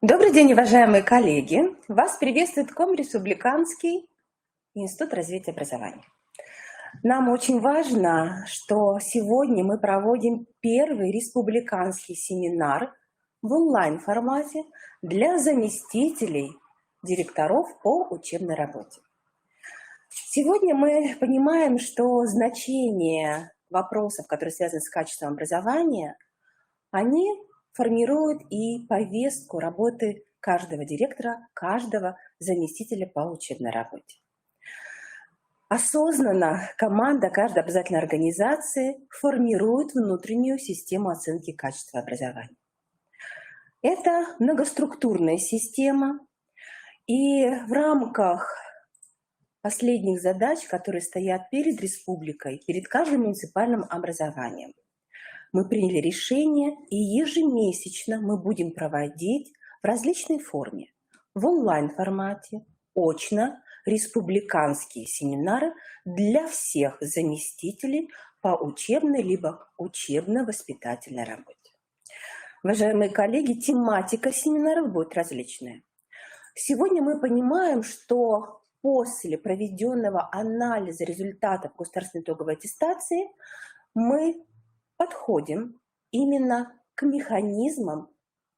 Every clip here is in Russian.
Добрый день, уважаемые коллеги! Вас приветствует Комреспубликанский институт развития образования. Нам очень важно, что сегодня мы проводим первый республиканский семинар в онлайн-формате для заместителей директоров по учебной работе. Сегодня мы понимаем, что значение вопросов, которые связаны с качеством образования, они формируют и повестку работы каждого директора, каждого заместителя по учебной работе. Осознанно команда каждой образовательной организации формирует внутреннюю систему оценки качества образования. Это многоструктурная система, и в рамках последних задач, которые стоят перед республикой, перед каждым муниципальным образованием, мы приняли решение, и ежемесячно мы будем проводить в различной форме, в онлайн-формате, очно, республиканские семинары для всех заместителей по учебной либо учебно-воспитательной работе. Уважаемые коллеги, тематика семинаров будет различная. Сегодня мы понимаем, что после проведенного анализа результатов государственной итоговой аттестации мы подходим именно к механизмам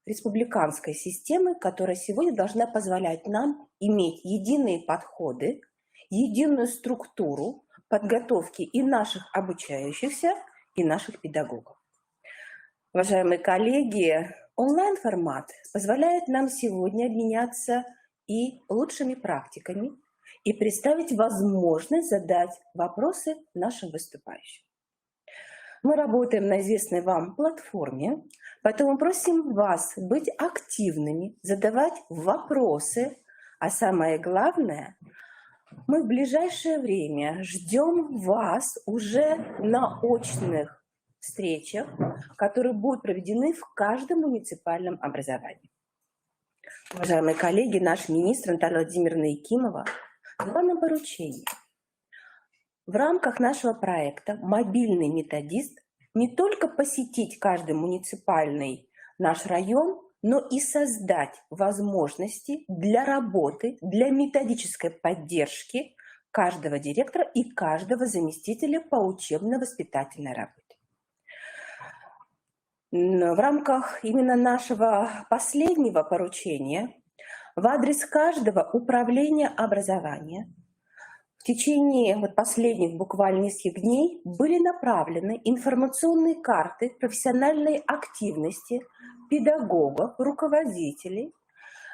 республиканской системы, которая сегодня должна позволять нам иметь единые подходы, единую структуру подготовки и наших обучающихся, и наших педагогов. Уважаемые коллеги, онлайн-формат позволяет нам сегодня обменяться и лучшими практиками, и представить возможность задать вопросы нашим выступающим. Мы работаем на известной вам платформе, поэтому просим вас быть активными, задавать вопросы, а самое главное, мы в ближайшее время ждем вас уже на очных встречах, которые будут проведены в каждом муниципальном образовании. Уважаемые коллеги, наш министр Наталья Владимировна Якимова дала нам поручение в рамках нашего проекта «Мобильный методист» не только посетить каждый муниципальный наш район, но и создать возможности для работы, для методической поддержки каждого директора и каждого заместителя по учебно-воспитательной работе. В рамках именно нашего последнего поручения в адрес каждого управления образования в течение последних буквально нескольких дней были направлены информационные карты профессиональной активности педагогов, руководителей,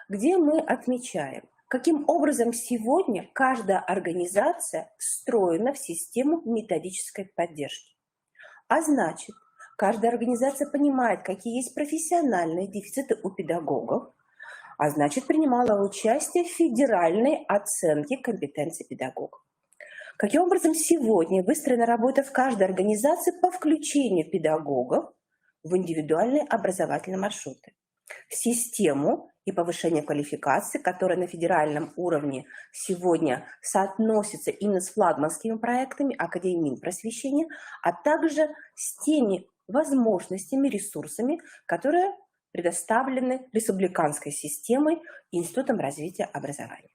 где мы отмечаем, каким образом сегодня каждая организация встроена в систему методической поддержки. А значит, каждая организация понимает, какие есть профессиональные дефициты у педагогов, а значит, принимала участие в федеральной оценке компетенций педагогов. Каким образом сегодня выстроена работа в каждой организации по включению педагогов в индивидуальные образовательные маршруты, в систему и повышение квалификации, которая на федеральном уровне сегодня соотносится именно с флагманскими проектами Академии Минпросвещения, а также с теми возможностями, ресурсами, которые предоставлены республиканской системой и Институтом развития образования.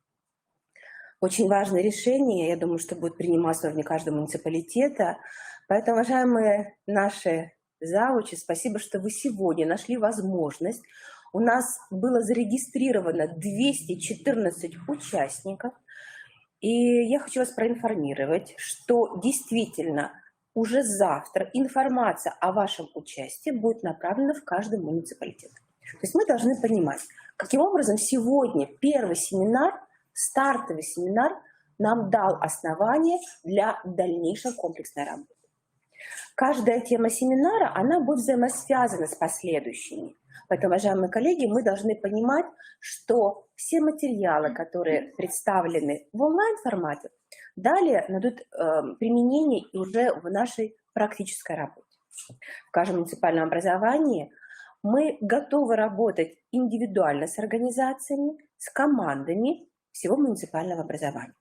Очень важное решение, я думаю, что будет приниматься на уровне каждого муниципалитета. Поэтому, уважаемые наши завучи, спасибо, что вы сегодня нашли возможность. У нас было зарегистрировано 214 участников. И я хочу вас проинформировать, что действительно уже завтра информация о вашем участии будет направлена в каждый муниципалитет. То есть мы должны понимать, каким образом сегодня первый семинар, стартовый семинар нам дал основание для дальнейшей комплексной работы. Каждая тема семинара, она будет взаимосвязана с последующими. Поэтому, уважаемые коллеги, мы должны понимать, что все материалы, которые представлены в онлайн-формате, далее найдут применение и уже в нашей практической работе. В каждом муниципальном образовании мы готовы работать индивидуально с организациями, с командами всего муниципального образования.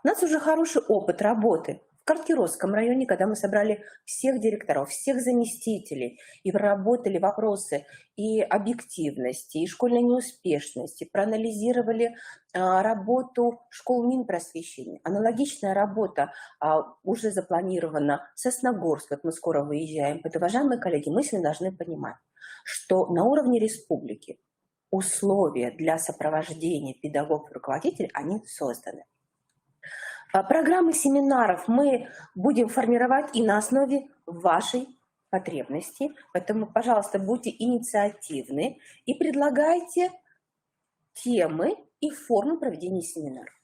У нас уже хороший опыт работы в Картиросском районе, когда мы собрали всех директоров, всех заместителей и проработали вопросы и объективности, и школьной неуспешности, проанализировали работу школ Минпросвещения. Аналогичная работа уже запланирована в Сосногорск, вот мы скоро выезжаем. Поэтому, уважаемые коллеги, мы с вами должны понимать, что на уровне республики условия для сопровождения педагогов и руководителей, они созданы. Программы семинаров мы будем формировать и на основе вашей потребности. Поэтому, пожалуйста, будьте инициативны и предлагайте темы и формы проведения семинаров.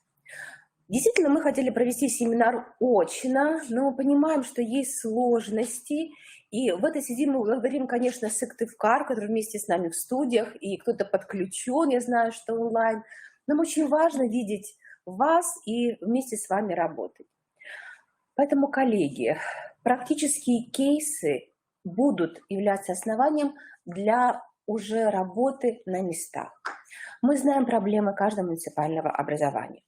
Действительно, мы хотели провести семинар очно, но мы понимаем, что есть сложности. И в этой связи мы благодарим, конечно, Сыктывкар, который вместе с нами в студиях, и кто-то подключен, я знаю, что онлайн. Нам очень важно видеть вас и вместе с вами работать. Поэтому, коллеги, практические кейсы будут являться основанием для уже работы на местах. Мы знаем проблемы каждого муниципального образования.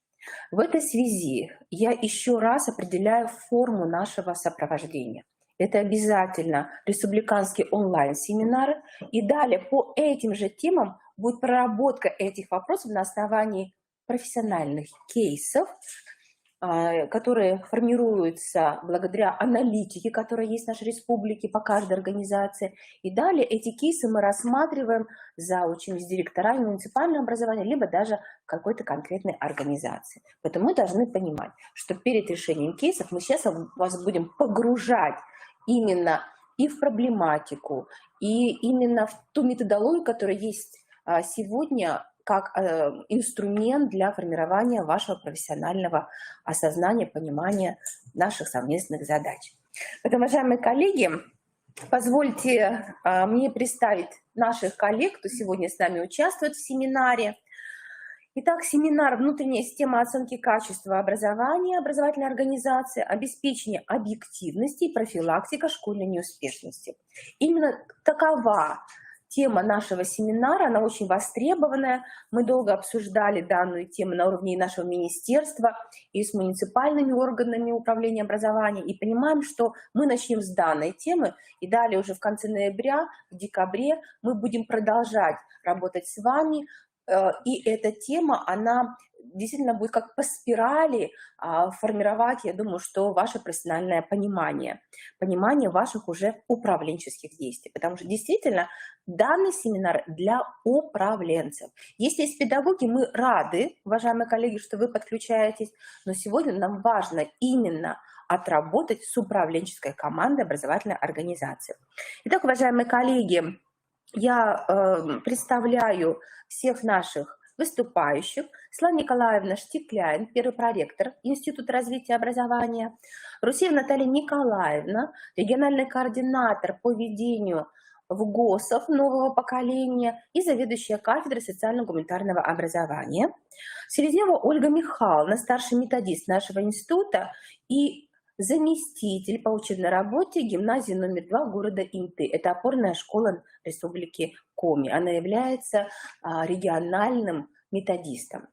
В этой связи я еще раз определяю форму нашего сопровождения. Это обязательно республиканские онлайн-семинары. И далее по этим же темам будет проработка этих вопросов на основании профессиональных кейсов, которые формируются благодаря аналитике, которая есть в нашей республике по каждой организации. И далее эти кейсы мы рассматриваем заучами с директорами муниципального образования, либо даже в какой-то конкретной организации. Поэтому мы должны понимать, что перед решением кейсов мы сейчас вас будем погружать именно и в проблематику, и именно в ту методологию, которая есть сегодня как инструмент для формирования вашего профессионального осознания, понимания наших совместных задач. Поэтому, уважаемые коллеги, позвольте мне представить наших коллег, кто сегодня с нами участвует в семинаре. Итак, семинар «Внутренняя система оценки качества образования, образовательной организации, обеспечение объективности и профилактика школьной неуспешности». Именно такова тема нашего семинара, она очень востребованная. Мы долго обсуждали данную тему на уровне нашего министерства и с муниципальными органами управления образованием. И понимаем, что мы начнем с данной темы, и далее уже в конце ноября, в декабре мы будем продолжать работать с вами. И эта тема, она действительно будет как по спирали формировать, я думаю, что ваше профессиональное понимание ваших уже управленческих действий. Потому что действительно данный семинар для управленцев. Если есть педагоги, мы рады, уважаемые коллеги, что вы подключаетесь, но сегодня нам важно именно отработать с управленческой командой образовательной организации. Итак, уважаемые коллеги, я представляю всех наших выступающих. Светлана Николаевна Штикляйн, первый проректор Института развития образования. Русеева Наталья Николаевна, региональный координатор по ведению ВГОСов нового поколения и заведующая кафедрой социально-гуманитарного образования. Селезнева Ольга Михайловна, старший методист нашего института и заместитель по учебной работе гимназии номер 2 города Инты. Это опорная школа Республики Коми. Она является региональным методистом.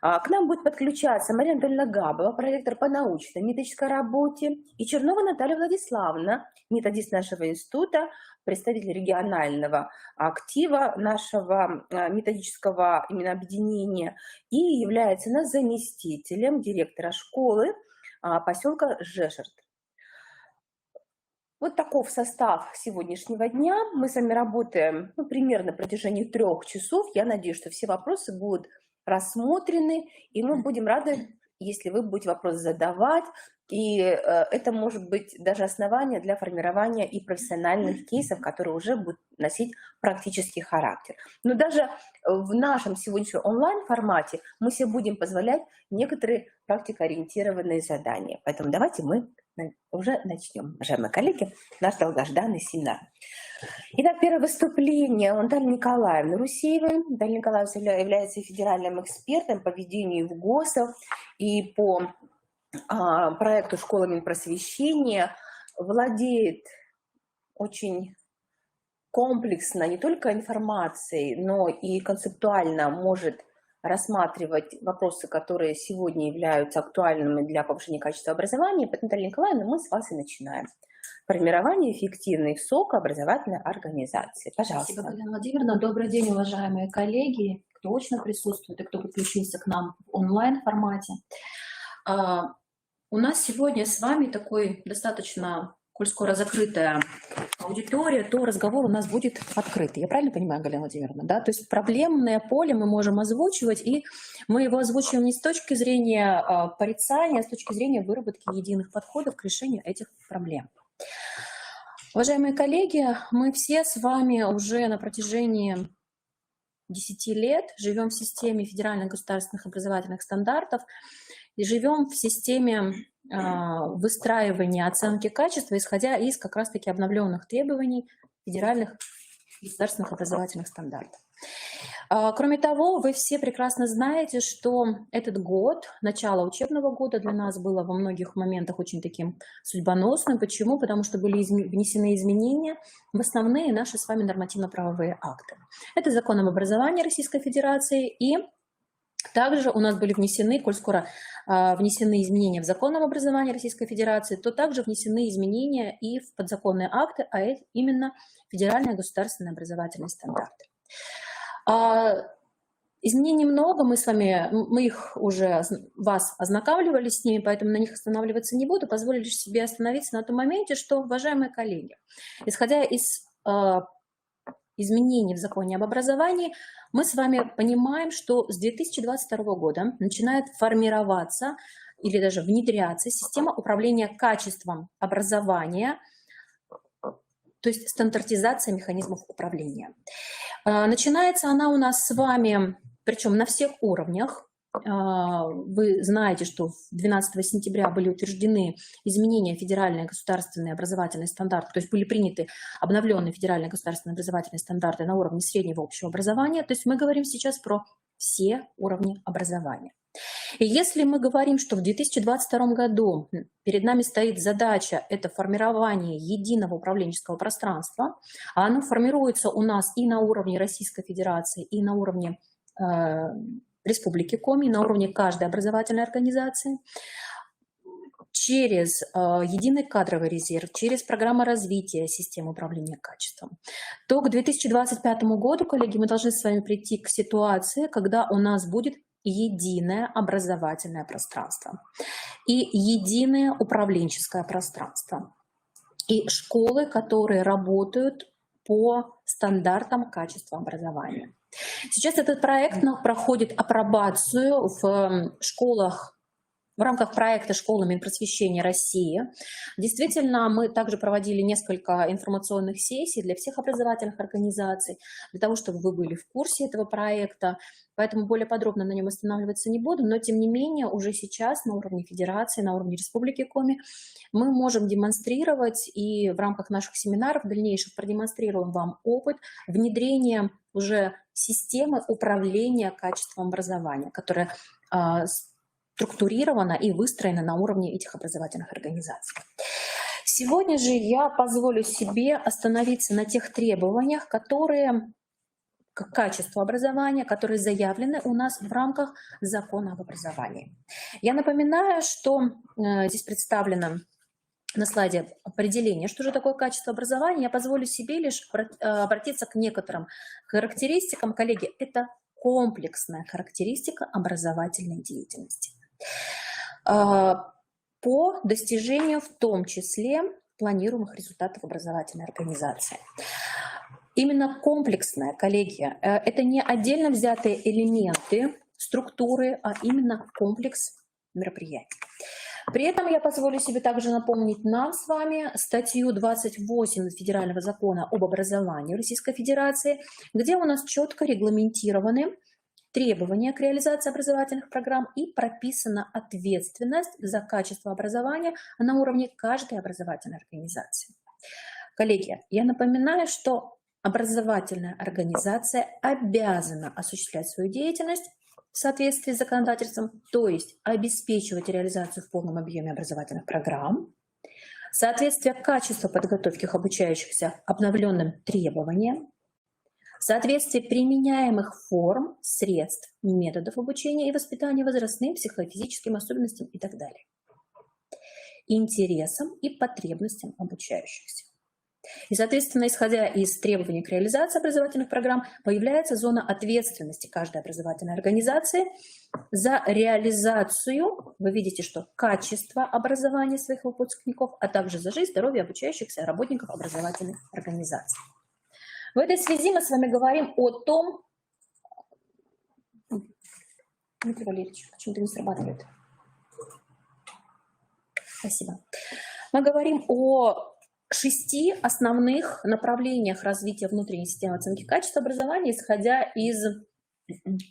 К нам будет подключаться Мария Анатольевна Габова, проректор по научной методической работе, и Чернова Наталья Владиславовна, методист нашего института, представитель регионального актива нашего методического именно объединения, и является у нас заместителем директора школы поселка Жешерт. Вот таков состав сегодняшнего дня. Мы с вами работаем примерно на протяжении 3 часов. Я надеюсь, что все вопросы будут рассмотрены, и мы будем рады, если вы будете вопросы задавать. И это может быть даже основание для формирования и профессиональных кейсов, которые уже будут носить практический характер. Но даже в нашем сегодняшнем онлайн-формате мы себе будем позволять некоторые практикоориентированные задания. Поэтому давайте мы уже начнем, уважаемые коллеги, наш долгожданный семинар. Итак, первое выступление Натальи Николаевны Русеевой. Наталья Николаевна является федеральным экспертом по ведению ВГОСов и по проекту «Школа Минпросвещения», владеет очень комплексно не только информацией, но и концептуально может рассматривать вопросы, которые сегодня являются актуальными для повышения качества образования. Поэтому, Наталья Николаевна, мы с вас и начинаем. Формирование эффективной высокообразовательной организации. Пожалуйста. Спасибо, Галина Владимировна. Добрый день, уважаемые коллеги, кто очно присутствует и кто подключился к нам в онлайн-формате. У нас сегодня с вами такой достаточно, коль скоро закрытая аудитория, то разговор у нас будет открытый. Я правильно понимаю, Галина Владимировна? Да? То есть проблемное поле мы можем озвучивать, и мы его озвучиваем не с точки зрения порицания, а с точки зрения выработки единых подходов к решению этих проблем. Уважаемые коллеги, мы все с вами уже на протяжении 10 лет живем в системе федеральных государственных образовательных стандартов и живем в системе выстраивания оценки качества, исходя из как раз-таки обновленных требований федеральных государственных образовательных стандартов. Кроме того, вы все прекрасно знаете, что этот год, начало учебного года для нас было во многих моментах очень таким судьбоносным. Почему? Потому что были внесены изменения в основные наши с вами нормативно-правовые акты. Это закон об образовании Российской Федерации, и также у нас были внесены, коль скоро внесены изменения в закон об образовании Российской Федерации, то также внесены изменения и в подзаконные акты, а это именно федеральные государственные образовательные стандарты. Изменений много, мы их уже, вас ознакомливали с ними, поэтому на них останавливаться не буду, позволю лишь себе остановиться на том моменте, что, уважаемые коллеги, исходя из изменений в законе об образовании, мы с вами понимаем, что с 2022 года начинает формироваться или даже внедряться система управления качеством образования, то есть стандартизация механизмов управления. Начинается она у нас с вами, причем на всех уровнях. Вы знаете, что 12 сентября были утверждены изменения в федеральные государственные образовательные стандарты, то есть были приняты обновленные федеральные государственные образовательные стандарты на уровне среднего общего образования. То есть мы говорим сейчас про все уровни образования. И если мы говорим, что в 2022 году перед нами стоит задача, это формирование единого управленческого пространства, а оно формируется у нас и на уровне Российской Федерации, и на уровне Республики Коми, на уровне каждой образовательной организации, через единый кадровый резерв, через программу развития системы управления качеством, то к 2025 году, коллеги, мы должны с вами прийти к ситуации, когда у нас будет единое образовательное пространство и единое управленческое пространство, и школы, которые работают по стандартам качества образования. Сейчас этот проект проходит апробацию в школах, в рамках проекта «Школы Минпросвещения России». Действительно, мы также проводили несколько информационных сессий для всех образовательных организаций, для того, чтобы вы были в курсе этого проекта. Поэтому более подробно на нем останавливаться не буду, но тем не менее уже сейчас на уровне Федерации, на уровне Республики Коми мы можем демонстрировать и в рамках наших семинаров дальнейших продемонстрируем вам опыт внедрения уже системы управления качеством образования, которая структурирована и выстроена на уровне этих образовательных организаций. Сегодня же я позволю себе остановиться на тех требованиях, которые к качеству образования, которые заявлены у нас в рамках закона об образовании. Я напоминаю, что здесь представлено на слайде определение, что же такое качество образования. Я позволю себе лишь обратиться к некоторым характеристикам. Коллеги, это комплексная характеристика образовательной деятельности по достижению в том числе планируемых результатов образовательной организации. Именно комплексная, коллеги, это не отдельно взятые элементы структуры, а именно комплекс мероприятий. При этом я позволю себе также напомнить нам с вами статью 28 Федерального закона об образовании Российской Федерации, где у нас четко регламентированы требования к реализации образовательных программ и прописана ответственность за качество образования на уровне каждой образовательной организации. Коллеги, я напоминаю, что образовательная организация обязана осуществлять свою деятельность в соответствии с законодательством, то есть обеспечивать реализацию в полном объеме образовательных программ, соответствие качества подготовки обучающихся обновленным требованиям, в соответствии применяемых форм, средств, методов обучения и воспитания возрастным, психофизическим особенностям и так далее, интересам и потребностям обучающихся. И, соответственно, исходя из требований к реализации образовательных программ, появляется зона ответственности каждой образовательной организации за реализацию, вы видите, что качество образования своих выпускников, а также за жизнь, здоровье обучающихся работников образовательных организаций. В этой связи мы с вами говорим о том... Дмитрий Валерьевич, почему-то не срабатывает. Спасибо. Мы говорим о 6 основных направлениях развития внутренней системы оценки качества образования, исходя из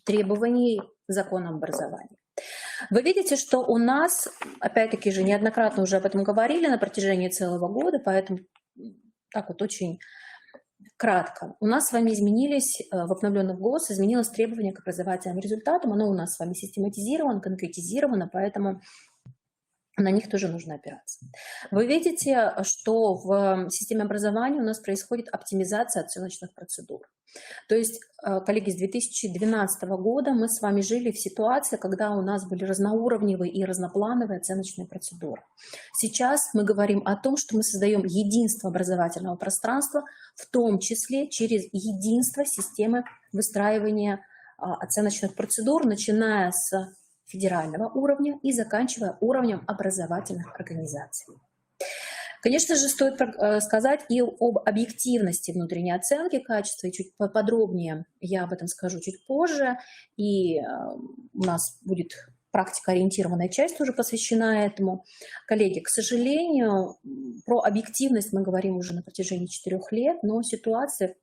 требований закона об образовании. Вы видите, что у нас, опять-таки же, неоднократно уже об этом говорили на протяжении целого года, поэтому так вот очень кратко. У нас с вами изменились, в обновленных ГОС изменилось требование к образовательным результатам, оно у нас с вами систематизировано, конкретизировано, поэтому на них тоже нужно опираться. Вы видите, что в системе образования у нас происходит оптимизация оценочных процедур. То есть, коллеги, с 2012 года мы с вами жили в ситуации, когда у нас были разноуровневые и разноплановые оценочные процедуры. Сейчас мы говорим о том, что мы создаем единство образовательного пространства, в том числе через единство системы выстраивания оценочных процедур, начиная с федерального уровня и заканчивая уровнем образовательных организаций. Конечно же, стоит сказать и об объективности внутренней оценки качества, и чуть подробнее я об этом скажу чуть позже, и у нас будет практикоориентированная часть тоже посвящена этому. Коллеги, к сожалению, про объективность мы говорим уже на протяжении 4 лет, но ситуация,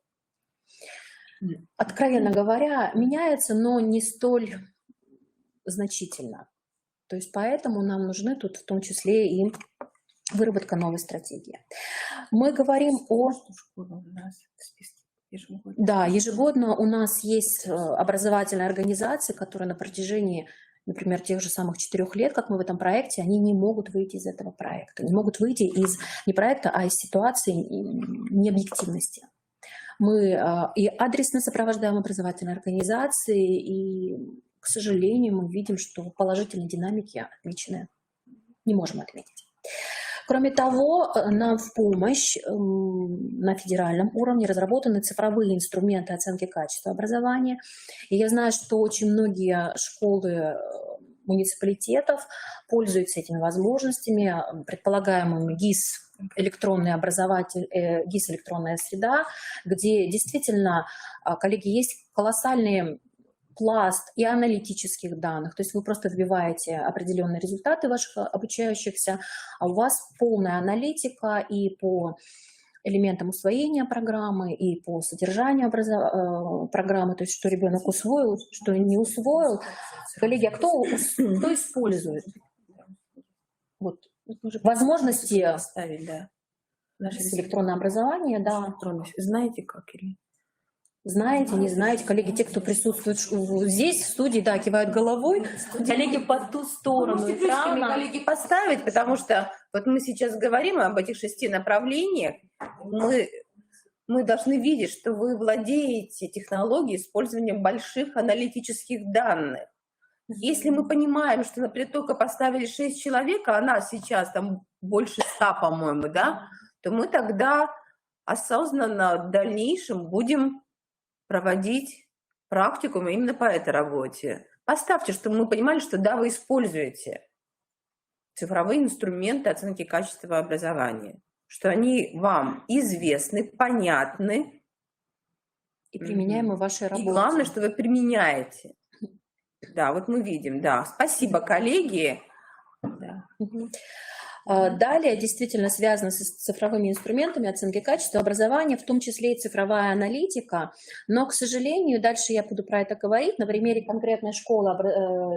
откровенно говоря, меняется, но не столь значительно. То есть поэтому нам нужны тут в том числе и выработка новой стратегии. Мы говорим о... Да, ежегодно у нас есть образовательные организации, которые на протяжении, например, тех же самых 4 лет, как мы в этом проекте, они не могут выйти из этого проекта. Не могут выйти из не проекта, а из ситуации необъективности. Мы и адресно сопровождаем образовательные организации, и, к сожалению, мы видим, что положительной динамики отмечены не можем отметить. Кроме того, нам в помощь на федеральном уровне разработаны цифровые инструменты оценки качества образования. И я знаю, что очень многие школы муниципалитетов пользуются этими возможностями, предполагаемым ГИС, электронный образователь, ГИС электронная среда, где действительно, коллеги, есть колоссальные пласт и аналитических данных, то есть вы просто вбиваете определенные результаты ваших обучающихся, а у вас полная аналитика и по элементам усвоения программы, и по содержанию программы, то есть что ребенок усвоил, что не усвоил. Коллеги, а кто использует? Вот. Возможности ставить, да. Электронное образование, да. Знаете как или? Знаете, не знаете, коллеги, те, кто присутствует здесь, в студии, да, кивают головой, коллеги по ту сторону экрана. Коллеги поставить, потому что вот мы сейчас говорим об этих 6 направлениях, мы должны видеть, что вы владеете технологией использования больших аналитических данных. Если мы понимаем, что, например, только поставили 6 человек, а нас сейчас там больше 100, по-моему, да, то мы тогда осознанно в дальнейшем будем проводить практикум именно по этой работе. Поставьте, чтобы мы понимали, что да, вы используете цифровые инструменты оценки качества образования, что они вам известны, понятны. И применяемы в вашей работе. И главное, что вы применяете. Да, вот мы видим, да. Спасибо, коллеги. Да. Далее действительно связано с цифровыми инструментами оценки качества образования, в том числе и цифровая аналитика. Но, к сожалению, дальше я буду про это говорить на примере конкретной школы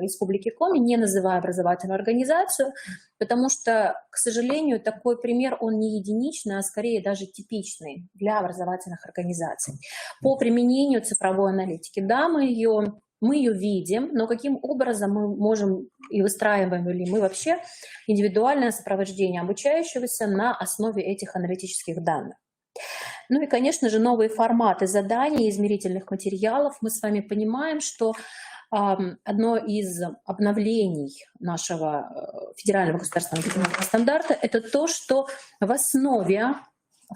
Республики Коми, не называя образовательную организацию, потому что, к сожалению, такой пример, он не единичный, а скорее даже типичный для образовательных организаций. По применению цифровой аналитики, да, мы ее видим, но каким образом мы можем и выстраиваем ли мы вообще индивидуальное сопровождение обучающегося на основе этих аналитических данных. Ну и, конечно же, новые форматы заданий, измерительных материалов. Мы с вами понимаем, что одно из обновлений нашего федерального государственного образовательного стандарта – это то, что в основе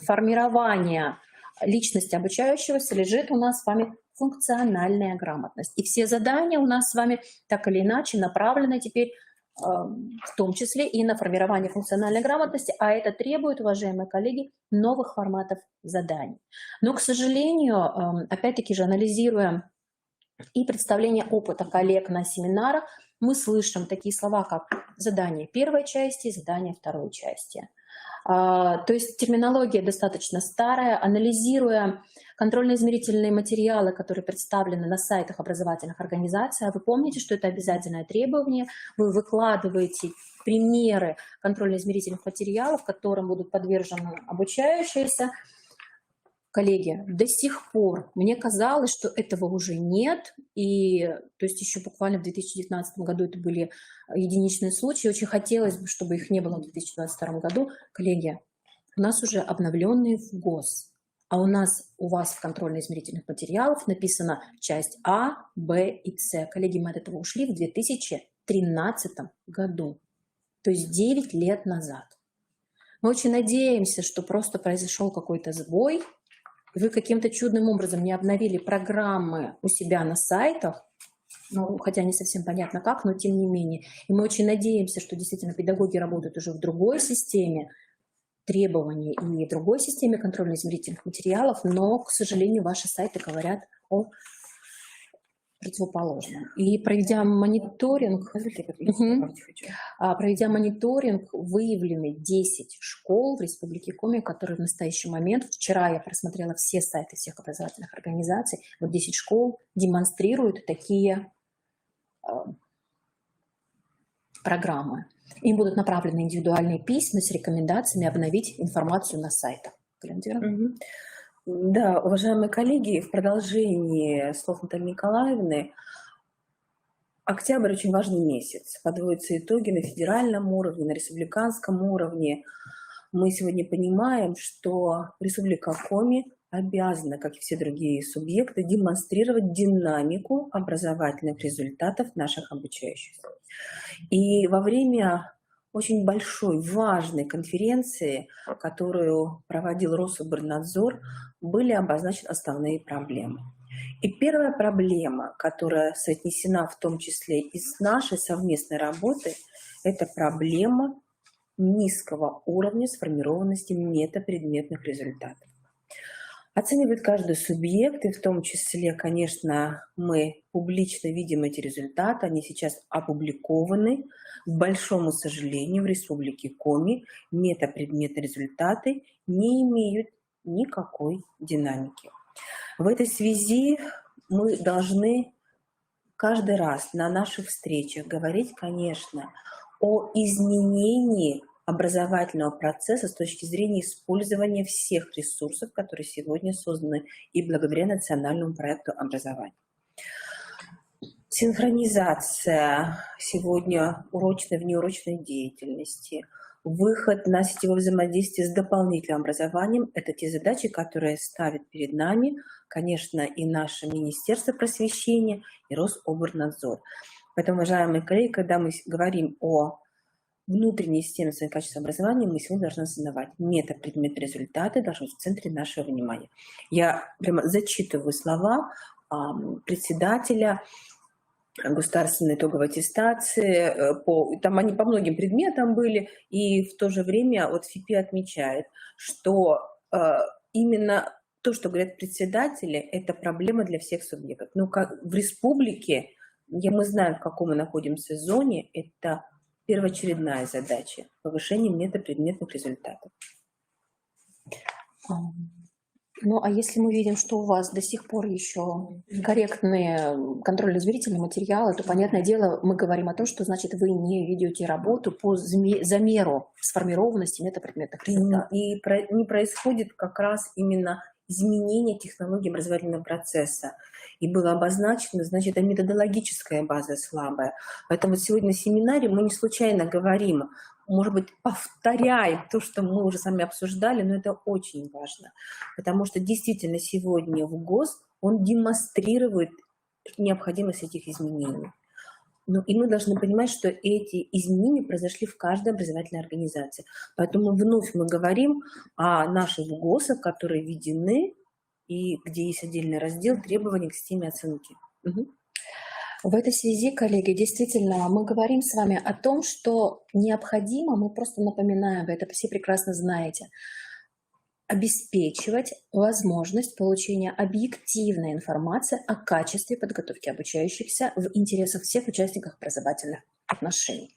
формирования личности обучающегося лежит у нас с вами функциональная грамотность. И все задания у нас с вами так или иначе направлены теперь в том числе и на формирование функциональной грамотности, а это требует, уважаемые коллеги, новых форматов заданий. Но, к сожалению, опять-таки же анализируя и представление опыта коллег на семинарах, мы слышим такие слова, как задание первой части, задание второй части. То есть терминология достаточно старая. Анализируя контрольно-измерительные материалы, которые представлены на сайтах образовательных организаций, а вы помните, что это обязательное требование, вы выкладываете примеры контрольно-измерительных материалов, которым будут подвержены обучающиеся. Коллеги, до сих пор мне казалось, что этого уже нет, и то есть еще буквально в 2019 году это были единичные случаи, очень хотелось бы, чтобы их не было в 2022 году. Коллеги, у нас уже обновленный ВГОС, а у вас в контрольно-измерительных материалах написано часть А, Б и С. Коллеги, мы от этого ушли в 2013 году, то есть 9 лет назад. Мы очень надеемся, что просто произошел какой-то сбой, вы каким-то чудным образом не обновили программы у себя на сайтах, ну, хотя не совсем понятно как, но тем не менее. И мы очень надеемся, что действительно педагоги работают уже в другой системе требований и в другой системе контрольно-измерительных материалов, но, к сожалению, ваши сайты говорят о противоположном. И проведя мониторинг, выявлены 10 школ в Республике Коми, которые в настоящий момент, вчера я просмотрела все сайты всех образовательных организаций, вот 10 школ демонстрируют такие программы. Им будут направлены индивидуальные письма с рекомендациями обновить информацию на сайтах. Да, уважаемые коллеги, в продолжении слов Натальи Николаевны, октябрь очень важный месяц. Подводятся итоги на федеральном уровне, на республиканском уровне. Мы сегодня понимаем, что Республика Коми обязана, как и все другие субъекты, демонстрировать динамику образовательных результатов наших обучающихся. И во время очень большой, важной конференции, которую проводил Рособорнадзор, были обозначены основные проблемы. И первая проблема, которая соотнесена в том числе и с нашей совместной работой, это проблема низкого уровня сформированности метапредметных результатов. Оценивает каждый субъект, и в том числе, конечно, мы публично видим эти результаты, они сейчас опубликованы. К большому сожалению, в Республике Коми метапредметные результаты не имеют никакой динамики. В этой связи мы должны каждый раз на наших встречах говорить, конечно, о изменении образовательного процесса с точки зрения использования всех ресурсов, которые сегодня созданы и благодаря национальному проекту образования. Синхронизация сегодня урочной, внеурочной деятельности, выход на сетевое взаимодействие с дополнительным образованием – это те задачи, которые ставит перед нами, конечно, и наше Министерство просвещения, и Рособорнадзор. Поэтому, уважаемые коллеги, когда мы говорим о внутренней системе оценки качества образования, мы сегодня должны осознавать, метапредметные результаты должны быть в центре нашего внимания. Я прямо зачитываю слова председателя государственной итоговой аттестации, там они по многим предметам были, и в то же время вот ФИПИ отмечает, что именно то, что говорят председатели, это проблема для всех субъектов. Но как в республике, мы знаем, в каком мы находимся зоне, это первоочередная задача – повышение метапредметных результатов. Ну, а если мы видим, что у вас до сих пор еще корректные контрольно-измерительные материалы, то, понятное дело, мы говорим о том, что, значит, вы не ведете работу по замеру сформированности метапредметных результатов. И не происходит как раз именно изменение технологии образовательного процесса. И было обозначено, значит, методологическая база слабая. Поэтому сегодня на семинаре мы не случайно говорим может быть, повторяем то, что мы уже с вами обсуждали, но это очень важно, потому что действительно сегодня ВГОС, он демонстрирует необходимость этих изменений. Ну, и мы должны понимать, что эти изменения произошли в каждой образовательной организации. Поэтому вновь мы говорим о наших ВГОСах, которые введены, и где есть отдельный раздел требований к системе оценки. Мгм. В этой связи, коллеги, действительно, мы говорим с вами о том, что необходимо, мы просто напоминаем, вы это все прекрасно знаете, обеспечивать возможность получения объективной информации о качестве подготовки обучающихся в интересах всех участников образовательных отношений.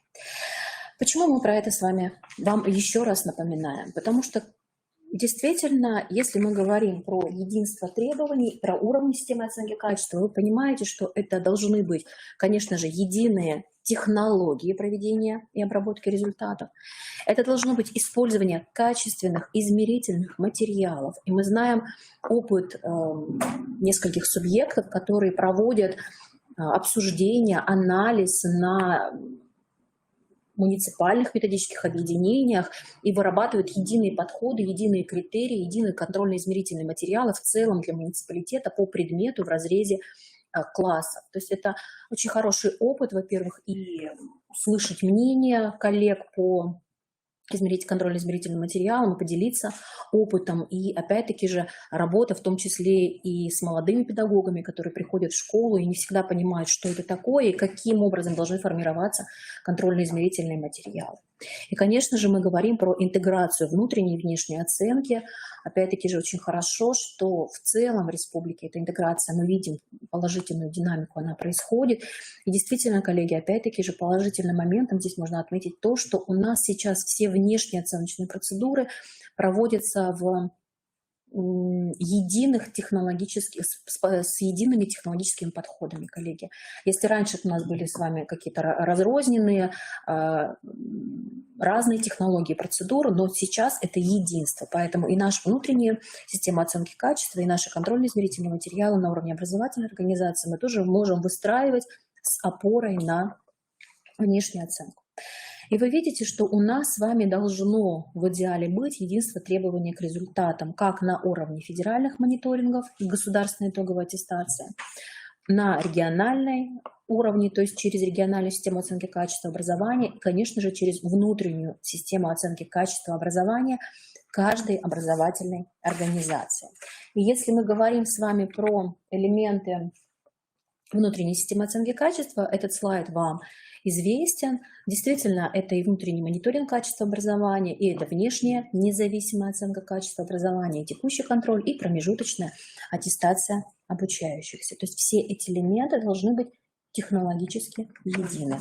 Почему мы про это с вами вам еще раз напоминаем? Потому что действительно, если мы говорим про единство требований, про уровни системы оценки качества, вы понимаете, что это должны быть, конечно же, единые технологии проведения и обработки результатов. Это должно быть использование качественных измерительных материалов. И мы знаем опыт нескольких субъектов, которые проводят обсуждение, анализ на муниципальных методических объединениях и вырабатывают единые подходы, единые критерии, единые контрольно-измерительные материалы в целом для муниципалитета по предмету в разрезе классов. То есть это очень хороший опыт, во-первых, и услышать мнение коллег по контрольно-измерительным материалам, и поделиться опытом. И опять-таки же работа в том числе и с молодыми педагогами, которые приходят в школу и не всегда понимают, что это такое и каким образом должны формироваться контрольно-измерительные материалы. И, конечно же, мы говорим про интеграцию внутренней и внешней оценки. Опять-таки же очень хорошо, что в целом в республике эта интеграция, мы видим положительную динамику, она происходит. И действительно, коллеги, опять-таки же положительным моментом здесь можно отметить то, что у нас сейчас все внешние оценочные процедуры проводятся в единых технологических, с едиными технологическими подходами, коллеги. Если раньше у нас были с вами какие-то разрозненные, разные технологии, процедуры, но сейчас это единство. Поэтому и наша внутренняя система оценки качества, и наши контрольно-измерительные материалы на уровне образовательной организации мы тоже можем выстраивать с опорой на внешнюю оценку. И вы видите, что у нас с вами должно в идеале быть единство требований к результатам как на уровне федеральных мониторингов и государственной итоговой аттестации, на региональной уровне, то есть через региональную систему оценки качества образования, и, конечно же, через внутреннюю систему оценки качества образования каждой образовательной организации. И если мы говорим с вами про элементы внутренней системы оценки качества, этот слайд вам известен. Действительно, это и внутренний мониторинг качества образования, и это внешняя независимая оценка качества образования, и текущий контроль, и промежуточная аттестация обучающихся. То есть все эти элементы должны быть технологически едины.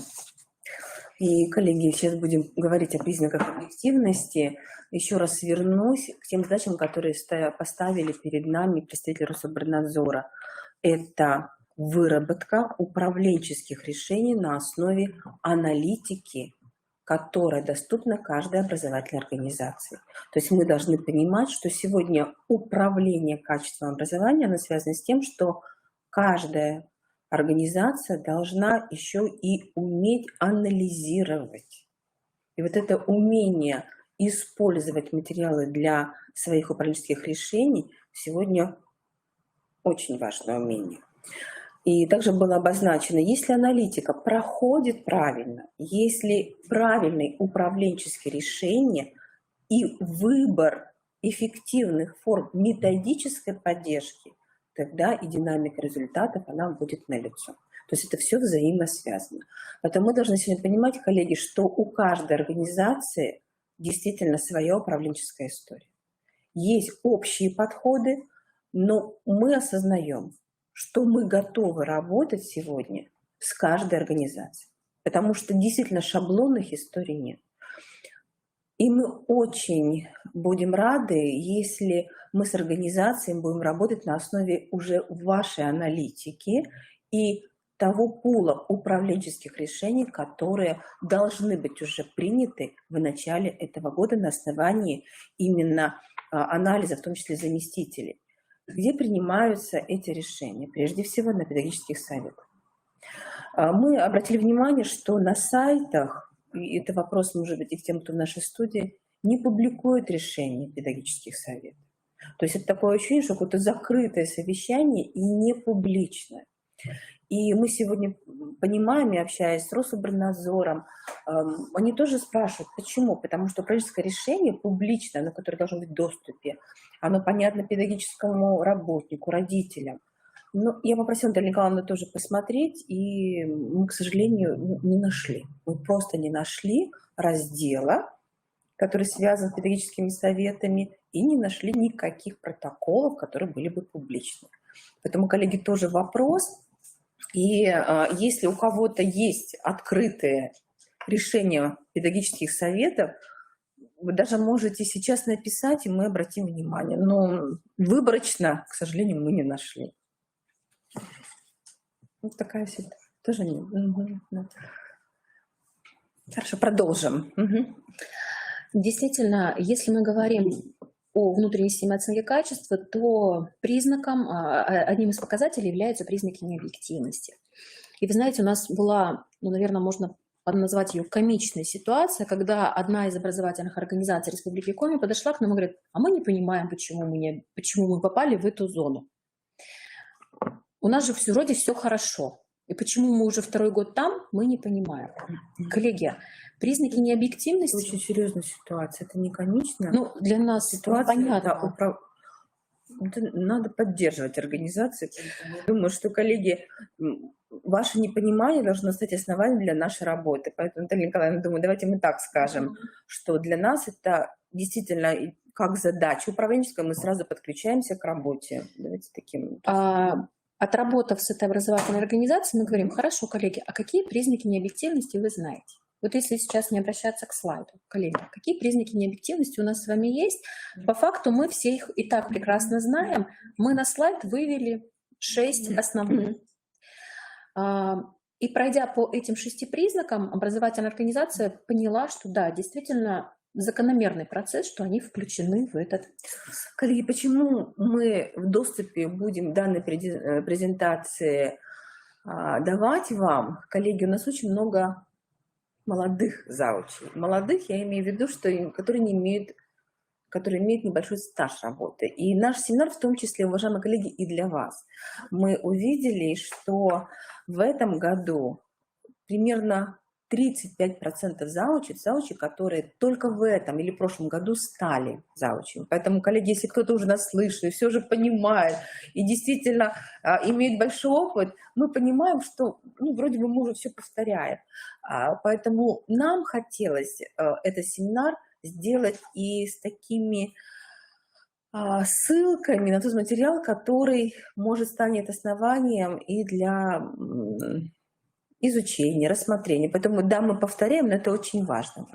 И, коллеги, сейчас будем говорить о признаках объективности. Еще раз вернусь к тем задачам, которые поставили перед нами представители Рособорнадзора. Это выработка управленческих решений на основе аналитики, которая доступна каждой образовательной организации. То есть мы должны понимать, что сегодня управление качеством образования, оно связано с тем, что каждая организация должна еще и уметь анализировать. И вот это умение использовать материалы для своих управленческих решений сегодня очень важное умение. И также было обозначено, если аналитика проходит правильно, если правильные управленческие решения и выбор эффективных форм методической поддержки, тогда и динамика результатов, она будет налицо. То есть это все взаимосвязано. Поэтому мы должны сегодня понимать, коллеги, что у каждой организации действительно своя управленческая история. Есть общие подходы, но мы осознаем, что мы готовы работать сегодня с каждой организацией, потому что действительно шаблонных историй нет. И мы очень будем рады, если мы с организацией будем работать на основе уже вашей аналитики и того пула управленческих решений, которые должны быть уже приняты в начале этого года на основании именно анализа, в том числе заместителей. Где принимаются эти решения? Прежде всего на педагогических советах. Мы обратили внимание, что на сайтах и это вопрос, может быть, и к тем, кто в нашей студии, не публикует решения педагогических советов. То есть это такое ощущение, что какое-то закрытое совещание и не публичное. И мы сегодня понимаем, и общаясь с Рособорнадзором, они тоже спрашивают, почему? Потому что управленческое решение публичное, оно, которое должно быть в доступе, оно понятно педагогическому работнику, родителям. Но я попросила Наталью Николаевну тоже посмотреть, и мы, к сожалению, не нашли. Мы просто не нашли раздела, который связан с педагогическими советами, и не нашли никаких протоколов, которые были бы публичны. Поэтому, коллеги, тоже вопрос. И если у кого-то есть открытые решения педагогических советов, вы даже можете сейчас написать, и мы обратим внимание. Но выборочно, к сожалению, мы не нашли. Вот такая ситуация. Тоже нет. Да. Хорошо, продолжим. Действительно, если мы говорим о внутренней системе оценки качества, то признаком, одним из показателей являются признаки необъективности. И вы знаете, у нас была, наверное, можно назвать ее комичной ситуация, когда одна из образовательных организаций Республики Коми подошла к нам и говорит: а мы не понимаем, почему мы попали в эту зону. У нас же вроде все хорошо. И почему мы уже второй год там, мы не понимаем. Коллеги, признаки необъективности... Это очень серьезная ситуация, это не комично. Ну, для нас ситуация, понятно. Это надо поддерживать организации. Думаю, что, коллеги, ваше непонимание должно стать основанием для нашей работы. Поэтому, Наталья Николаевна, думаю, давайте мы так скажем, что для нас это действительно как задача управленческая, мы сразу подключаемся к работе. Давайте таким... Отработав с этой образовательной организацией, мы говорим: хорошо, коллеги, а какие признаки необъективности вы знаете? Вот если сейчас не обращаться к слайду, коллеги, какие признаки необъективности у нас с вами есть? По факту мы все их и так прекрасно знаем. Мы на слайд вывели 6 основных. И пройдя по этим 6 признакам, образовательная организация поняла, что да, действительно закономерный процесс, что они включены в этот. Коллеги, почему мы в доступе будем данной презентации давать вам? Коллеги, у нас очень много молодых заучей. Молодых я имею в виду, что которые имеют небольшой стаж работы. И наш семинар, в том числе, уважаемые коллеги, и для вас. Мы увидели, что в этом году примерно 35% заучей, которые только в этом или прошлом году стали заучами. Поэтому, коллеги, если кто-то уже нас слышит и все же понимает, и действительно имеет большой опыт, мы понимаем, что вроде бы мы уже все повторяем. Поэтому нам хотелось этот семинар сделать и с такими ссылками на тот материал, который может станет основанием и для изучения, рассмотрения. Поэтому, да, мы повторяем, но это очень важно.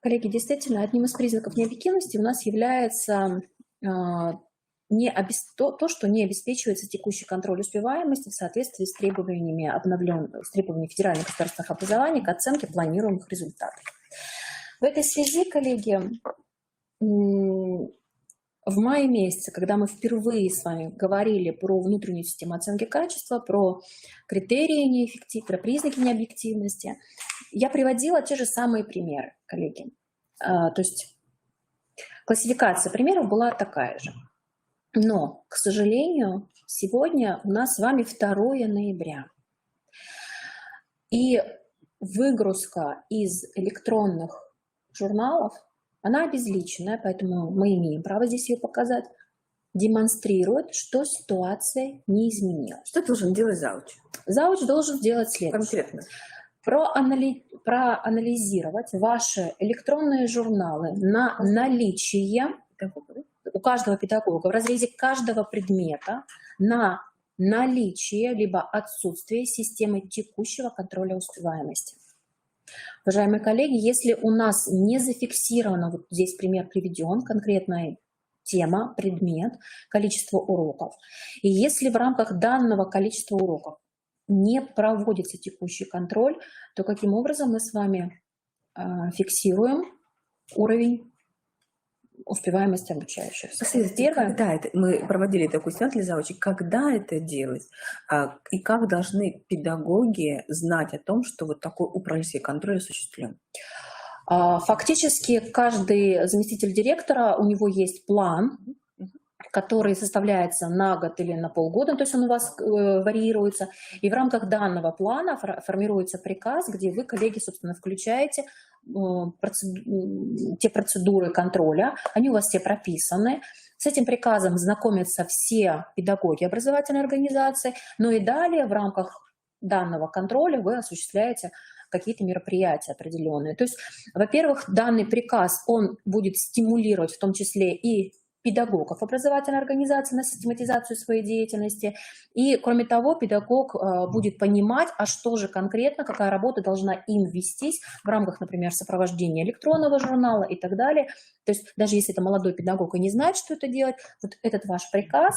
Коллеги, действительно, одним из признаков необъективности у нас является то, что не обеспечивается текущий контроль успеваемости в соответствии с требованиями федеральных государственных образований к оценке планируемых результатов. В этой связи, коллеги, в мае месяце, когда мы впервые с вами говорили про внутреннюю систему оценки качества, про критерии неэффективности, про признаки необъективности, я приводила те же самые примеры, коллеги. То есть классификация примеров была такая же. Но, к сожалению, сегодня у нас с вами 2 ноября. И выгрузка из электронных журналов, она обезличенная, поэтому мы имеем право здесь ее показать, демонстрирует, что ситуация не изменилась. Что должен делать зауч? Зауч должен сделать следующее. Конкретно. Проанализировать ваши электронные журналы на наличие у каждого педагога в разрезе каждого предмета на наличие либо отсутствие системы текущего контроля успеваемости. Уважаемые коллеги, если у нас не зафиксировано, вот здесь пример приведен, конкретная тема, предмет, количество уроков, и если в рамках данного количества уроков не проводится текущий контроль, то каким образом мы с вами фиксируем уровень успеваемости обучающихся. Последствия, Первое. когда это, мы проводили такой семинар для заучек, когда это делать, и как должны педагоги знать о том, что вот такой управленческий контроль осуществлен? Фактически каждый заместитель директора, у него есть план, который составляется на год или на полгода, то есть он у вас варьируется. И в рамках данного плана формируется приказ, где вы, коллеги, собственно, включаете те процедуры контроля, они у вас все прописаны. С этим приказом знакомятся все педагоги образовательной организации, но и далее в рамках данного контроля вы осуществляете какие-то мероприятия определенные. То есть, во-первых, данный приказ, он будет стимулировать в том числе и педагогов образовательной организации на систематизацию своей деятельности. И, кроме того, педагог будет понимать, а что же конкретно, какая работа должна им вестись в рамках, например, сопровождения электронного журнала и так далее. То есть даже если это молодой педагог и не знает, что это делать, вот этот ваш приказ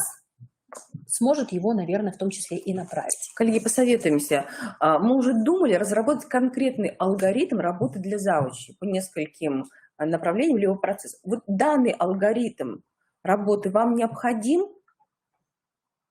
сможет его, наверное, в том числе и направить. Коллеги, посоветуемся. Мы уже думали разработать конкретный алгоритм работы для заучей по нескольким направлениям либо процессу. Вот данный алгоритм работы вам необходим?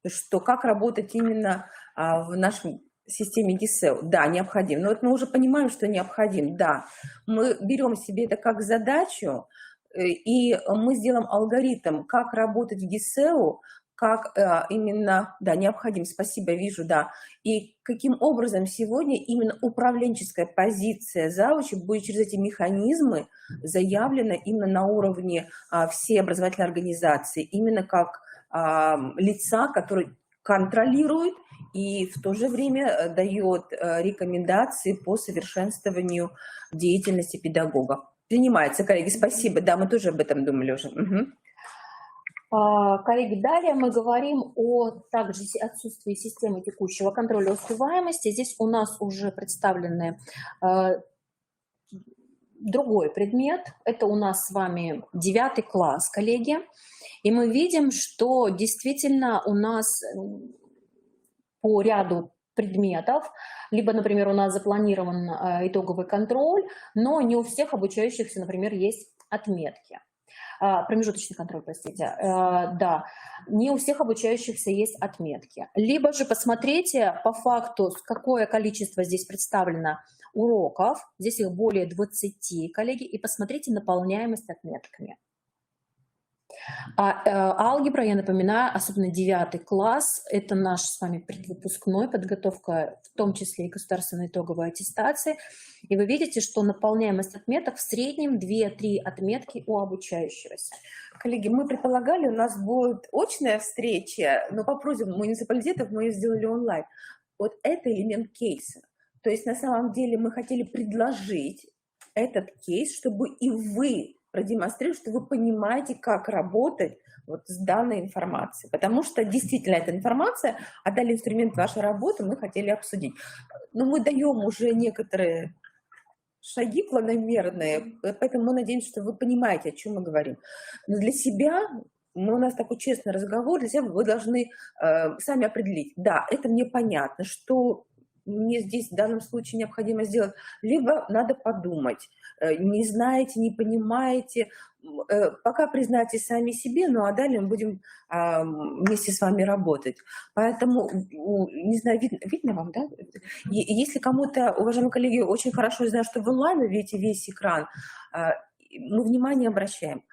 Что, как работать именно в нашей системе ГИСЭО? Да, необходим. Но вот мы уже понимаем, что необходим. Да, мы берем себе это как задачу, и мы сделаем алгоритм, как работать в ГИСЭО, как именно, да, необходим, спасибо, вижу, да, и каким образом сегодня именно управленческая позиция заучи будет через эти механизмы заявлена именно на уровне всей образовательной организации, именно как лица, который контролирует и в то же время дает рекомендации по совершенствованию деятельности педагогов. Принимается, коллеги, спасибо, да, мы тоже об этом думали уже. Угу. Коллеги, далее мы говорим о также отсутствии системы текущего контроля успеваемости. Здесь у нас уже представлены другой предмет. Это у нас с вами 9 класс, коллеги. И мы видим, что действительно у нас по ряду предметов, либо, например, у нас запланирован итоговый контроль, но не у всех обучающихся, например, есть отметки. Промежуточный контроль, простите, да, не у всех обучающихся есть отметки. Либо же посмотрите по факту, какое количество здесь представлено уроков, здесь их более 20, коллеги, и посмотрите наполняемость отметками. Алгебра, я напоминаю, особенно 9 класс, это наш с вами предвыпускной, подготовка, в том числе и государственной итоговой аттестации. И вы видите, что наполняемость отметок в среднем 2-3 отметки у обучающегося. Коллеги, мы предполагали, у нас будет очная встреча, но по просьбе муниципалитетов мы ее сделали онлайн. Вот это элемент кейса. То есть на самом деле мы хотели предложить этот кейс, чтобы и вы продемонстрировать, что вы понимаете, как работать вот с данной информацией. Потому что действительно эта информация, а далее инструмент вашей работы мы хотели обсудить. Но мы даем уже некоторые шаги планомерные, поэтому мы надеемся, что вы понимаете, о чем мы говорим. Но для себя, у нас такой честный разговор, для себя вы должны сами определить, да, это мне понятно, что мне здесь в данном случае необходимо сделать, либо надо подумать, не знаете, не понимаете, пока признайтесь сами себе, ну а далее мы будем вместе с вами работать. Поэтому, не знаю, видно вам, да? Если кому-то, уважаемые коллеги, очень хорошо знаю, что вы онлайн видите весь экран, мы внимание обращаем.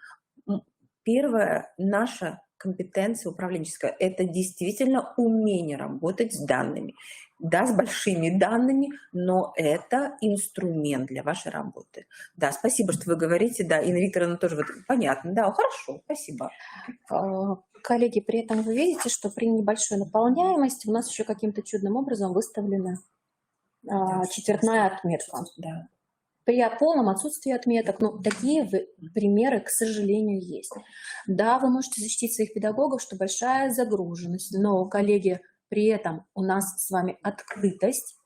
Первая наша компетенция управленческая – это действительно умение работать с данными. Да, с большими данными, но это инструмент для вашей работы. Да, спасибо, что вы говорите, да, Инна Викторовна тоже вот, понятно, да, хорошо, спасибо. Коллеги, при этом вы видите, что при небольшой наполняемости у нас еще каким-то чудным образом выставлена четвертная отметка. Да. При полном отсутствии отметок, ну, такие примеры, к сожалению, есть. Да, вы можете защитить своих педагогов, что большая загруженность, но, коллеги, при этом у нас с вами открытость,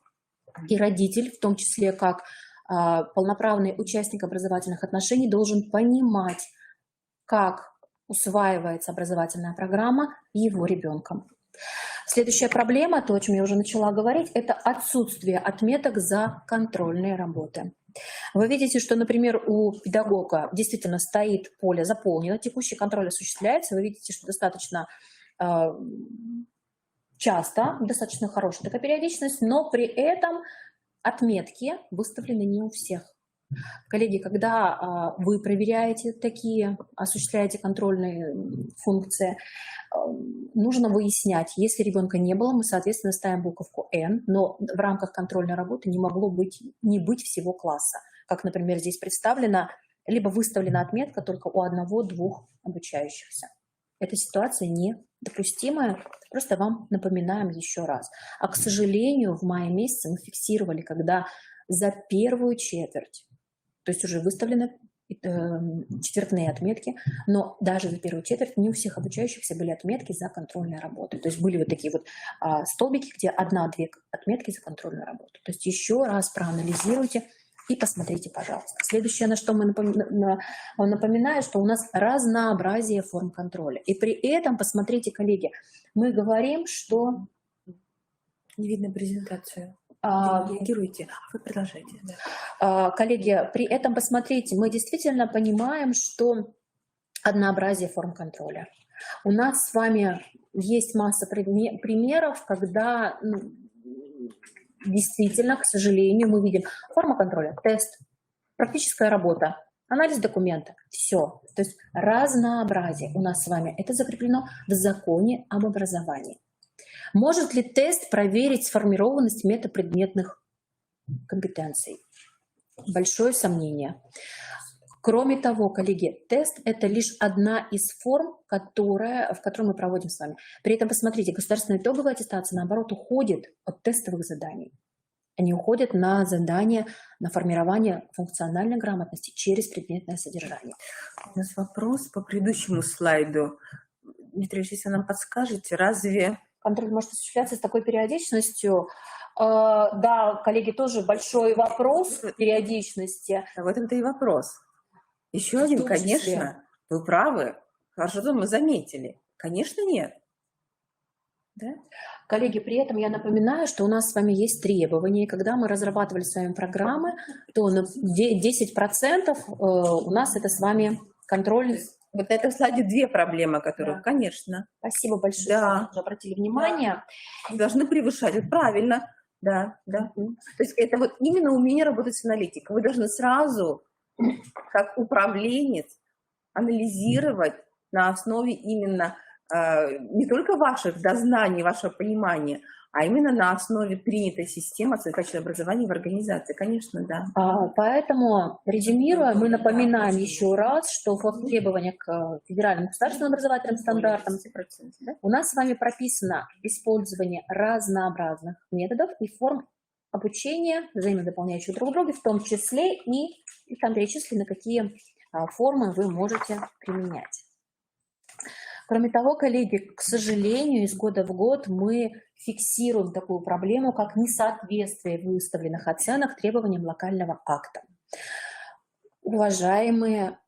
и родитель, в том числе как полноправный участник образовательных отношений, должен понимать, как усваивается образовательная программа его ребенком. Следующая проблема, то, о чем я уже начала говорить, это отсутствие отметок за контрольные работы. Вы видите, что, например, у педагога действительно стоит поле заполнено, текущий контроль осуществляется. Вы видите, что достаточно часто, достаточно хорошая такая периодичность, но при этом отметки выставлены не у всех. Коллеги, когда вы проверяете такие, осуществляете контрольные функции, нужно выяснять, если ребенка не было, мы, соответственно, ставим буковку «Н», но в рамках контрольной работы не могло не быть всего класса. Как, например, здесь представлено, либо выставлена отметка только у одного-двух обучающихся. Эта ситуация недопустимая, просто вам напоминаем еще раз. А, к сожалению, в мае месяце мы фиксировали, когда за первую четверть, то есть уже выставлены четвертные отметки, но даже за первую четверть не у всех обучающихся были отметки за контрольные работы. То есть были вот такие вот столбики, где 1-2 отметки за контрольную работу. То есть еще раз проанализируйте и посмотрите, пожалуйста. Следующее, на что мы напоминаю, что у нас разнообразие форм контроля. И при этом, посмотрите, коллеги, мы говорим, что... Не видно презентацию. Реагируйте, вы продолжайте. Да. Коллеги, при этом, посмотрите, мы действительно понимаем, что однообразие форм контроля. У нас с вами есть масса примеров, когда действительно, к сожалению, мы видим форма контроля, тест, практическая работа, анализ документа, все. То есть разнообразие у нас с вами. Это закреплено в законе об образовании. Может ли тест проверить сформированность метапредметных компетенций? Большое сомнение. Кроме того, коллеги, тест – это лишь одна из форм, в которой мы проводим с вами. При этом, посмотрите, государственная итоговая аттестация, наоборот, уходит от тестовых заданий. Они уходят на задания, на формирование функциональной грамотности через предметное содержание. У нас вопрос по предыдущему слайду. Дмитрий, если нам подскажете, разве... Контроль может осуществляться с такой периодичностью. Да, коллеги, тоже большой вопрос периодичности. В этом-то и вопрос. Еще один, конечно, вы правы. Хорошо, что мы заметили. Конечно, нет. Да? Коллеги, при этом я напоминаю, что у нас с вами есть требования. Когда мы разрабатывали с вами программы, то на 10% у нас это с вами контроль. Вот на этом слайде две проблемы, которые, да. Конечно. Спасибо большое, да. что обратили внимание. Да. Должны превышать, это правильно. Да, да. То есть это вот именно умение работать с аналитикой. Вы должны сразу, как управленец, анализировать на основе именно не только ваших дознаний, вашего понимания, а именно на основе принятой системы оценочного образования в организации, конечно, да. Поэтому, резюмируя, мы напоминаем еще раз, что в требованиях к федеральным государственным образовательным стандартам у нас с вами прописано использование разнообразных методов и форм обучения, взаимодополняющих друг друга, в том числе и там перечислены, какие формы вы можете применять. Кроме того, коллеги, к сожалению, из года в год мы фиксируем такую проблему, как несоответствие выставленных оценок требованиям локального акта. Уважаемые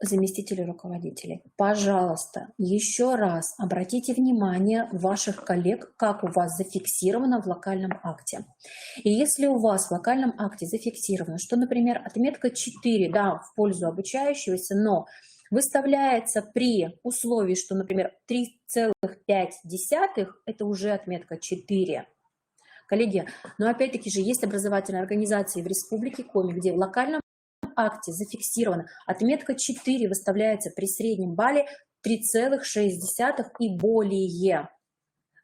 заместители руководителей, пожалуйста, еще раз обратите внимание ваших коллег, как у вас зафиксировано в локальном акте. И если у вас в локальном акте зафиксировано, что, например, отметка 4, да, в пользу обучающегося, но выставляется при условии, что, например, 3,5 это уже отметка 4. Коллеги, но опять-таки же есть образовательные организации в Республике Коми, где в локальном акте зафиксирована отметка 4, выставляется при среднем балле 3,6 и более.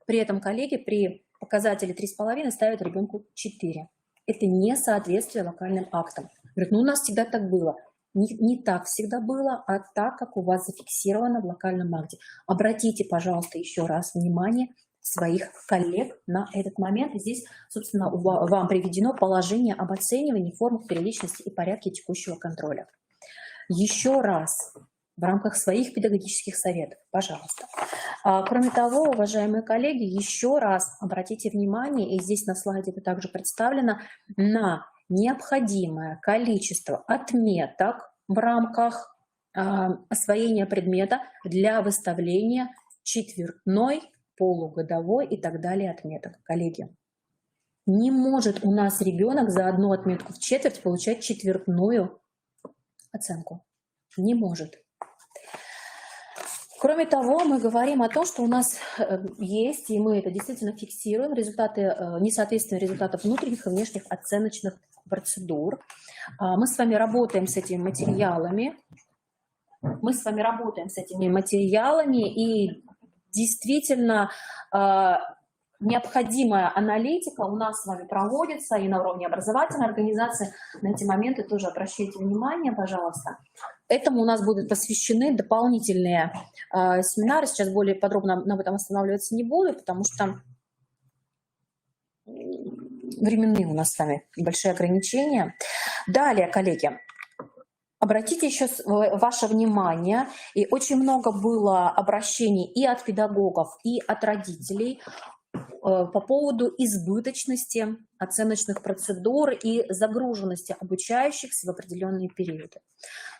При этом коллеги при показателе 3,5 ставят ребенку 4. Это несоответствие локальным актам. Говорят, ну у нас всегда так было. Не так всегда было, а так, как у вас зафиксировано в локальном акте. Обратите, пожалуйста, еще раз внимание своих коллег на этот момент. Здесь, собственно, вам приведено положение об оценивании, формах периодичности и порядке текущего контроля. Еще раз, в рамках своих педагогических советов, пожалуйста. Кроме того, уважаемые коллеги, еще раз обратите внимание, и здесь на слайде это также представлено, на необходимое количество отметок в рамках освоения предмета для выставления четвертной, полугодовой и так далее отметок. Коллеги, Не может у нас ребенок за одну отметку в четверть получать четвертную оценку. Не может. Кроме того, мы говорим о том, что у нас есть, и мы это действительно фиксируем, результаты, несоответствие результатов внутренних и внешних оценочных процедур. Мы с вами работаем с этими материалами. И действительно необходимая аналитика у нас с вами проводится и на уровне образовательной организации. На эти моменты тоже обращайте внимание, пожалуйста. Этому у нас будут посвящены дополнительные семинары. Сейчас более подробно об этом останавливаться не буду, потому что временные у нас с вами небольшие ограничения. Далее, коллеги, обратите еще ваше внимание, и очень много было обращений и от педагогов, и от родителей по поводу избыточности оценочных процедур и загруженности обучающихся в определенные периоды.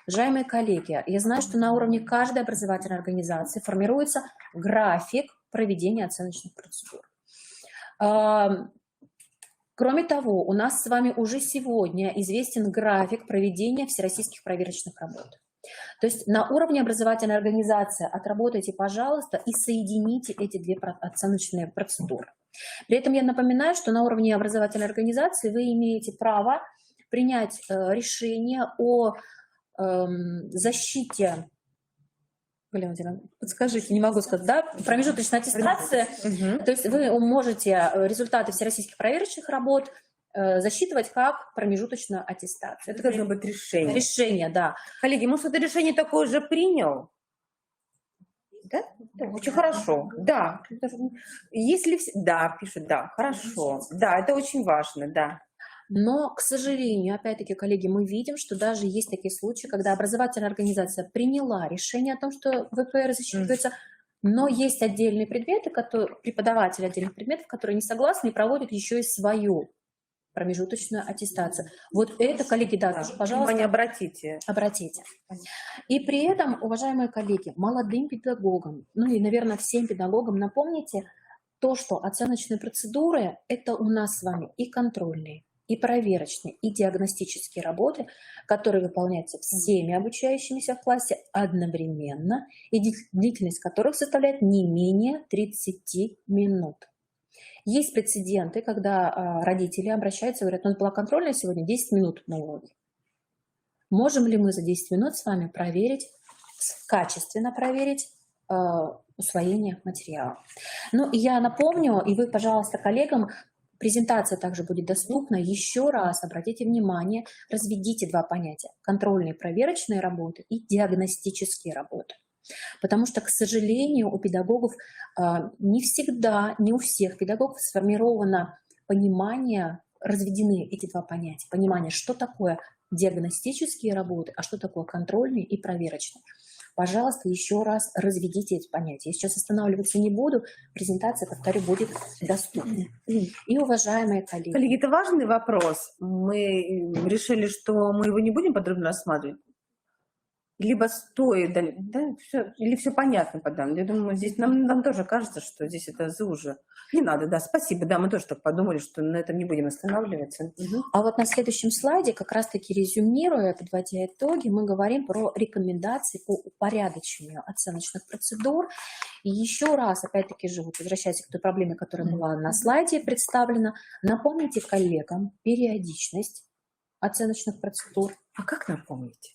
Уважаемые коллеги, я знаю, что на уровне каждой образовательной организации формируется график проведения оценочных процедур. Кроме того, у нас с вами уже сегодня известен график проведения всероссийских проверочных работ. То есть на уровне образовательной организации отработайте, пожалуйста, и соедините эти две оценочные процедуры. При этом я напоминаю, что на уровне образовательной организации вы имеете право принять решение о защите, Валентина, подскажите, не могу сказать, да, промежуточная аттестация. То есть вы можете результаты всероссийских проверочных работ засчитывать как промежуточную аттестацию. Это должно быть решение. Решение, да. Коллеги, может, это решение такое уже принял? Да? Очень хорошо. Да. Если... Да, пишут, да, хорошо. Да, это очень важно, да. Но, к сожалению, опять-таки, коллеги, мы видим, что даже есть такие случаи, когда образовательная организация приняла решение о том, что ВПР засчитывается, но есть отдельные предметы, преподаватели отдельных предметов, которые не согласны и проводят еще и свою промежуточную аттестацию. Вот это, коллеги, да, тоже, пожалуйста, обратите. И при этом, уважаемые коллеги, молодым педагогам, ну и, наверное, всем педагогам напомните то, что оценочные процедуры – это у нас с вами и контрольные, и проверочные, и диагностические работы, которые выполняются всеми обучающимися в классе одновременно, и длительность которых составляет не менее 30 минут. Есть прецеденты, когда родители обращаются и говорят: у нас была контрольная сегодня 10 минут на уроке. Можем ли мы за 10 минут с вами проверить, качественно проверить усвоение материала? Ну, и я напомню, и вы, пожалуйста, коллегам, презентация также будет доступна. Еще раз обратите внимание, разведите два понятия: контрольные проверочные работы и диагностические работы. Потому что, к сожалению, у педагогов не всегда, не у всех педагогов сформировано понимание, разведены эти два понятия. Понимание, что такое диагностические работы, а что такое контрольные и проверочные. Пожалуйста, еще раз разведите эти понятия. Я сейчас останавливаться не буду, презентация, повторю, будет доступна. И, уважаемые коллеги... Коллеги, это важный вопрос. Мы решили, что мы его не будем подробно рассматривать. Либо стоит, да, все, или все понятно подам. Я думаю, здесь нам тоже кажется, что здесь это уже не надо. Да, спасибо, да, мы тоже так подумали, что на этом не будем останавливаться. А вот на следующем слайде, как раз-таки резюмируя, подводя итоги, мы говорим про рекомендации по упорядочению оценочных процедур. И еще раз, опять-таки же, вот возвращаясь к той проблеме, которая была на слайде представлена, напомните коллегам периодичность оценочных процедур. А как напомнить?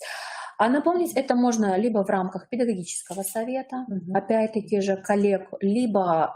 А напомнить это можно либо в рамках педагогического совета, опять-таки же коллег, либо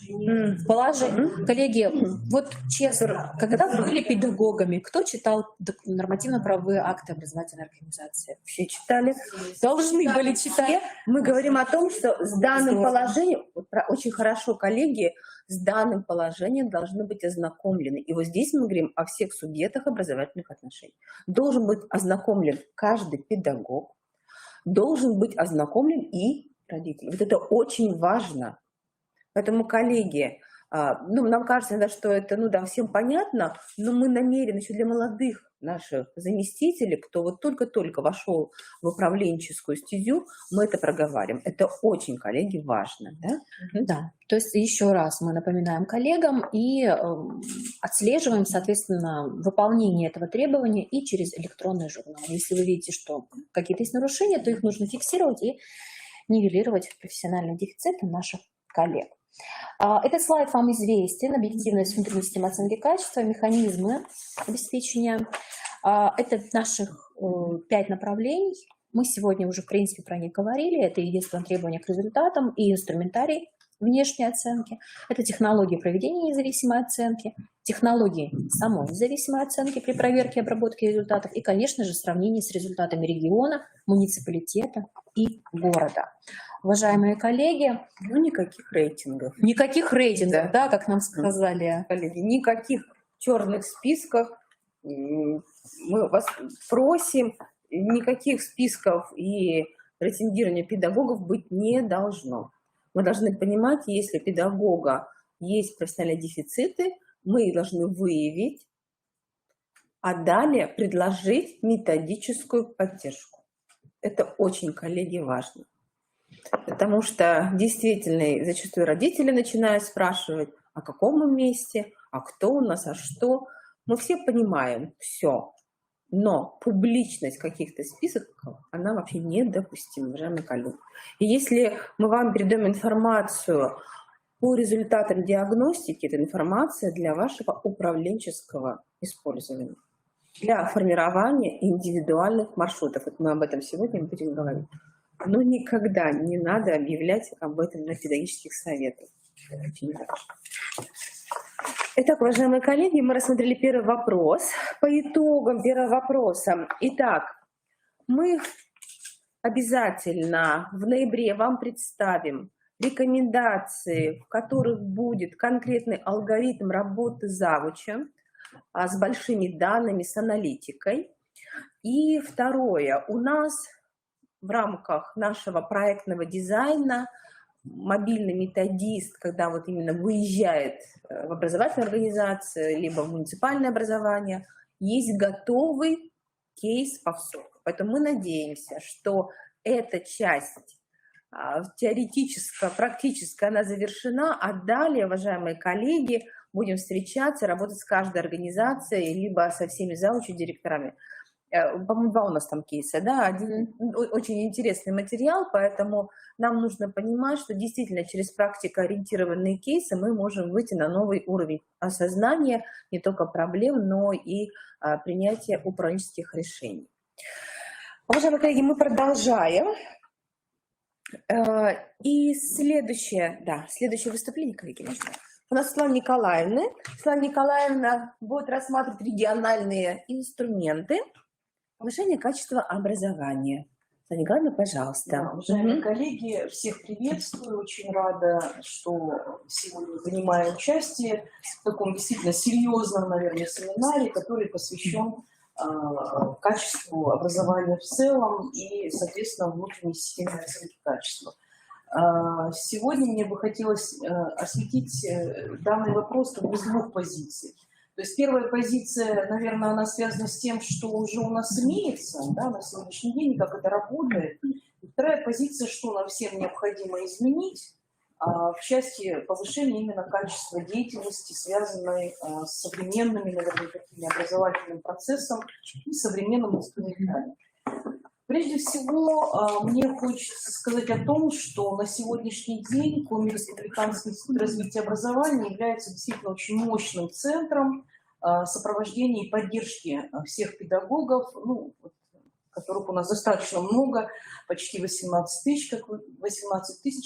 в положении. Коллеги, вот честно, когда вы были педагогами, кто читал нормативно-правовые акты образовательной организации? Все читали. Должны были читать. Мы говорим о том, что с данным положением, очень хорошо, коллеги, с данным положением должны быть ознакомлены. И вот здесь мы говорим о всех субъектах образовательных отношений. Должен быть ознакомлен каждый педагог, должен быть ознакомлен и родитель. Вот это очень важно. Поэтому, коллеги, нам кажется, что это, всем понятно, но мы намерены еще для молодых наших заместителей, кто вот только-только вошел в управленческую стезю, мы это проговариваем. Это очень, коллеги, важно. Да? Да, то есть еще раз мы напоминаем коллегам и отслеживаем, соответственно, выполнение этого требования и через электронный журнал. Если вы видите, что какие-то есть нарушения, то их нужно фиксировать и нивелировать профессиональные дефициты наших коллег. Этот слайд вам известен, объективность внутренней системы оценки качества, механизмы обеспечения. Это наших 5 направлений. Мы сегодня уже, в принципе, про них говорили. Это единственное требование к результатам и инструментарий внешней оценки. Это технологии проведения независимой оценки, технологии самой независимой оценки при проверке и обработке результатов и, конечно же, сравнение с результатами региона, муниципалитета и города. Уважаемые коллеги, Ну, никаких рейтингов. никаких рейтингов, да, как нам сказали. Коллеги, никаких черных списков. Мы вас просим, никаких списков и рейтингирования педагогов быть не должно. Мы должны понимать, если у педагога есть профессиональные дефициты, мы их должны выявить, а далее предложить методическую поддержку. Это очень, коллеги, важно. Потому что действительно зачастую родители начинают спрашивать, о каком мы месте, а кто у нас, а что. Мы все понимаем все, но публичность каких-то списков, она вообще недопустима, уважаемые коллеги. И если мы вам передаем информацию по результатам диагностики, это информация для вашего управленческого использования, для формирования индивидуальных маршрутов. Вот мы об этом сегодня будем говорить. Но никогда не надо объявлять об этом на педагогических советах. Это очень важно. Итак, уважаемые коллеги, мы рассмотрели первый вопрос. По итогам первого вопроса. Итак, мы обязательно в ноябре вам представим рекомендации, в которых будет конкретный алгоритм работы завуча с большими данными, с аналитикой. И второе, у нас в рамках нашего проектного дизайна мобильный методист, когда вот именно выезжает в образовательную организацию, либо в муниципальное образование, есть готовый кейс по ВСОК. Поэтому мы надеемся, что эта часть теоретическая, практическая, она завершена, а далее, уважаемые коллеги, будем встречаться, работать с каждой организацией, либо со всеми заучи, директорами. По-моему, 2 у нас там кейса, да, один очень интересный материал, поэтому нам нужно понимать, что действительно через практикоориентированные кейсы мы можем выйти на новый уровень осознания не только проблем, но и принятия управленческих решений. Уважаемые коллеги, мы продолжаем. И следующее выступление, коллеги, можно? У нас Светлана Николаевна. Светлана Николаевна будет рассматривать региональные инструменты повышения качества образования. Светлана Николаевна, пожалуйста. Да, уважаемые коллеги, всех приветствую. Очень рада, что сегодня принимаю участие в таком действительно серьезном, наверное, семинаре, который посвящен качеству образования в целом и, соответственно, внутренней системе оценки качества. Сегодня мне бы хотелось осветить данный вопрос как бы с 2 позиций. То есть первая позиция, наверное, она связана с тем, что уже у нас имеется, да, на сегодняшний день, как это работает. И вторая позиция, что нам всем необходимо изменить в части повышения именно качества деятельности, связанной с современными, наверное, такими образовательным процессом и современным инструментарием. Прежде всего, мне хочется сказать о том, что на сегодняшний день Коми Республиканский институт развития образования является действительно очень мощным центром сопровождения и поддержки всех педагогов, которых у нас достаточно много, почти 18 тысяч,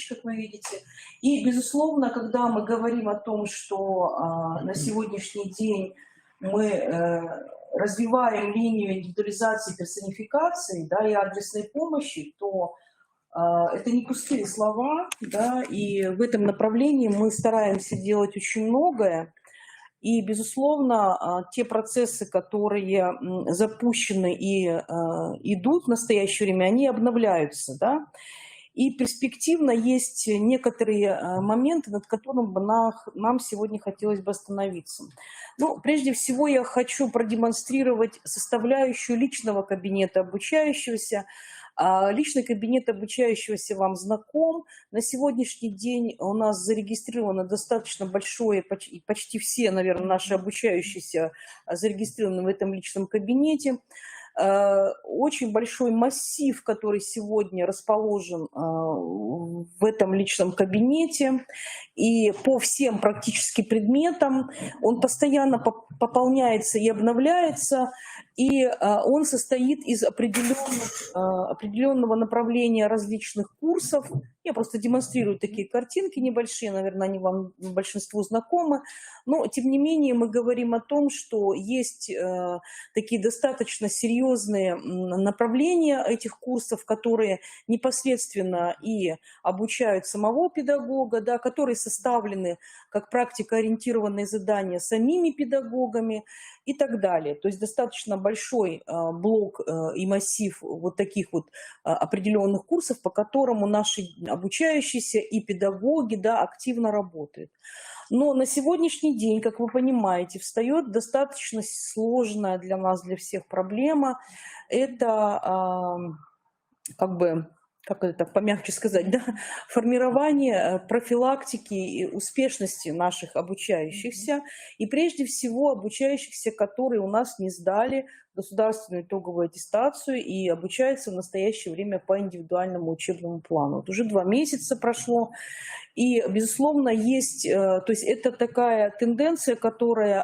как вы видите. И, безусловно, когда мы говорим о том, что на сегодняшний день мы развиваем линию индивидуализации, персонификации, да, и адресной помощи, то это не пустые слова, да, и в этом направлении мы стараемся делать очень многое. И, безусловно, те процессы, которые запущены и идут в настоящее время, они обновляются, да. И перспективно есть некоторые моменты, над которыми бы нам сегодня хотелось бы остановиться. Ну, прежде всего я хочу продемонстрировать составляющую личного кабинета обучающегося. Личный кабинет обучающегося вам знаком. На сегодняшний день у нас зарегистрировано достаточно большое, почти все, наверное, наши обучающиеся зарегистрированы в этом личном кабинете. Очень большой массив, который сегодня расположен в этом личном кабинете, и по всем практически предметам он постоянно пополняется и обновляется, и он состоит из определенного направления различных курсов. Я просто демонстрирую такие картинки небольшие, наверное, они вам большинству знакомы, но тем не менее мы говорим о том, что есть такие достаточно серьезные направления этих курсов, которые непосредственно и обучают самого педагога, да, которые составлены как практикоориентированные задания самими педагогами и так далее. То есть достаточно большой блок и массив вот таких вот определенных курсов, по которому наши обучающиеся и педагоги, да, активно работают. Но на сегодняшний день, как вы понимаете, встает достаточно сложная для нас, для всех проблема. Это как это помягче сказать, да, формирование профилактики и успешности наших обучающихся, и прежде всего обучающихся, которые у нас не сдали государственную итоговую аттестацию и обучаются в настоящее время по индивидуальному учебному плану. Вот уже 2 месяца прошло, и, безусловно, есть, то есть это такая тенденция, которая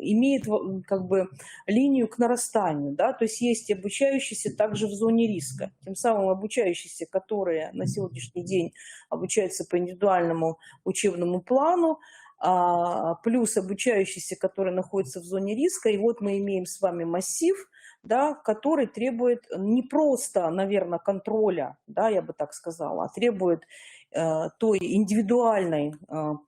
имеет как бы линию к нарастанию, да, то есть есть обучающиеся также в зоне риска, тем самым обучающиеся, которые на сегодняшний день обучаются по индивидуальному учебному плану, плюс обучающиеся, которые находятся в зоне риска, и вот мы имеем с вами массив, да, который требует не просто, наверное, контроля, да, я бы так сказала, а требует той индивидуальной,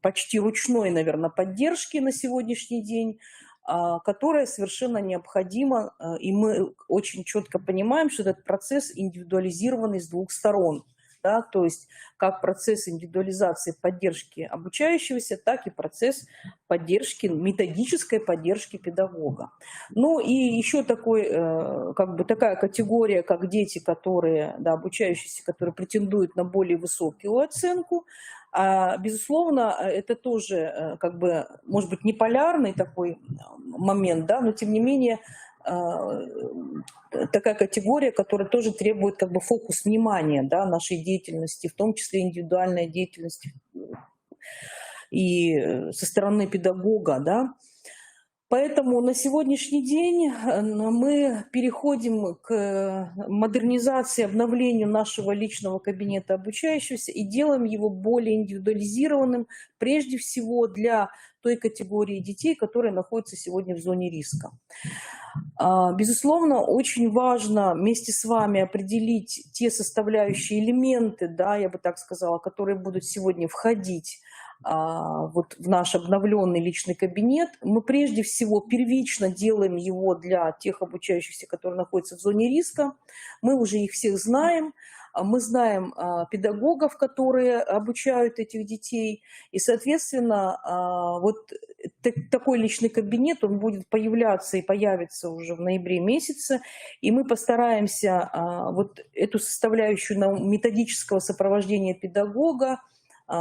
почти ручной, наверное, поддержки на сегодняшний день, которая совершенно необходима, и мы очень четко понимаем, что этот процесс индивидуализированный с 2 сторон. Да, то есть как процесс индивидуализации поддержки обучающегося, так и процесс поддержки, методической поддержки педагога. Ну и еще такая категория, как дети, которые, да, обучающиеся, которые претендуют на более высокую оценку. Безусловно, это тоже как бы, может быть, не полярный такой момент, да, но тем не менее такая категория, которая тоже требует как бы фокус внимания, да, нашей деятельности, в том числе индивидуальной деятельности и со стороны педагога, да. Поэтому на сегодняшний день мы переходим к модернизации, обновлению нашего личного кабинета обучающегося и делаем его более индивидуализированным, прежде всего для той категории детей, которые находятся сегодня в зоне риска. Безусловно, очень важно вместе с вами определить те составляющие элементы, да, я бы так сказала, которые будут сегодня входить вот в наш обновленный личный кабинет. Мы прежде всего первично делаем его для тех обучающихся, которые находятся в зоне риска. Мы уже их всех знаем. Мы знаем педагогов, которые обучают этих детей, и, соответственно, вот такой личный кабинет, он будет появляться и появится уже в ноябре месяце, и мы постараемся вот эту составляющую методического сопровождения педагога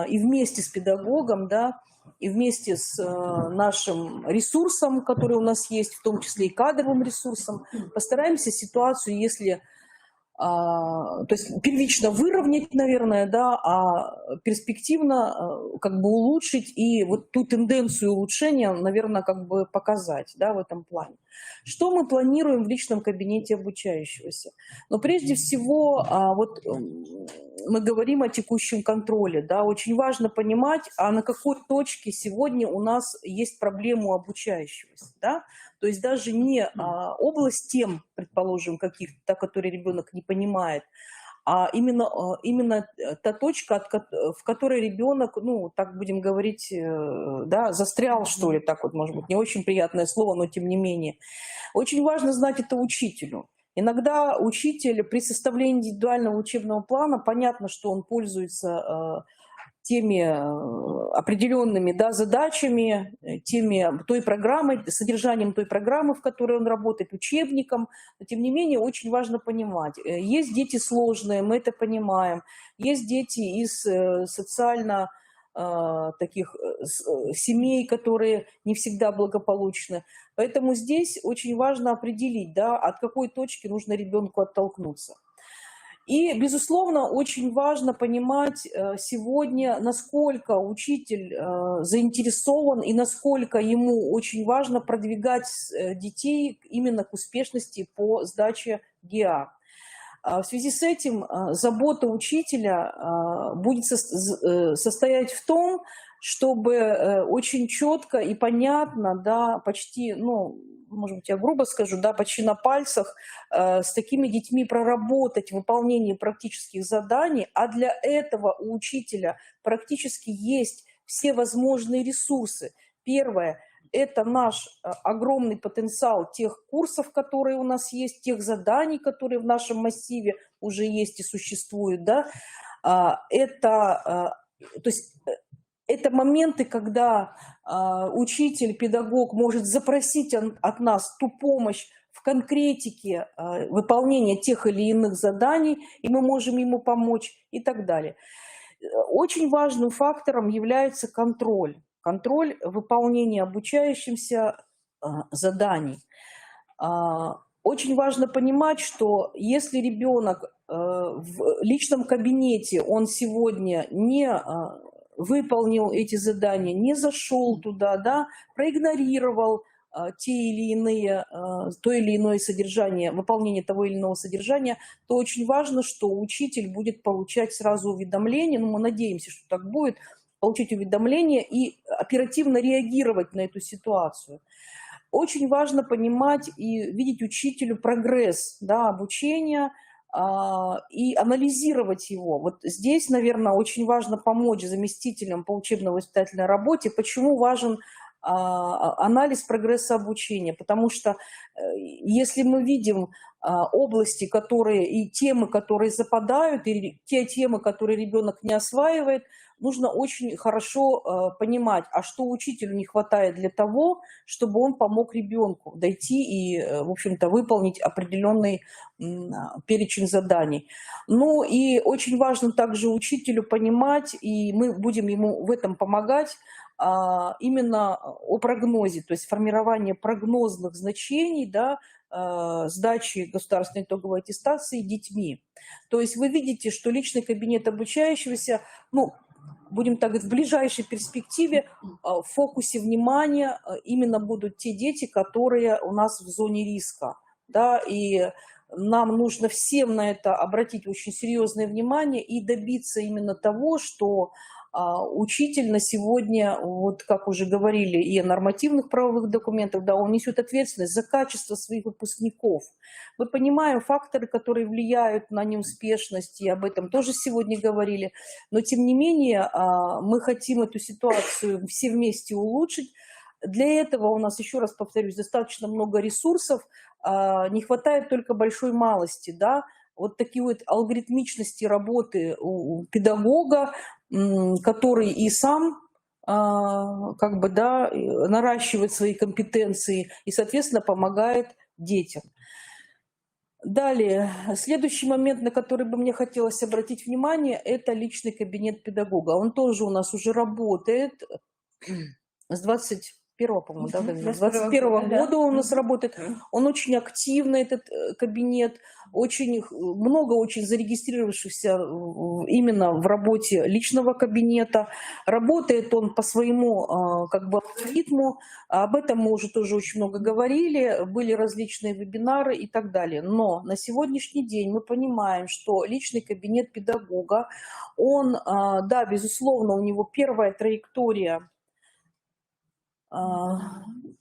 и вместе с педагогом, да, и вместе с нашим ресурсом, который у нас есть, в том числе и кадровым ресурсом, постараемся ситуацию, если то есть первично выровнять, наверное, да, а перспективно как бы улучшить и вот ту тенденцию улучшения, наверное, как бы показать, да, в этом плане. Что мы планируем в личном кабинете обучающегося? Но прежде всего, вот мы говорим о текущем контроле, да, очень важно понимать, а на какой точке сегодня у нас есть проблема у обучающегося, да. То есть даже не область тем, предположим, каких-то, которые ребенок не понимает, а именно та точка, в которой ребенок, ну, так будем говорить, да, застрял, что ли, так вот, может быть, не очень приятное слово, но тем не менее. Очень важно знать это учителю. Иногда учитель при составлении индивидуального учебного плана, понятно, что он пользуется теми определенными, да, задачами, той программой, содержанием той программы, в которой он работает, учебником. Но, тем не менее, очень важно понимать, есть дети сложные, мы это понимаем, есть дети из социально таких семей, которые не всегда благополучны. Поэтому здесь очень важно определить, да, от какой точки нужно ребенку оттолкнуться. И, безусловно, очень важно понимать сегодня, насколько учитель заинтересован и насколько ему очень важно продвигать детей именно к успешности по сдаче ГИА. В связи с этим забота учителя будет состоять в том, чтобы очень четко и понятно, да, почти, ну, может быть, я грубо скажу, да, почти на пальцах с такими детьми проработать выполнение практических заданий, а для этого у учителя практически есть все возможные ресурсы. Первое – это наш огромный потенциал тех курсов, которые у нас есть, тех заданий, которые в нашем массиве уже есть и существуют, да. Это моменты, когда учитель, педагог может запросить от нас ту помощь в конкретике выполнения тех или иных заданий, и мы можем ему помочь и так далее. Очень важным фактором является контроль. Контроль выполнения обучающимся заданий. Очень важно понимать, что если ребенок в личном кабинете, он сегодня не выполнил эти задания, не зашел туда, да, проигнорировал то или иное содержание, выполнение того или иного содержания, то очень важно, что учитель будет получать сразу уведомление, ну, мы надеемся, что так будет, получить уведомление и оперативно реагировать на эту ситуацию. Очень важно понимать и видеть учителю прогресс, да, обучения, и анализировать его. Вот здесь, наверное, очень важно помочь заместителям по учебно-воспитательной работе. Почему важен анализ прогресса обучения? Потому что если мы видим области, которые и темы, которые западают, и те темы, которые ребенок не осваивает, нужно очень хорошо понимать, а что учителю не хватает для того, чтобы он помог ребенку дойти и, в общем-то, выполнить определенный перечень заданий. Ну и очень важно также учителю понимать, и мы будем ему в этом помогать, именно о прогнозе, то есть формирование прогнозных значений, да, сдачи государственной итоговой аттестации детьми. То есть вы видите, что личный кабинет обучающегося, ну, будем так говорить, в ближайшей перспективе в фокусе внимания именно будут те дети, которые у нас в зоне риска. Да, и нам нужно всем на это обратить очень серьезное внимание и добиться именно того, что учитель на сегодня, вот как уже говорили и о нормативных правовых документах, да, он несет ответственность за качество своих выпускников. Мы понимаем факторы, которые влияют на неуспешность, и об этом тоже сегодня говорили, но тем не менее мы хотим эту ситуацию все вместе улучшить. Для этого у нас, еще раз повторюсь, достаточно много ресурсов, не хватает только большой малости, да, вот такие вот алгоритмичности работы у педагога, который и сам как бы, да, наращивает свои компетенции и, соответственно, помогает детям. Далее, следующий момент, на который бы мне хотелось обратить внимание, это личный кабинет педагога. Он тоже у нас уже работает с 21-го, по-моему, да, 21-го года он у нас работает. Он очень активный, этот кабинет, очень много очень зарегистрировавшихся именно в работе личного кабинета. Работает он по своему как бы алгоритму. Об этом мы уже тоже очень много говорили, были различные вебинары и так далее. Но на сегодняшний день мы понимаем, что личный кабинет педагога, он, да, безусловно, у него первая траектория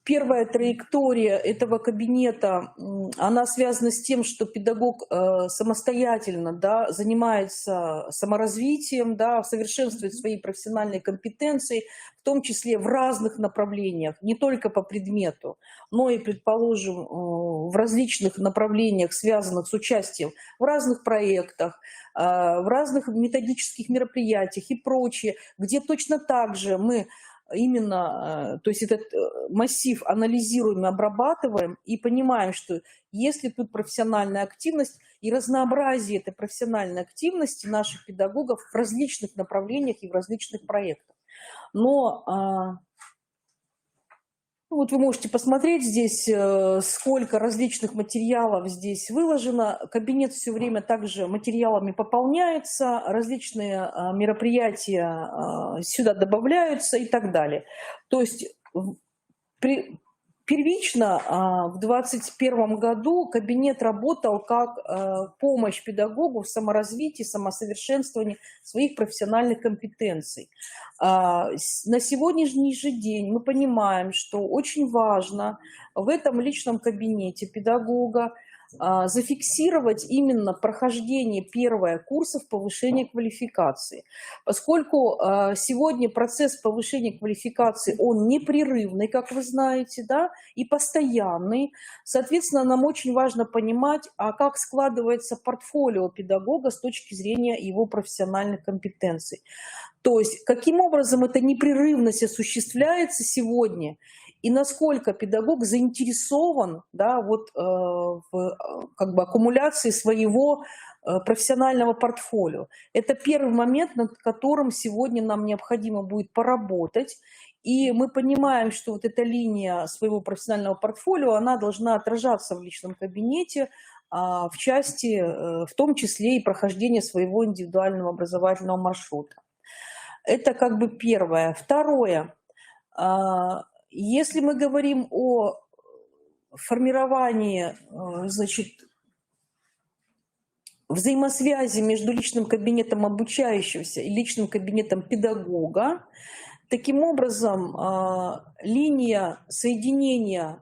первая траектория этого кабинета, она связана с тем, что педагог самостоятельно, да, занимается саморазвитием, да, совершенствует свои профессиональные компетенции, в том числе в разных направлениях, не только по предмету, но и, предположим, в различных направлениях, связанных с участием в разных проектах, в разных методических мероприятиях и прочее, где точно так же мы именно, то есть этот массив анализируем, обрабатываем и понимаем, что если тут профессиональная активность и разнообразие этой профессиональной активности наших педагогов в различных направлениях и в различных проектах. Но вот вы можете посмотреть здесь, сколько различных материалов здесь выложено. Кабинет все время также материалами пополняется, различные мероприятия сюда добавляются и так далее. То есть первично в 2021 году кабинет работал как помощь педагогу в саморазвитии, самосовершенствовании своих профессиональных компетенций. На сегодняшний же день мы понимаем, что очень важно в этом личном кабинете педагога зафиксировать именно прохождение курсов повышения квалификации. Поскольку сегодня процесс повышения квалификации, он непрерывный, как вы знаете, да, и постоянный, соответственно, нам очень важно понимать, как складывается портфолио педагога с точки зрения его профессиональных компетенций. То есть каким образом эта непрерывность осуществляется сегодня, и насколько педагог заинтересован, да, вот, в как бы аккумуляции своего профессионального портфолио. Это первый момент, над которым сегодня нам необходимо будет поработать. И мы понимаем, что вот эта линия своего профессионального портфолио, она должна отражаться в личном кабинете, в части, в том числе и прохождения своего индивидуального образовательного маршрута. Это как бы первое. Второе. Если мы говорим о формировании, значит, взаимосвязи между личным кабинетом обучающегося и личным кабинетом педагога, таким образом линия соединения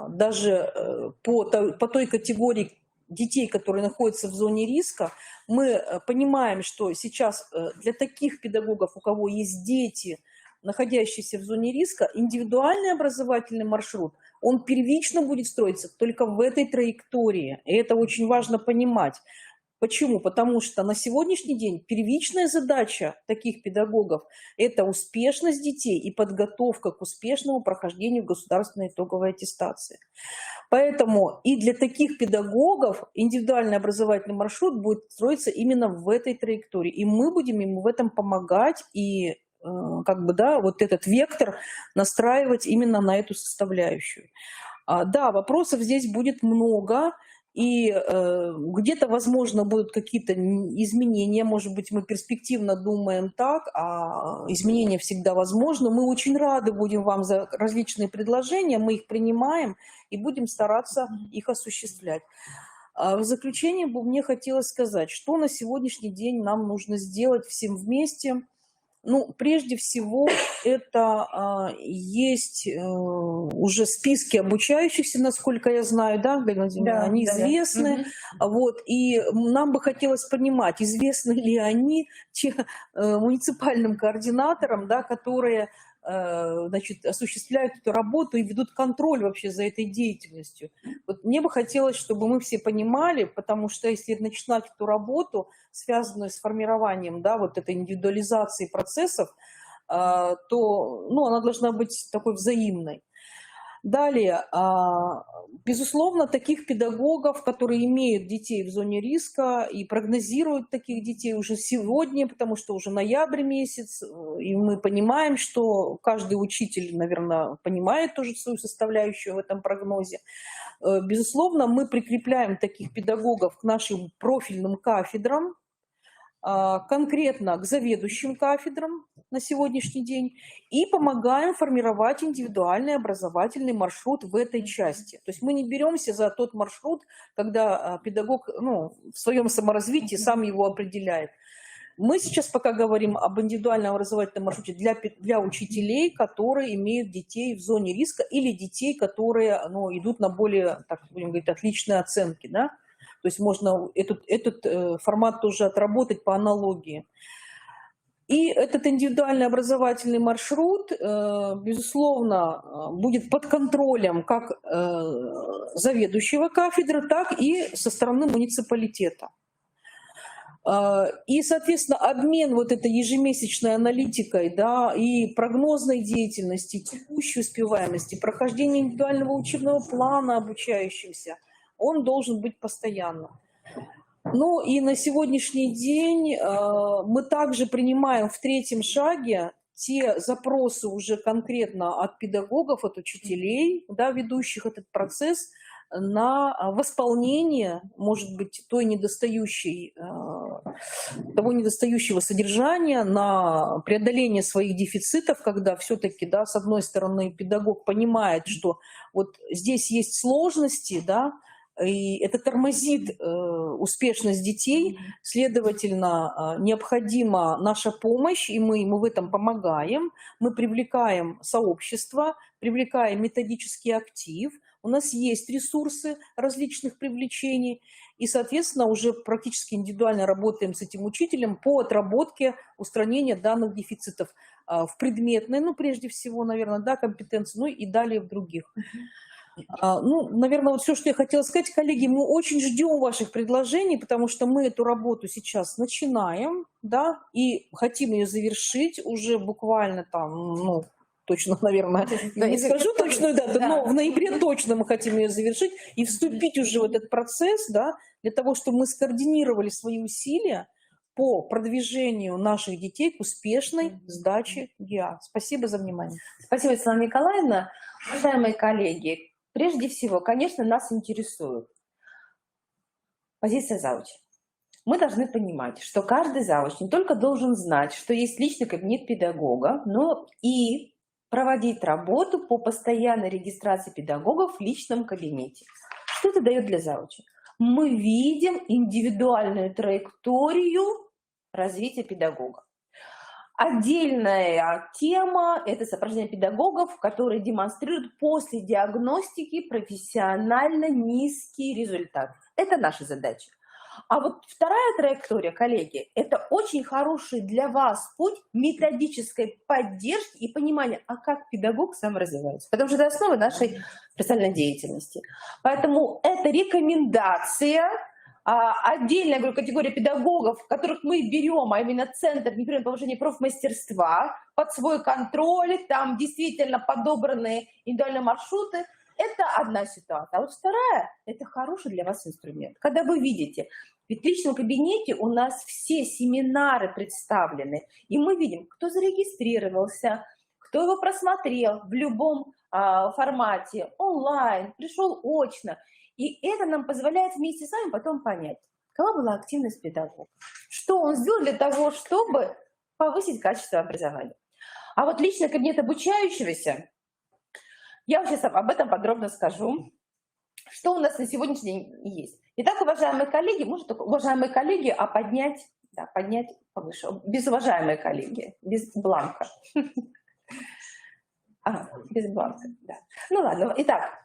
даже по той категории детей, которые находятся в зоне риска, мы понимаем, что сейчас для таких педагогов, у кого есть дети, находящиеся в зоне риска, индивидуальный образовательный маршрут, он первично будет строиться только в этой траектории. И это очень важно понимать. Почему? Потому что на сегодняшний день первичная задача таких педагогов – это успешность детей и подготовка к успешному прохождению государственной итоговой аттестации. Поэтому и для таких педагогов индивидуальный образовательный маршрут будет строиться именно в этой траектории. И мы будем им в этом помогать и как бы, да, вот этот вектор настраивать именно на эту составляющую. Да, вопросов здесь будет много, и где-то, возможно, будут какие-то изменения, может быть, мы перспективно думаем так, а изменения всегда возможны. Мы очень рады будем вам за различные предложения, мы их принимаем и будем стараться их осуществлять. В заключение бы мне хотелось сказать, что на сегодняшний день нам нужно сделать всем вместе. Ну, прежде всего, это есть уже списки обучающихся, насколько я знаю, да, Галина Владимировна, они известны. Вот, и нам бы хотелось понимать, известны ли они муниципальным координаторам, да, которые, значит, осуществляют эту работу и ведут контроль вообще за этой деятельностью. Вот мне бы хотелось, чтобы мы все понимали, потому что если начинать эту работу, связанную с формированием, да, вот этой индивидуализации процессов, то, ну, она должна быть такой взаимной. Далее, безусловно, таких педагогов, которые имеют детей в зоне риска и прогнозируют таких детей уже сегодня, потому что уже ноябрь месяц, и мы понимаем, что каждый учитель, наверное, понимает тоже свою составляющую в этом прогнозе. Безусловно, мы прикрепляем таких педагогов к нашим профильным кафедрам, конкретно к заведующим кафедрам на сегодняшний день и помогаем формировать индивидуальный образовательный маршрут в этой части. То есть мы не беремся за тот маршрут, когда педагог, ну, в своем саморазвитии сам его определяет. Мы сейчас пока говорим об индивидуальном образовательном маршруте для учителей, которые имеют детей в зоне риска или детей, которые идут на более, так будем говорить, отличные оценки. Да? То есть можно этот формат тоже отработать по аналогии. И этот индивидуальный образовательный маршрут, безусловно, будет под контролем как заведующего кафедры, так и со стороны муниципалитета. И, соответственно, обмен вот этой ежемесячной аналитикой, да, и прогнозной деятельности, текущей успеваемости, прохождения индивидуального учебного плана обучающимся, он должен быть постоянным. Ну и на сегодняшний день мы также принимаем в третьем шаге те запросы уже конкретно от педагогов, от учителей, да, ведущих этот процесс, на восполнение, может быть, того недостающего содержания, на преодоление своих дефицитов, когда все-таки, да, с одной стороны, педагог понимает, что вот здесь есть сложности, да, и это тормозит успешность детей, следовательно, необходима наша помощь, и мы в этом помогаем. Мы привлекаем сообщество, привлекаем методический актив, у нас есть ресурсы различных привлечений, и, соответственно, уже практически индивидуально работаем с этим учителем по отработке устранения данных дефицитов в предметной, прежде всего, наверное, да, компетенции, и далее в других. Наверное, вот все, что я хотела сказать, коллеги, мы очень ждем ваших предложений, потому что мы эту работу сейчас начинаем, да, и хотим ее завершить уже буквально там, точно, наверное, не скажу точную дату, но в ноябре точно мы хотим ее завершить и вступить уже в этот процесс, да, для того, чтобы мы скоординировали свои усилия по продвижению наших детей к успешной сдаче ГИА. Спасибо за внимание. Спасибо, Светлана Николаевна. Уважаемые коллеги, прежде всего, конечно, нас интересует позиция зауча. Мы должны понимать, что каждый зауч не только должен знать, что есть личный кабинет педагога, но и проводить работу по постоянной регистрации педагогов в личном кабинете. Что это дает для зауча? Мы видим индивидуальную траекторию развития педагога. Отдельная тема – это сопровождение педагогов, которые демонстрируют после диагностики профессионально низкий результат. Это наша задача. А вот вторая траектория, коллеги, это очень хороший для вас путь методической поддержки и понимания, а как педагог сам развивается. Потому что это основа нашей профессиональной деятельности. Поэтому это рекомендация. Отдельная, говорю, категория педагогов, которых мы берем, а именно центр непрерывного повышения профмастерства под свой контроль, там действительно подобранные индивидуальные маршруты, это одна ситуация. А вот вторая, это хороший для вас инструмент. Когда вы видите, ведь в личном кабинете у нас все семинары представлены, и мы видим, кто зарегистрировался, кто его просмотрел в любом формате, онлайн, пришел очно. И это нам позволяет вместе с вами потом понять, какова была активность педагога, что он сделал для того, чтобы повысить качество образования. А вот личный кабинет обучающегося, я вам сейчас об этом подробно скажу, что у нас на сегодняшний день есть. Итак, уважаемые коллеги, может только уважаемые коллеги, а поднять повыше, без уважаемые коллеги, без бланка. Без бланка, да. Ну ладно, итак.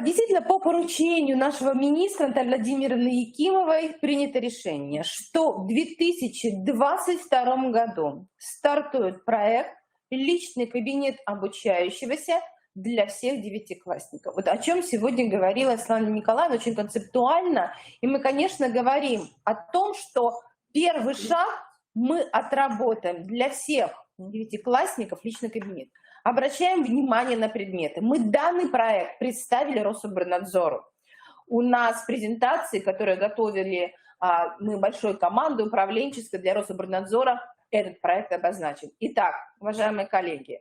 Действительно, по поручению нашего министра Натальи Владимировны Якимовой принято решение, что в 2022 году стартует проект «Личный кабинет обучающегося для всех девятиклассников». Вот о чем сегодня говорила Светлана Николаевна очень концептуально. И мы, конечно, говорим о том, что первый шаг мы отработаем для всех девятиклассников личный кабинет. Обращаем внимание на предметы. Мы данный проект представили Рособорнадзору. У нас презентации, которые готовили мы большой командой управленческой для Рособорнадзора, этот проект обозначен. Итак, уважаемые коллеги,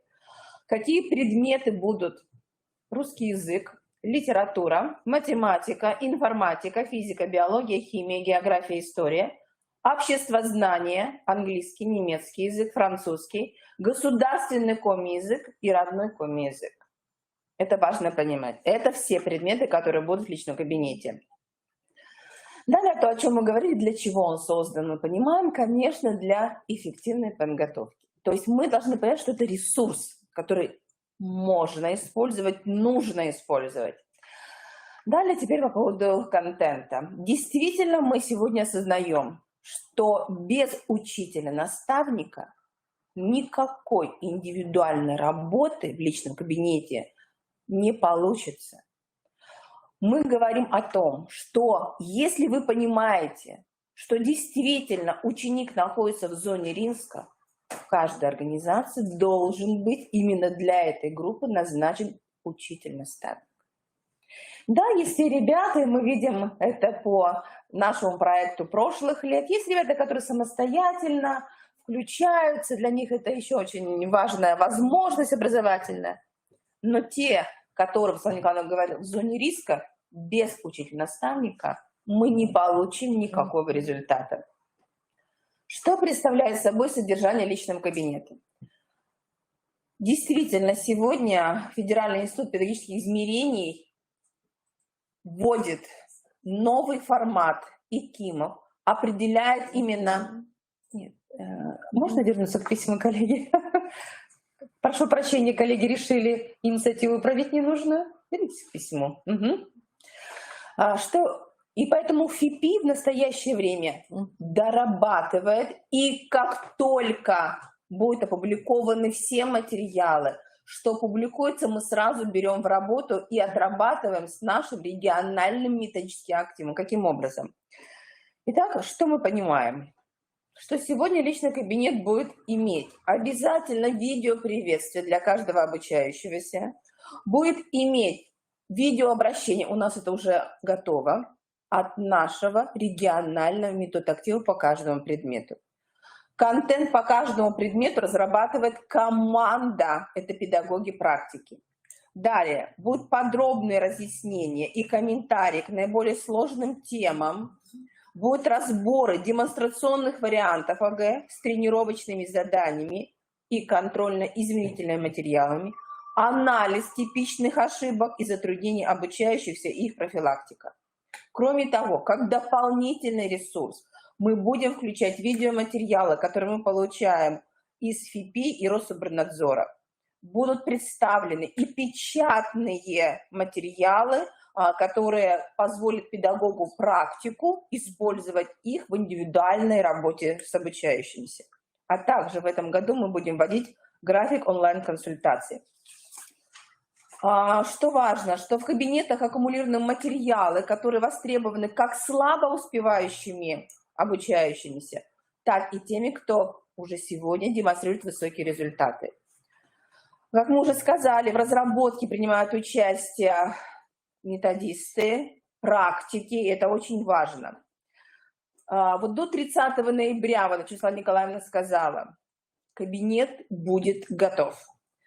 какие предметы будут? Русский язык, литература, математика, информатика, физика, биология, химия, география, история, обществознание, английский, немецкий язык, французский, государственный коми-язык и родной коми-язык. Это важно понимать. Это все предметы, которые будут в личном кабинете. Далее то, о чем мы говорили, для чего он создан, мы понимаем, конечно, для эффективной подготовки. То есть мы должны понять, что это ресурс, который можно использовать, нужно использовать. Далее теперь по поводу контента. Действительно, мы сегодня осознаем, что без учителя-наставника никакой индивидуальной работы в личном кабинете не получится. Мы говорим о том, что если вы понимаете, что действительно ученик находится в зоне риска, в каждой организации должен быть именно для этой группы назначен учитель-наставник. Да, есть и ребята, и мы видим это по нашему проекту прошлых лет, есть ребята, которые самостоятельно включаются, для них это еще очень важная возможность образовательная, но те, которые, Руслан Николаевич говорил, в зоне риска, без учителя-наставника мы не получим никакого результата. Что представляет собой содержание личного кабинета? Действительно, сегодня Федеральный институт педагогических измерений вводит новый формат ИКИМов, определяет именно... Нет, можно вернуться к письму, коллеги? Прошу прощения, коллеги решили инициативу править не нужно. Вернитесь к письму. И поэтому ФИПИ в настоящее время дорабатывает, и как только будут опубликованы все материалы, что публикуется, мы сразу берем в работу и отрабатываем с нашим региональным методическим активом. Каким образом? Итак, что мы понимаем? Что сегодня личный кабинет будет иметь обязательно видеоприветствие для каждого обучающегося, будет иметь видеообращение, у нас это уже готово, от нашего регионального методактива по каждому предмету. Контент по каждому предмету разрабатывает команда, это педагоги практики. Далее будут подробные разъяснения и комментарии к наиболее сложным темам, будут разборы демонстрационных вариантов ОГЭ с тренировочными заданиями и контрольно-измерительными материалами, анализ типичных ошибок и затруднений обучающихся и их профилактика. Кроме того, как дополнительный ресурс, мы будем включать видеоматериалы, которые мы получаем из ФИПИ и Рособорнадзора. Будут представлены и печатные материалы, которые позволят педагогу практику использовать их в индивидуальной работе с обучающимися. А также в этом году мы будем вводить график онлайн-консультаций. Что важно, что в кабинетах аккумулированы материалы, которые востребованы как слабо успевающими обучающимися, так и теми, кто уже сегодня демонстрирует высокие результаты. Как мы уже сказали, в разработке принимают участие методисты, практики, это очень важно. Вот до 30 ноября, вот Вячеслава Николаевна сказала, кабинет будет готов.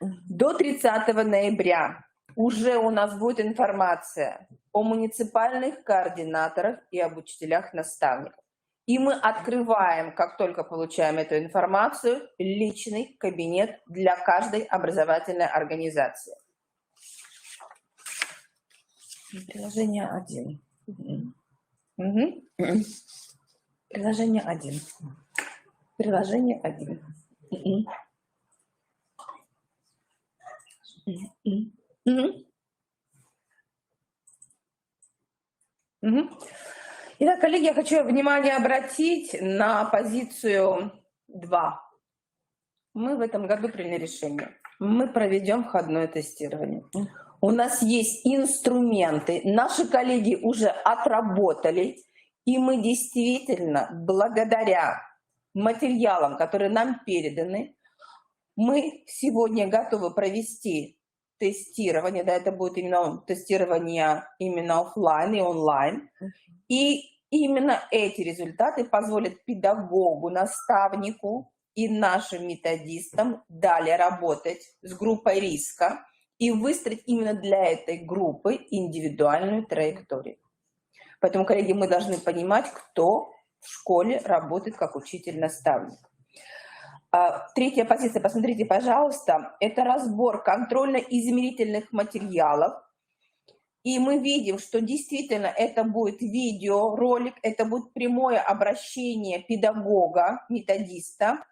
До 30 ноября уже у нас будет информация о муниципальных координаторах и об учителях-наставниках. И мы открываем, как только получаем эту информацию, личный кабинет для каждой образовательной организации. Приложение 1. Угу. Приложение 1. Приложение 1. Итак, коллеги, я хочу внимание обратить на позицию 2. Мы в этом году приняли решение. Мы проведем входное тестирование. У нас есть инструменты, наши коллеги уже отработали, и мы действительно, благодаря материалам, которые нам переданы, мы сегодня готовы провести тестирование, да, это будет именно тестирование именно офлайн и онлайн, и именно эти результаты позволят педагогу, наставнику и нашим методистам далее работать с группой риска и выстроить именно для этой группы индивидуальную траекторию. Поэтому, коллеги, мы должны понимать, кто в школе работает как учитель-наставник. Третья позиция, посмотрите, пожалуйста, это разбор контрольно-измерительных материалов и мы видим, что действительно это будет видеоролик, это будет прямое обращение педагога, методиста.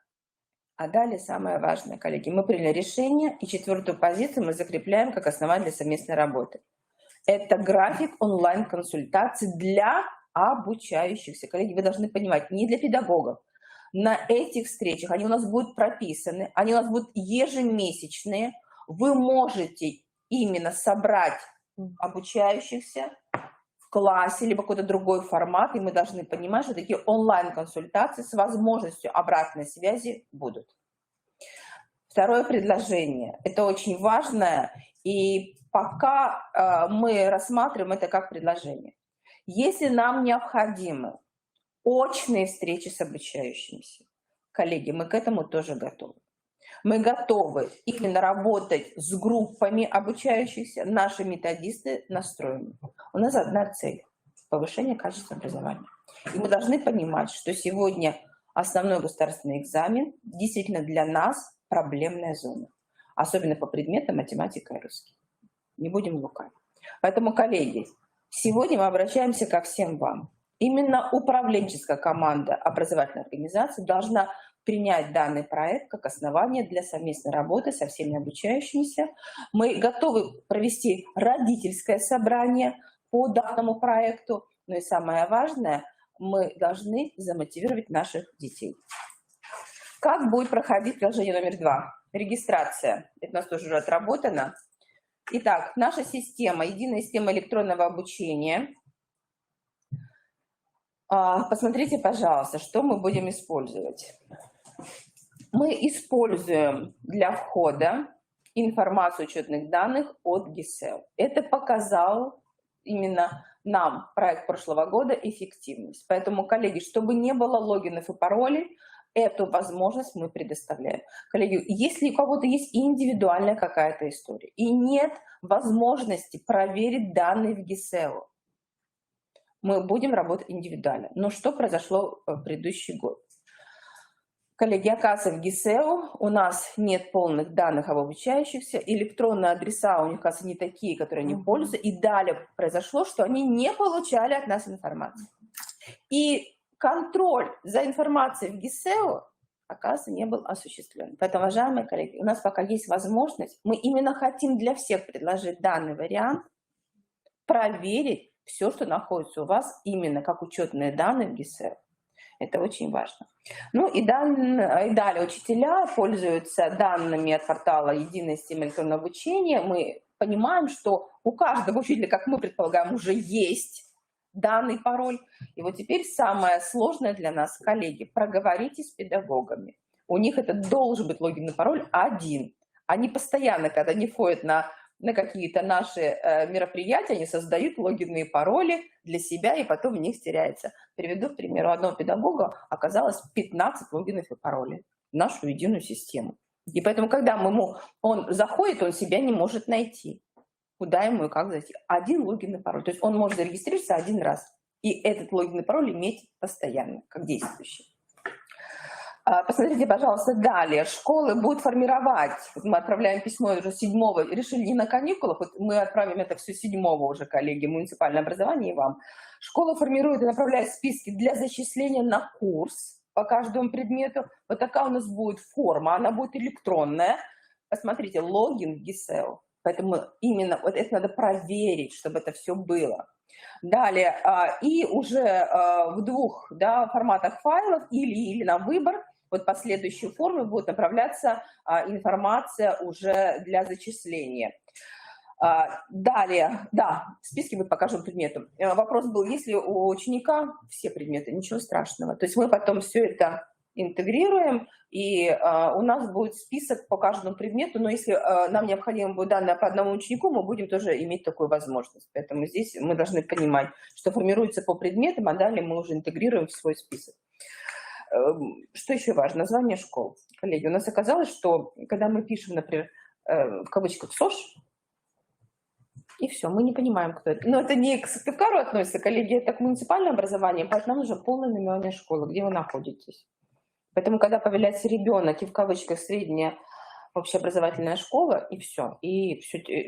А далее самое важное, коллеги, мы приняли решение, и 4-ю позицию мы закрепляем как основание для совместной работы. Это график онлайн-консультаций для обучающихся. Коллеги, вы должны понимать, не для педагогов. На этих встречах они у нас будут прописаны, они у нас будут ежемесячные. Вы можете именно собрать обучающихся в классе, либо какой-то другой формат, и мы должны понимать, что такие онлайн-консультации с возможностью обратной связи будут. Второе предложение. Это очень важное, и пока мы рассматриваем это как предложение. Если нам необходимы очные встречи с обучающимися, коллеги, мы к этому тоже готовы. Мы готовы именно работать с группами обучающихся, наши методисты настроены. У нас одна цель – повышение качества образования. И мы должны понимать, что сегодня основной государственный экзамен действительно для нас проблемная зона. Особенно по предметам математика и русский. Не будем лукавить. Поэтому, коллеги, сегодня мы обращаемся ко всем вам. Именно управленческая команда образовательной организации должна принять данный проект как основание для совместной работы со всеми обучающимися. Мы готовы провести родительское собрание по данному проекту. Но и самое важное, мы должны замотивировать наших детей. Как будет проходить приложение номер 2? Регистрация. Это у нас тоже уже отработано. Итак, наша система, единая система электронного обучения. Посмотрите, пожалуйста, что мы будем использовать. Мы используем для входа информацию учетных данных от ГИСЭЛ. Это показал именно нам проект прошлого года эффективность. Поэтому, коллеги, чтобы не было логинов и паролей, эту возможность мы предоставляем. Коллеги, если у кого-то есть индивидуальная какая-то история и нет возможности проверить данные в ГИСЭЛ, мы будем работать индивидуально. Но что произошло в предыдущий год? Коллеги, оказывается, в ГИСЭО у нас нет полных данных об обучающихся, электронные адреса у них, оказывается, не такие, которые они пользуются, и далее произошло, что они не получали от нас информацию. И контроль за информацией в ГИСЭО, оказывается, не был осуществлен. Поэтому, уважаемые коллеги, у нас пока есть возможность, мы именно хотим для всех предложить данный вариант, проверить все, что находится у вас именно как учетные данные в ГИСЭО. Это очень важно. Ну и далее учителя пользуются данными от портала «Единая система электронного обучения». Мы понимаем, что у каждого учителя, как мы предполагаем, уже есть данный пароль. И вот теперь самое сложное для нас, коллеги, проговорите с педагогами. У них это должен быть логин и пароль один. Они постоянно, когда они входят на какие-то наши мероприятия, они создают логины и пароли для себя, и потом в них теряется. Приведу, к примеру, одного педагога оказалось 15 логинов и паролей в нашу единую систему. И поэтому, когда он заходит, он себя не может найти. Куда ему и как зайти? Один логин и пароль. То есть он может зарегистрироваться один раз. И этот логин и пароль иметь постоянно, как действующий. Посмотрите, пожалуйста, далее. Школы будут формировать. Вот мы отправляем письмо уже 7-го. Решили не на каникулах. Вот мы отправим это все 7-го уже, коллеги, муниципальное образование и вам. Школа формирует и направляет списки для зачисления на курс по каждому предмету. Вот такая у нас будет форма. Она будет электронная. Посмотрите, логин в ГИСЭО. Поэтому именно вот это надо проверить, чтобы это все было. Далее. И уже в 2 форматах файлов или на выбор. Вот по следующей форме будет направляться информация уже для зачисления. Далее, списки мы покажем предметам. Вопрос был, если у ученика все предметы, ничего страшного. То есть мы потом все это интегрируем, и у нас будет список по каждому предмету, но если нам необходимо будет данные по одному ученику, мы будем тоже иметь такую возможность. Поэтому здесь мы должны понимать, что формируется по предметам, а далее мы уже интегрируем в свой список. Что еще важно? Название школ. Коллеги, у нас оказалось, что когда мы пишем, например, в кавычках СОШ, и все, мы не понимаем, кто это. Но это не к Сыктывкару относится, коллеги, это к муниципальному образованию, поэтому нам нужно полное наименование школы, где вы находитесь. Поэтому, когда появляется ребенок и в кавычках среднее общеобразовательная школа, и все. И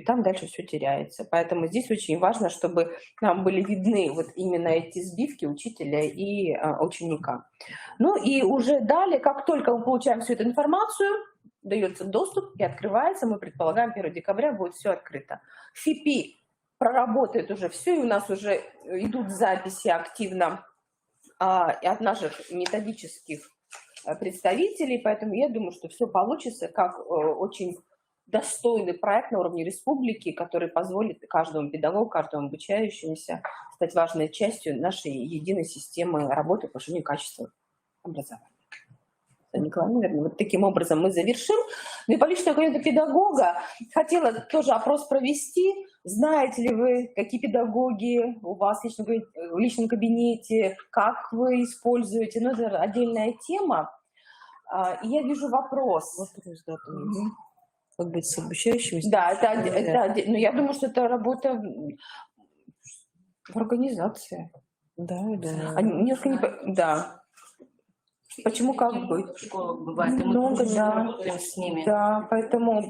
там дальше все теряется. Поэтому здесь очень важно, чтобы нам были видны вот именно эти сбивки учителя и ученика. Ну и уже далее, как только мы получаем всю эту информацию, дается доступ и открывается, мы предполагаем, 1 декабря будет все открыто. ФИПИ проработает уже все, и у нас уже идут записи активно от наших методических представителей, поэтому я думаю, что все получится как очень достойный проект на уровне республики, который позволит каждому педагогу, каждому обучающемуся стать важной частью нашей единой системы работы по повышению качества образования. Николай, наверное, вот таким образом мы завершим. Ну и по личному кабинету педагога хотела тоже опрос провести. Знаете ли вы, какие педагоги у вас в личном кабинете, как вы используете? Ну, это отдельная тема. И я вижу вопрос. Вопрос, да, то есть. Как быть с обучающимися? Да, но я думаю, что это работа в организации. Да, да. Немножко не... Да. Почему как быть? В школах бывает, и мы Много, тоже да. работаем с ними. Да, поэтому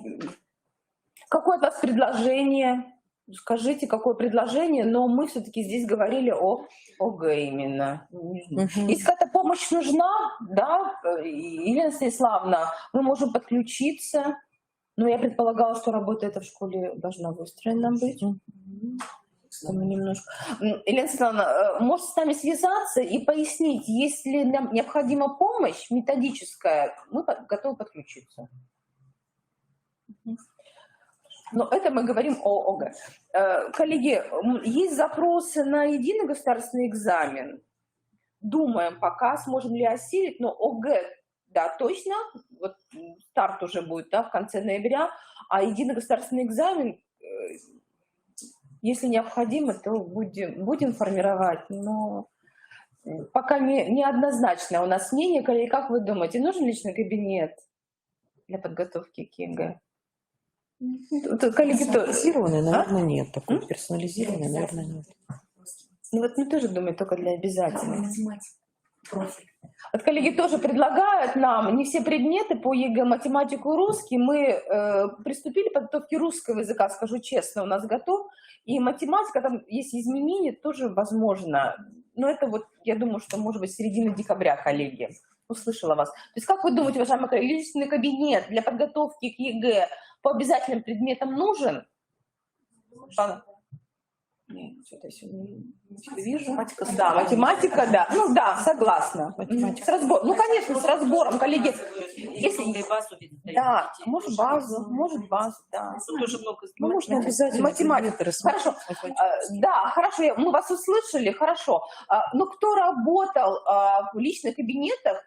какое от вас предложение? Скажите, какое предложение, но мы все-таки здесь говорили о ОГЭ именно. Если какая-то помощь нужна, да, Елена Станиславовна, мы можем подключиться. Но я предполагала, что работа эта в школе должна выстроена быть. Мы немножко... Елена Станиславовна, можете с нами связаться и пояснить, если нам необходима помощь методическая, мы готовы подключиться. Но это мы говорим о ОГЭ. Коллеги, есть запросы на единый государственный экзамен. Думаем пока, сможем ли осилить, но ОГЭ, да, точно, вот старт уже будет, да, в конце ноября, а единый государственный экзамен, если необходимо, то будем формировать, но пока не однозначно у нас мнение. Коллеги, как вы думаете, нужен личный кабинет для подготовки к ЕГЭ? Коллеги, Персонализированный, наверное, нет. Такой персонализированный, наверное, нет. Ну вот мы тоже думаем только для обязательных. Вот коллеги тоже предлагают нам не все предметы по ЕГЭ, математику, русский. Мы приступили к подготовке русского языка, скажу честно, у нас готов. И математика, там есть изменения, тоже возможно. Но это вот, я думаю, что может быть середина декабря, коллеги. Услышала вас. То есть как вы думаете, уважаемые коллеги, личный кабинет для подготовки к ЕГЭ по обязательным предметам нужен? Нет, что-то еще не вижу. Да, математика, да. Ну да, согласна. С разбором. Ну, конечно, с разбором, коллеги. Если... Да, может базу, да. Ну, можно обязательно. Математика. Хорошо. Да, хорошо, мы вас услышали, хорошо. Но кто работал в личных кабинетах,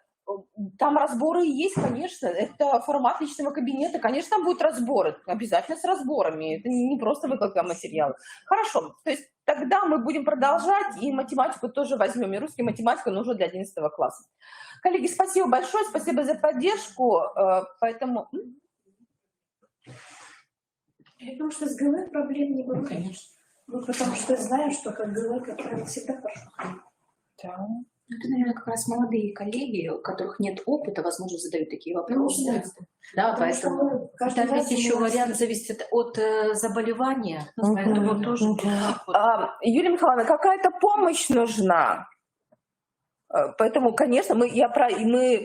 там разборы есть, конечно, это формат личного кабинета, конечно, там будут разборы, обязательно с разборами, это не просто выкладка материала. Хорошо, то есть тогда мы будем продолжать, и математику тоже возьмем, и русский математику нужно для 11 класса. Коллеги, спасибо большое, спасибо за поддержку, поэтому... Я думаю, что с ГЛ проблем не было, конечно. Ну, потому что знаю, что как ГЛ, как правило, всегда хорошо. Да. Это, наверное, как раз молодые коллеги, у которых нет опыта, возможно, задают такие вопросы. Да, поэтому это ведь еще вариант зависит от заболевания. Поэтому тоже... Юлия Михайловна, какая-то помощь нужна. Поэтому, конечно, мы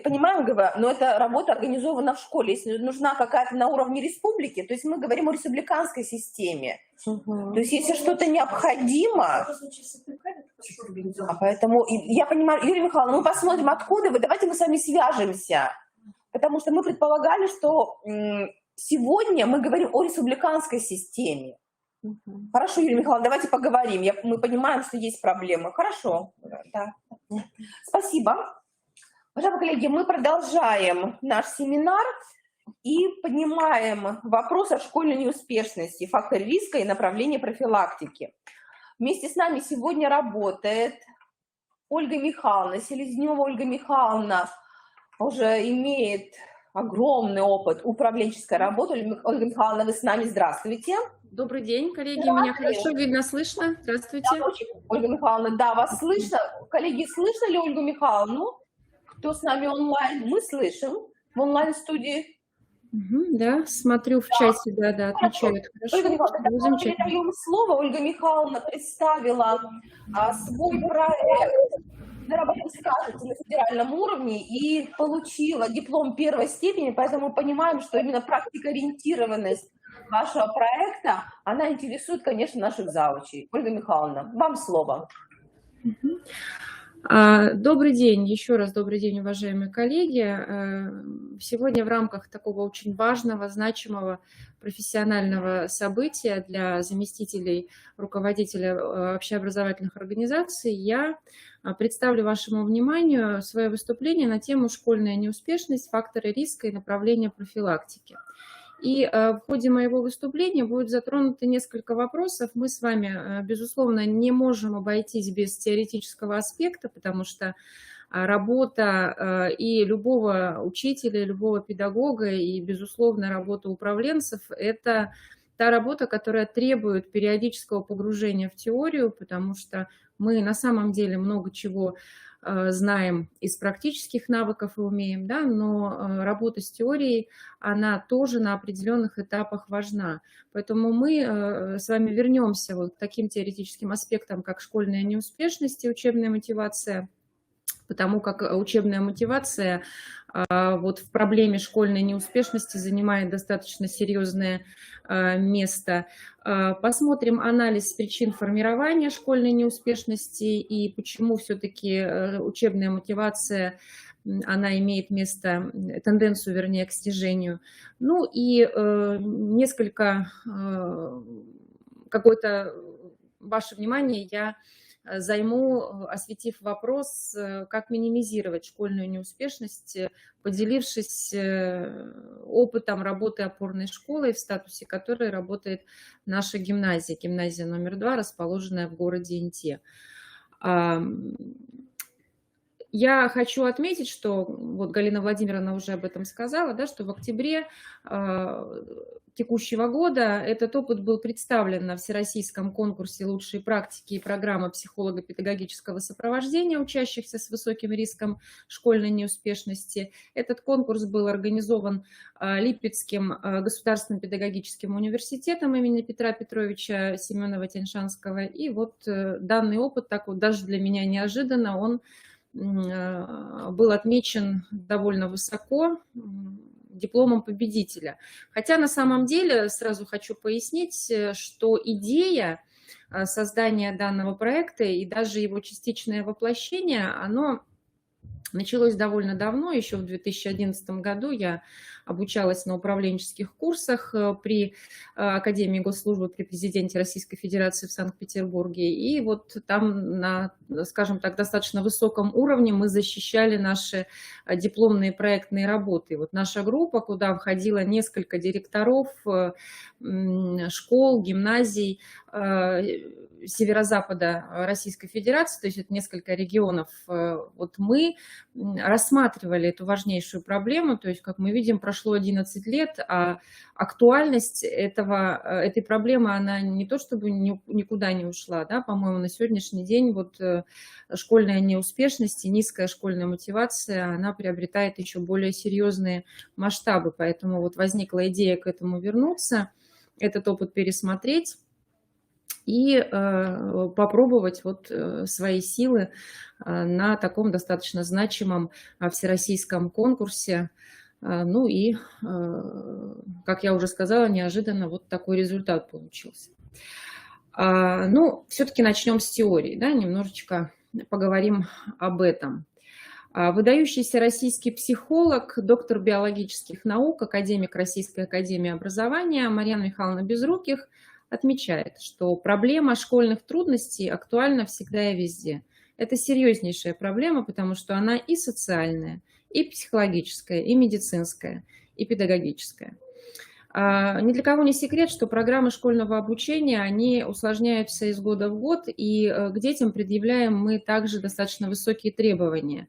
понимаем, но эта работа организована в школе. Если нужна какая-то на уровне республики, то есть мы говорим о республиканской системе. То есть если что-то необходимо, поэтому я понимаю, Юлия Михайловна, мы посмотрим, откуда вы, давайте мы с вами свяжемся, потому что мы предполагали, что сегодня мы говорим о республиканской системе. Хорошо, Юлия Михайловна, давайте поговорим. Мы понимаем, что есть проблемы. Хорошо. Да. Спасибо. Уважаемые коллеги, мы продолжаем наш семинар и поднимаем вопрос о школьной неуспешности, фактор риска и направление профилактики. Вместе с нами сегодня работает Ольга Михайловна, Селезнева Ольга Михайловна, уже имеет огромный опыт управленческой работы. Ольга Михайловна, вы с нами, здравствуйте. Добрый день, коллеги. Меня хорошо видно, слышно? Здравствуйте. Да, Ольга Михайловна, да, вас слышно. Коллеги, слышно ли Ольгу Михайловну? Кто с нами онлайн? Мы слышим в онлайн-студии. Да, смотрю в чате, да, отмечают. Ольга Хорошо, Михайловна, ну, тогда мы замечательно. передаем слово. Ольга Михайловна представила свой проект, наверное, вы скажете, на федеральном уровне и получила диплом первой степени, поэтому мы понимаем, что именно практикоориентированность вашего проекта, она интересует, конечно, наших заучей. Ольга Михайловна, вам слово. Добрый день, еще раз добрый день, уважаемые коллеги. Сегодня в рамках такого очень важного, значимого профессионального события для заместителей руководителя общеобразовательных организаций я представлю вашему вниманию свое выступление на тему «Школьная неуспешность. Факторы риска и направления профилактики». И в ходе моего выступления будет затронуто несколько вопросов. Мы с вами, безусловно, не можем обойтись без теоретического аспекта, потому что работа и любого учителя, любого педагога, и, безусловно, работа управленцев – это та работа, которая требует периодического погружения в теорию, потому что мы на самом деле много чего знаем из практических навыков и умеем, да, но работа с теорией, она тоже на определенных этапах важна. Поэтому мы с вами вернемся вот к таким теоретическим аспектам, как школьная неуспешность и учебная мотивация, потому как учебная мотивация вот в проблеме школьной неуспешности занимает достаточно серьезное место. Посмотрим анализ причин формирования школьной неуспешности и почему все-таки учебная мотивация, она имеет место, тенденцию, вернее, к снижению. Ну и несколько, какое-то ваше внимание я займу, осветив вопрос, как минимизировать школьную неуспешность, поделившись опытом работы опорной школы, в статусе которой работает наша гимназия, гимназия номер 2, расположенная в городе Инте. Я хочу отметить, что вот Галина Владимировна уже об этом сказала, да, что в октябре текущего года этот опыт был представлен на всероссийском конкурсе «Лучшие практики и программы психолого-педагогического сопровождения учащихся с высоким риском школьной неуспешности». Этот конкурс был организован Липецким государственным педагогическим университетом имени Петра Петровича Семенова-Тяньшанского. И вот данный опыт, так вот даже для меня неожиданно, он был отмечен довольно высоко дипломом победителя. Хотя на самом деле, сразу хочу пояснить, что идея создания данного проекта и даже его частичное воплощение, оно началось довольно давно, еще в 2011 году я обучалась на управленческих курсах при Академии госслужбы при президенте Российской Федерации в Санкт-Петербурге. И вот там на, скажем так, достаточно высоком уровне мы защищали наши дипломные проектные работы. Вот наша группа, куда входило несколько директоров школ, гимназий северо-запада Российской Федерации, то есть это несколько регионов, вот мы рассматривали эту важнейшую проблему, то есть, как мы видим, прошло 11 лет, а актуальность этой проблемы, она не то чтобы никуда не ушла, да, по-моему, на сегодняшний день вот школьная неуспешность и низкая школьная мотивация, она приобретает еще более серьезные масштабы, поэтому вот возникла идея к этому вернуться, этот опыт пересмотреть и попробовать вот свои силы на таком достаточно значимом всероссийском конкурсе. Ну и, как я уже сказала, неожиданно вот такой результат получился. Ну, все-таки начнем с теории, да, немножечко поговорим об этом. Выдающийся российский психолог, доктор биологических наук, академик Российской академии образования Марьяна Михайловна Безруких отмечает, что проблема школьных трудностей актуальна всегда и везде. Это серьезнейшая проблема, потому что она и социальная, и психологическая, и медицинская, и педагогическая. Ни для кого не секрет, что программы школьного обучения, они усложняются из года в год, и к детям предъявляем мы также достаточно высокие требования.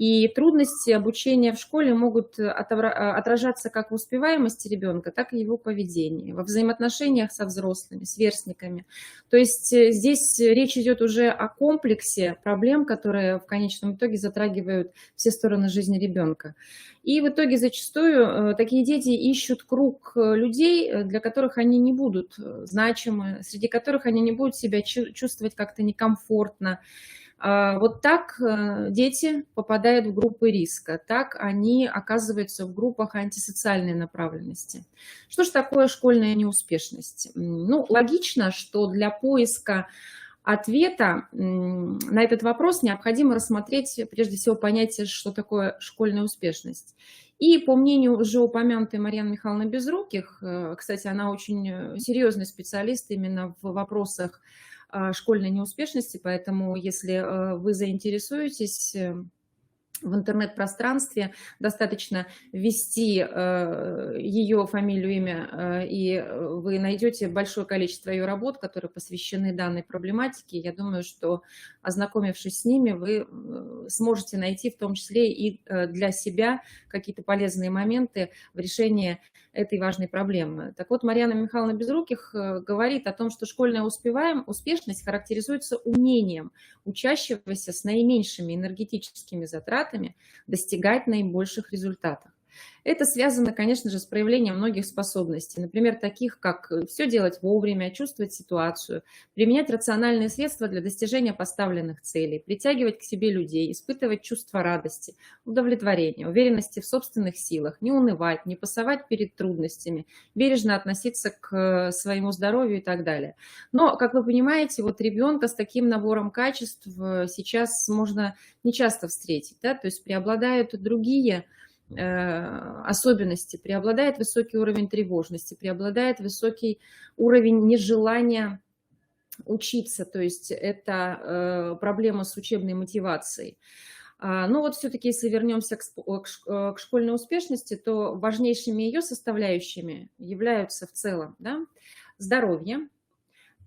И трудности обучения в школе могут отражаться как в успеваемости ребенка, так и в его поведении, во взаимоотношениях со взрослыми, сверстниками. То есть здесь речь идет уже о комплексе проблем, которые в конечном итоге затрагивают все стороны жизни ребенка. И в итоге зачастую такие дети ищут круг людей, для которых они не будут значимы, среди которых они не будут себя чувствовать как-то некомфортно. Вот так дети попадают в группы риска, так они оказываются в группах антисоциальной направленности. Что же такое школьная неуспешность? Ну, логично, что для поиска ответа на этот вопрос необходимо рассмотреть прежде всего понятие, что такое школьная успешность. И по мнению уже упомянутой Марьяны Михайловны Безруких, кстати, она очень серьезный специалист именно в вопросах школьной неуспешности, поэтому если вы заинтересуетесь, в интернет-пространстве достаточно ввести ее фамилию, имя, и вы найдете большое количество ее работ, которые посвящены данной проблематике. Я думаю, что, ознакомившись с ними, вы сможете найти в том числе и для себя какие-то полезные моменты в решении этой важной проблемы. Так вот, Марьяна Михайловна Безруких говорит о том, что школьная успешность характеризуется умением учащегося с наименьшими энергетическими затратами достигать наибольших результатов. Это связано, конечно же, с проявлением многих способностей, например, таких, как все делать вовремя, чувствовать ситуацию, применять рациональные средства для достижения поставленных целей, притягивать к себе людей, испытывать чувство радости, удовлетворения, уверенности в собственных силах, не унывать, не пасовать перед трудностями, бережно относиться к своему здоровью и так далее. Но, как вы понимаете, вот ребенка с таким набором качеств сейчас можно нечасто встретить, да? То есть преобладают другие особенности, преобладает высокий уровень тревожности, преобладает высокий уровень нежелания учиться, то есть это проблема с учебной мотивацией. Но вот все-таки, если вернемся к школьной успешности, то важнейшими ее составляющими являются в целом, да, здоровье,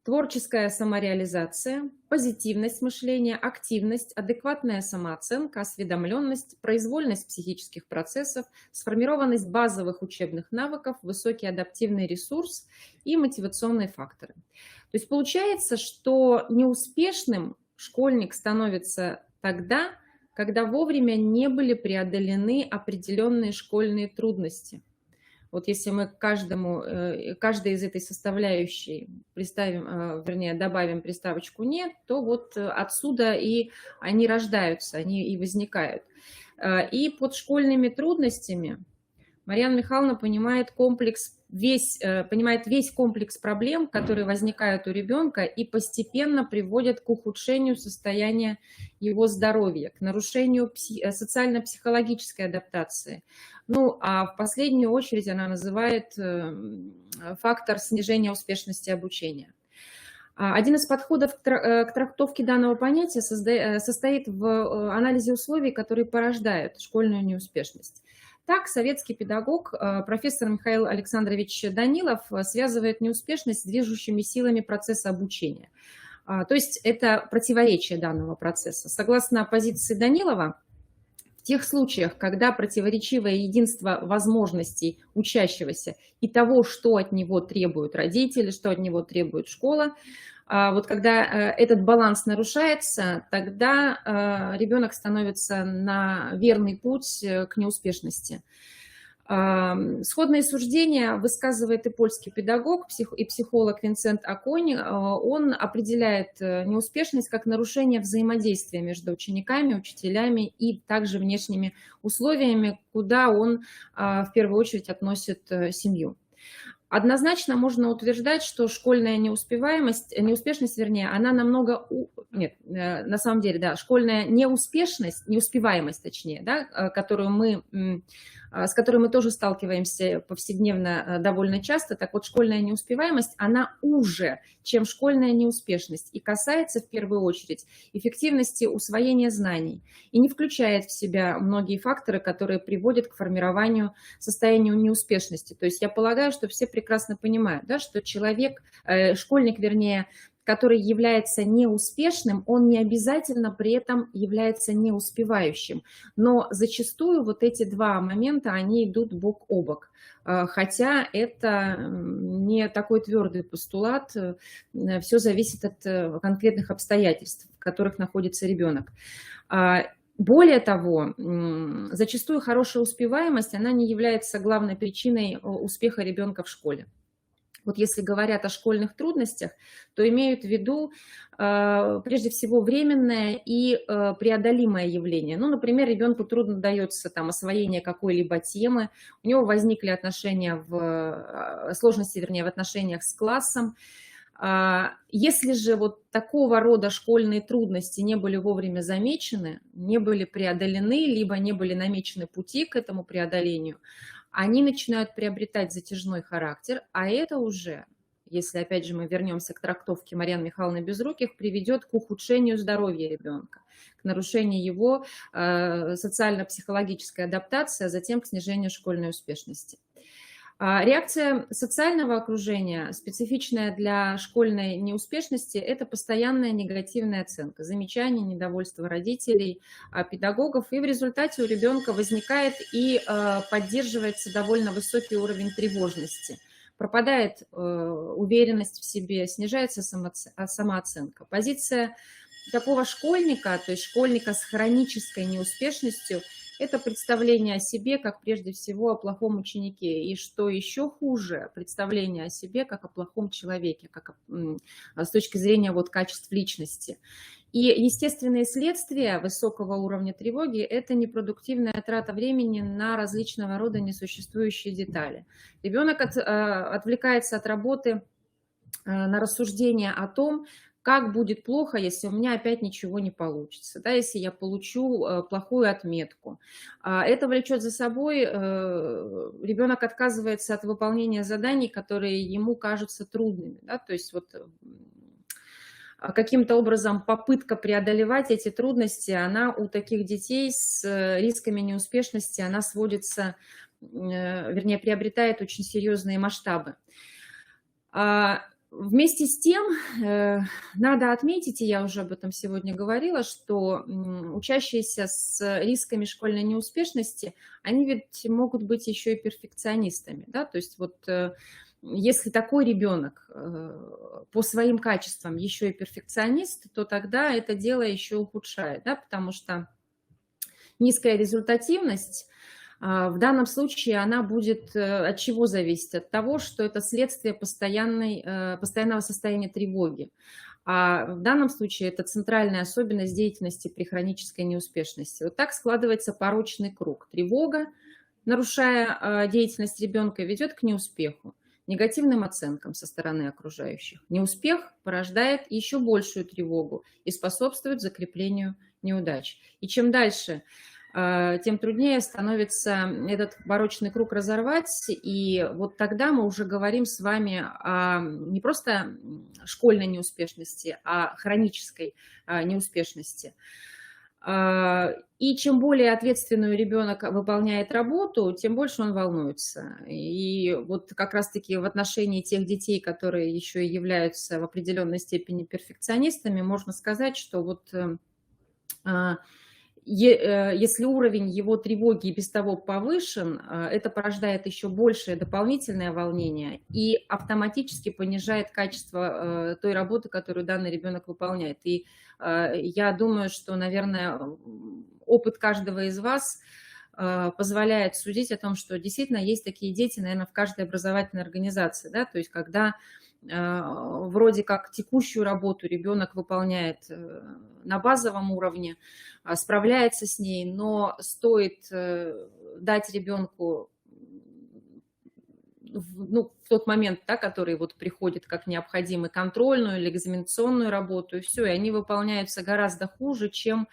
творческая самореализация, позитивность мышления, активность, адекватная самооценка, осведомленность, произвольность психических процессов, сформированность базовых учебных навыков, высокий адаптивный ресурс и мотивационные факторы. То есть получается, что неуспешным школьник становится тогда, когда вовремя не были преодолены определенные школьные трудности. Вот если мы каждой из этой составляющей добавим приставочку «нет», то вот отсюда и они рождаются, они и возникают. И под школьными трудностями Марьяна Михайловна понимает весь комплекс проблем, которые возникают у ребенка и постепенно приводят к ухудшению состояния его здоровья, к нарушению социально-психологической адаптации. Ну, а в последнюю очередь она называет фактор снижения успешности обучения. Один из подходов к трактовке данного понятия состоит в анализе условий, которые порождают школьную неуспешность. Так, советский педагог, профессор Михаил Александрович Данилов связывает неуспешность с движущими силами процесса обучения. То есть это противоречие данного процесса. Согласно позиции Данилова, в тех случаях, когда противоречивое единство возможностей учащегося и того, что от него требуют родители, что от него требует школа, вот когда этот баланс нарушается, тогда ребенок становится на верный путь к неуспешности. Сходные суждения высказывает и польский педагог, и психолог Винсент Акони. Он определяет неуспешность как нарушение взаимодействия между учениками, учителями и также внешними условиями, куда он в первую очередь относит семью. Однозначно можно утверждать, что школьная неуспешность, вернее, на самом деле, да, школьная неуспеваемость, точнее, да, с которой мы тоже сталкиваемся повседневно довольно часто. Так вот, школьная неуспеваемость, она уже, чем школьная неуспешность, и касается в первую очередь эффективности усвоения знаний и не включает в себя многие факторы, которые приводят к формированию состояния неуспешности. То есть я полагаю, что все прекрасно понимают, да, что школьник, вернее, который является неуспешным, он не обязательно при этом является неуспевающим. Но зачастую вот эти два момента, они идут бок о бок. Хотя это не такой твердый постулат, все зависит от конкретных обстоятельств, в которых находится ребенок. Более того, зачастую хорошая успеваемость, она не является главной причиной успеха ребенка в школе. Вот если говорят о школьных трудностях, то имеют в виду прежде всего временное и преодолимое явление. Ну, например, ребенку трудно дается там освоение какой-либо темы, у него возникли сложности, вернее, в отношениях с классом. Если же вот такого рода школьные трудности не были вовремя замечены, не были преодолены, либо не были намечены пути к этому преодолению, они начинают приобретать затяжной характер, а это уже, если опять же мы вернемся к трактовке Марьяны Михайловны Безруких, приведет к ухудшению здоровья ребенка, к нарушению его социально-психологической адаптации, а затем к снижению школьной успешности. Реакция социального окружения, специфичная для школьной неуспешности, это постоянная негативная оценка, замечания, недовольство родителей, педагогов, и в результате у ребенка возникает и поддерживается довольно высокий уровень тревожности. Пропадает уверенность в себе, снижается самооценка. Позиция такого школьника, то есть школьника с хронической неуспешностью, это представление о себе как прежде всего о плохом ученике. И что еще хуже, представление о себе как о плохом человеке, как с точки зрения вот качеств личности. И естественные следствия высокого уровня тревоги – это непродуктивная трата времени на различного рода несуществующие детали. Ребенок отвлекается от работы на рассуждение о том, как будет плохо, если у меня опять ничего не получится, да, если я получу плохую отметку. Это влечет за собой, ребенок отказывается от выполнения заданий, которые ему кажутся трудными. Да, то есть вот каким-то образом попытка преодолевать эти трудности, она у таких детей с рисками неуспешности, она сводится, вернее, приобретает очень серьезные масштабы. Вместе с тем, надо отметить, и я уже об этом сегодня говорила, что учащиеся с рисками школьной неуспешности, они ведь могут быть еще и перфекционистами. Да? То есть вот если такой ребенок по своим качествам еще и перфекционист, то тогда это дело еще ухудшает, да? Потому что низкая результативность, в данном случае она будет от чего зависеть? От того, что это следствие постоянного состояния тревоги. А в данном случае это центральная особенность деятельности при хронической неуспешности. Вот так складывается порочный круг. Тревога, нарушая деятельность ребенка, ведет к неуспеху, негативным оценкам со стороны окружающих. Неуспех порождает еще большую тревогу и способствует закреплению неудач. И чем дальше, тем труднее становится этот порочный круг разорвать, и вот тогда мы уже говорим с вами о не просто школьной неуспешности, а хронической неуспешности. И чем более ответственную ребенок выполняет работу, тем больше он волнуется. И вот как раз-таки в отношении тех детей, которые еще и являются в определенной степени перфекционистами, можно сказать, что вот если уровень его тревоги и без того повышен, это порождает еще большее дополнительное волнение и автоматически понижает качество той работы, которую данный ребенок выполняет. И я думаю, что, наверное, опыт каждого из вас позволяет судить о том, что действительно есть такие дети, наверное, в каждой образовательной организации, да, то есть когда вроде как текущую работу ребенок выполняет на базовом уровне, справляется с ней, но стоит дать ребенку в тот момент, да, который вот приходит как необходимый, контрольную или экзаменационную работу, и все, и они выполняются гораздо хуже, чем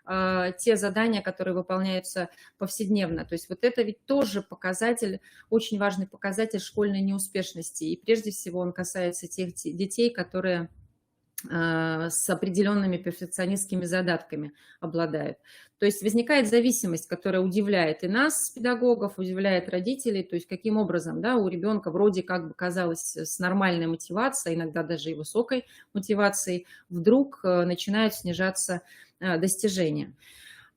те задания, которые выполняются повседневно. То есть вот это ведь тоже показатель, очень важный показатель школьной неуспешности. И прежде всего он касается тех детей, которые с определенными перфекционистскими задатками обладают. То есть возникает зависимость, которая удивляет и нас, педагогов, удивляет родителей, то есть каким образом, да, у ребенка вроде как бы казалось с нормальной мотивацией, иногда даже и высокой мотивацией, вдруг начинают снижаться достижения.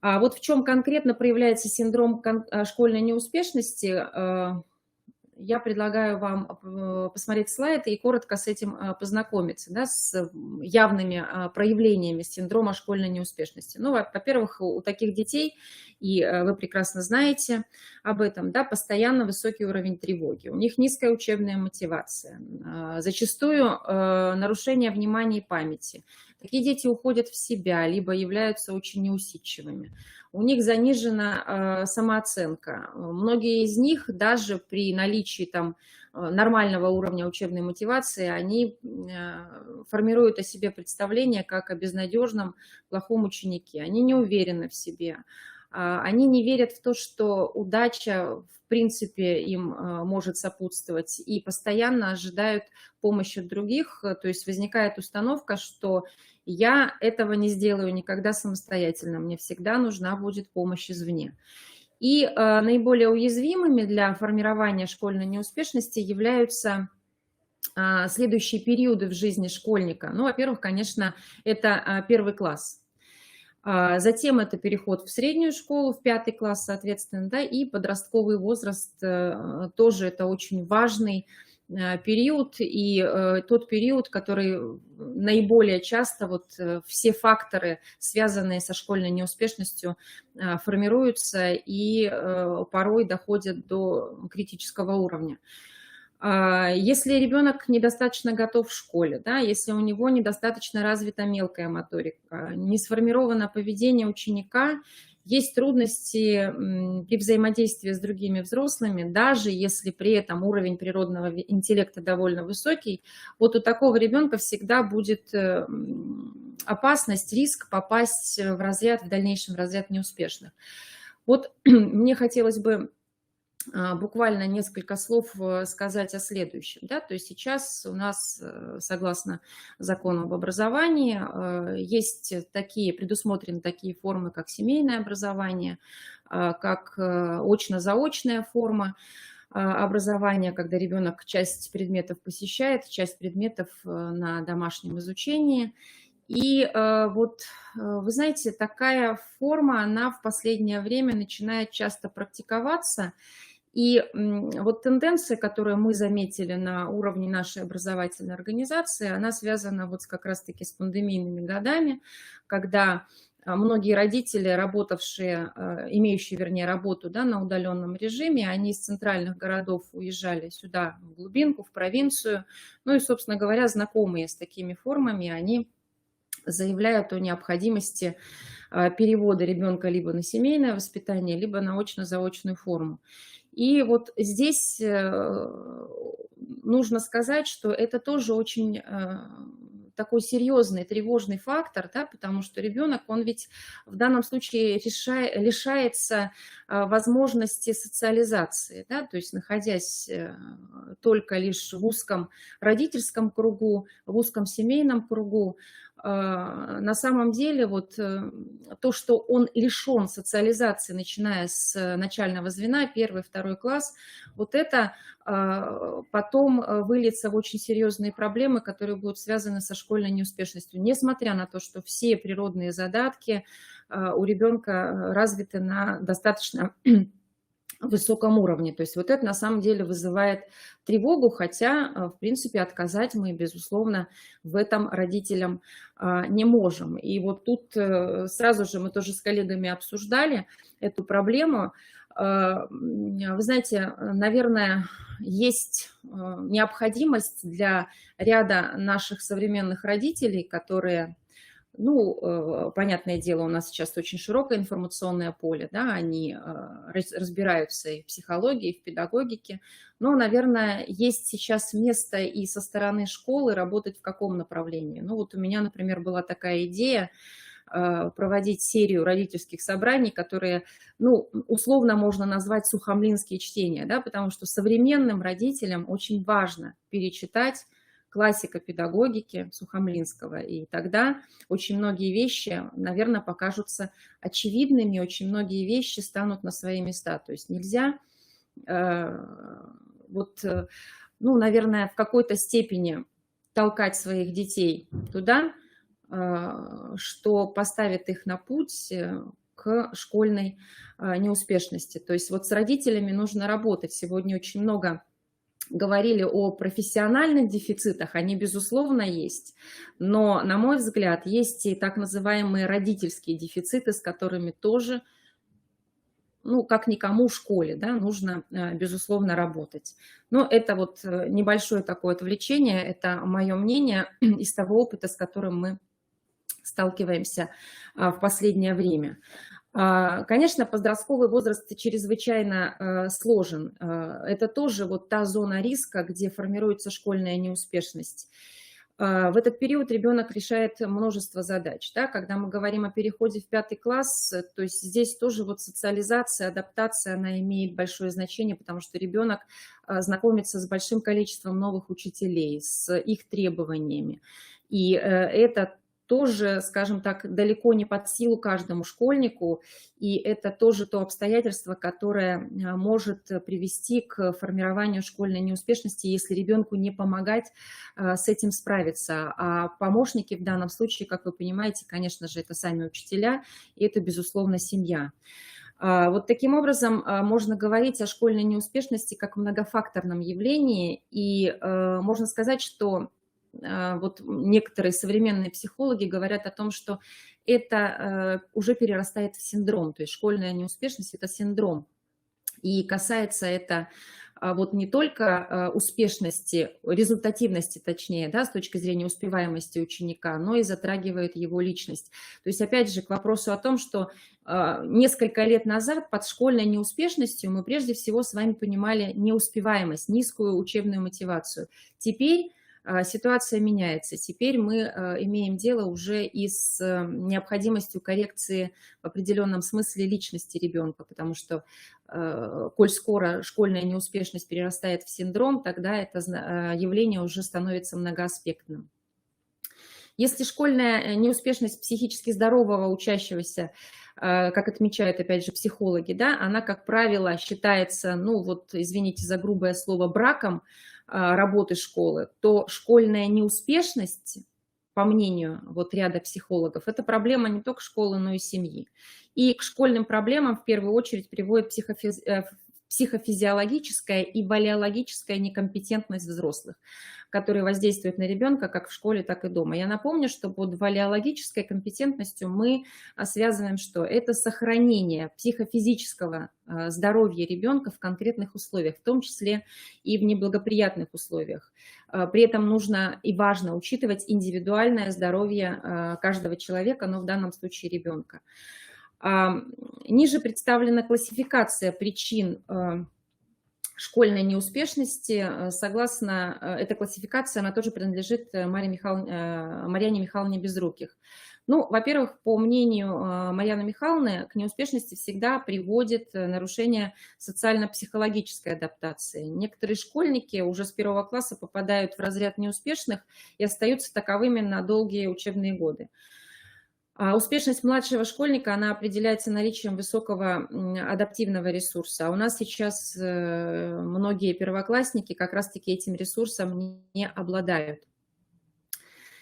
А вот в чем конкретно проявляется синдром школьной неуспешности, я предлагаю вам посмотреть слайд и коротко с этим познакомиться, да, с явными проявлениями синдрома школьной неуспешности. Ну, во-первых, у таких детей, и вы прекрасно знаете об этом, да, постоянно высокий уровень тревоги, у них низкая учебная мотивация, зачастую нарушение внимания и памяти. Такие дети уходят в себя, либо являются очень неусидчивыми. У них занижена самооценка. Многие из них даже при наличии там нормального уровня учебной мотивации, они формируют о себе представление как о безнадежном, плохом ученике. Они не уверены в себе. Они не верят в то, что удача, в принципе, им может сопутствовать, и постоянно ожидают помощи от других. То есть возникает установка, что я этого не сделаю никогда самостоятельно, мне всегда нужна будет помощь извне. И наиболее уязвимыми для формирования школьной неуспешности являются следующие периоды в жизни школьника. Ну, во-первых, конечно, это первый класс. Затем это переход в среднюю школу, в 5 класс, соответственно, да, и подростковый возраст тоже это очень важный период, и тот период, который наиболее часто вот все факторы, связанные со школьной неуспешностью, формируются и порой доходят до критического уровня. Если ребенок недостаточно готов в школе, да, если у него недостаточно развита мелкая моторика, не сформировано поведение ученика, есть трудности при взаимодействии с другими взрослыми, даже если при этом уровень природного интеллекта довольно высокий, вот у такого ребенка всегда будет опасность, риск попасть в разряд, в дальнейшем разряд неуспешных. Вот мне хотелось бы буквально несколько слов сказать о следующем. Да? То есть сейчас у нас, согласно закону об образовании, есть предусмотрены такие формы, как семейное образование, как очно-заочная форма образования, когда ребенок часть предметов посещает, часть предметов на домашнем изучении. И вот, вы знаете, такая форма, она в последнее время начинает часто практиковаться. И вот тенденция, которую мы заметили на уровне нашей образовательной организации, она связана вот как раз-таки с пандемийными годами, когда многие родители, работавшие, имеющие, вернее, работу, да, на удаленном режиме, они из центральных городов уезжали сюда, в глубинку, в провинцию. Ну и, собственно говоря, знакомые с такими формами, они заявляют о необходимости перевода ребенка либо на семейное воспитание, либо на очно-заочную форму. И вот здесь нужно сказать, что это тоже очень такой серьезный, тревожный фактор, да, потому что ребенок, он ведь в данном случае лишается возможности социализации, да, то есть находясь только лишь в узком родительском кругу, в узком семейном кругу, на самом деле вот то, что он лишен социализации, начиная с начального звена, 1-2 класс, вот это потом выльется в очень серьезные проблемы, которые будут связаны со школьной неуспешностью, несмотря на то, что все природные задатки у ребенка развиты на достаточно высоком уровне. То есть вот это на самом деле вызывает тревогу, хотя, в принципе, отказать мы, безусловно, в этом родителям не можем. И вот тут сразу же мы тоже с коллегами обсуждали эту проблему. Вы знаете, наверное, есть необходимость для ряда наших современных родителей, которые... Ну, понятное дело, у нас сейчас очень широкое информационное поле, да, они разбираются и в психологии, и в педагогике, но, наверное, есть сейчас место и со стороны школы работать в каком направлении. Ну, вот у меня, например, была такая идея проводить серию родительских собраний, которые, ну, условно можно назвать сухомлинские чтения, да, потому что современным родителям очень важно перечитать классика педагогики Сухомлинского, и тогда очень многие вещи, наверное, покажутся очевидными, очень многие вещи станут на свои места. То есть нельзя, ну, наверное, в какой-то степени толкать своих детей туда, что поставит их на путь к школьной неуспешности. То есть вот с родителями нужно работать. Сегодня очень много говорили о профессиональных дефицитах, они, безусловно, есть. Но, на мой взгляд, есть и так называемые родительские дефициты, с которыми тоже, ну, как никому в школе, да, нужно, безусловно, работать. Но это вот небольшое такое отвлечение, это мое мнение из того опыта, с которым мы сталкиваемся в последнее время. Конечно, подростковый возраст чрезвычайно сложен. Это тоже вот та зона риска, где формируется школьная неуспешность. В этот период ребенок решает множество задач. Да? Когда мы говорим о переходе в 5 класс, то есть здесь тоже вот социализация, адаптация, она имеет большое значение, потому что ребенок знакомится с большим количеством новых учителей, с их требованиями. И это тоже, скажем так, далеко не под силу каждому школьнику, и это тоже то обстоятельство, которое может привести к формированию школьной неуспешности, если ребенку не помогать с этим справиться. А помощники в данном случае, как вы понимаете, конечно же, это сами учителя, и это, безусловно, семья. Вот таким образом можно говорить о школьной неуспешности как многофакторном явлении, и можно сказать, что вот некоторые современные психологи говорят о том, что это уже перерастает в синдром, то есть школьная неуспешность – это синдром. И касается это вот не только успешности, результативности точнее, да, с точки зрения успеваемости ученика, но и затрагивает его личность. То есть опять же к вопросу о том, что несколько лет назад под школьной неуспешностью мы прежде всего с вами понимали неуспеваемость, низкую учебную мотивацию. Теперь ситуация меняется. Теперь мы имеем дело уже и с необходимостью коррекции в определенном смысле личности ребенка, потому что, коль скоро школьная неуспешность перерастает в синдром, тогда это явление уже становится многоаспектным. Если школьная неуспешность психически здорового учащегося, как отмечают, опять же, психологи, да, она, как правило, считается, ну вот, извините за грубое слово, браком работы школы, то школьная неуспешность, по мнению вот ряда психологов, это проблема не только школы, но и семьи. И к школьным проблемам в первую очередь приводит психофизиологическая и валеологическая некомпетентность взрослых, которые воздействуют на ребенка как в школе, так и дома. Я напомню, что под валеологической компетентностью мы связываем что? Это сохранение психофизического здоровья ребенка в конкретных условиях, в том числе и в неблагоприятных условиях. При этом нужно и важно учитывать индивидуальное здоровье каждого человека, но в данном случае ребенка. Ниже представлена классификация причин школьной неуспешности. Согласно этой классификации, она тоже принадлежит Марьяне Михайловне Безруких. Ну, во-первых, по мнению Марьяны Михайловны, к неуспешности всегда приводит нарушение социально-психологической адаптации. Некоторые школьники уже с 1 класса попадают в разряд неуспешных и остаются таковыми на долгие учебные годы. А успешность младшего школьника, она определяется наличием высокого адаптивного ресурса. А у нас сейчас многие первоклассники как раз-таки этим ресурсом не обладают.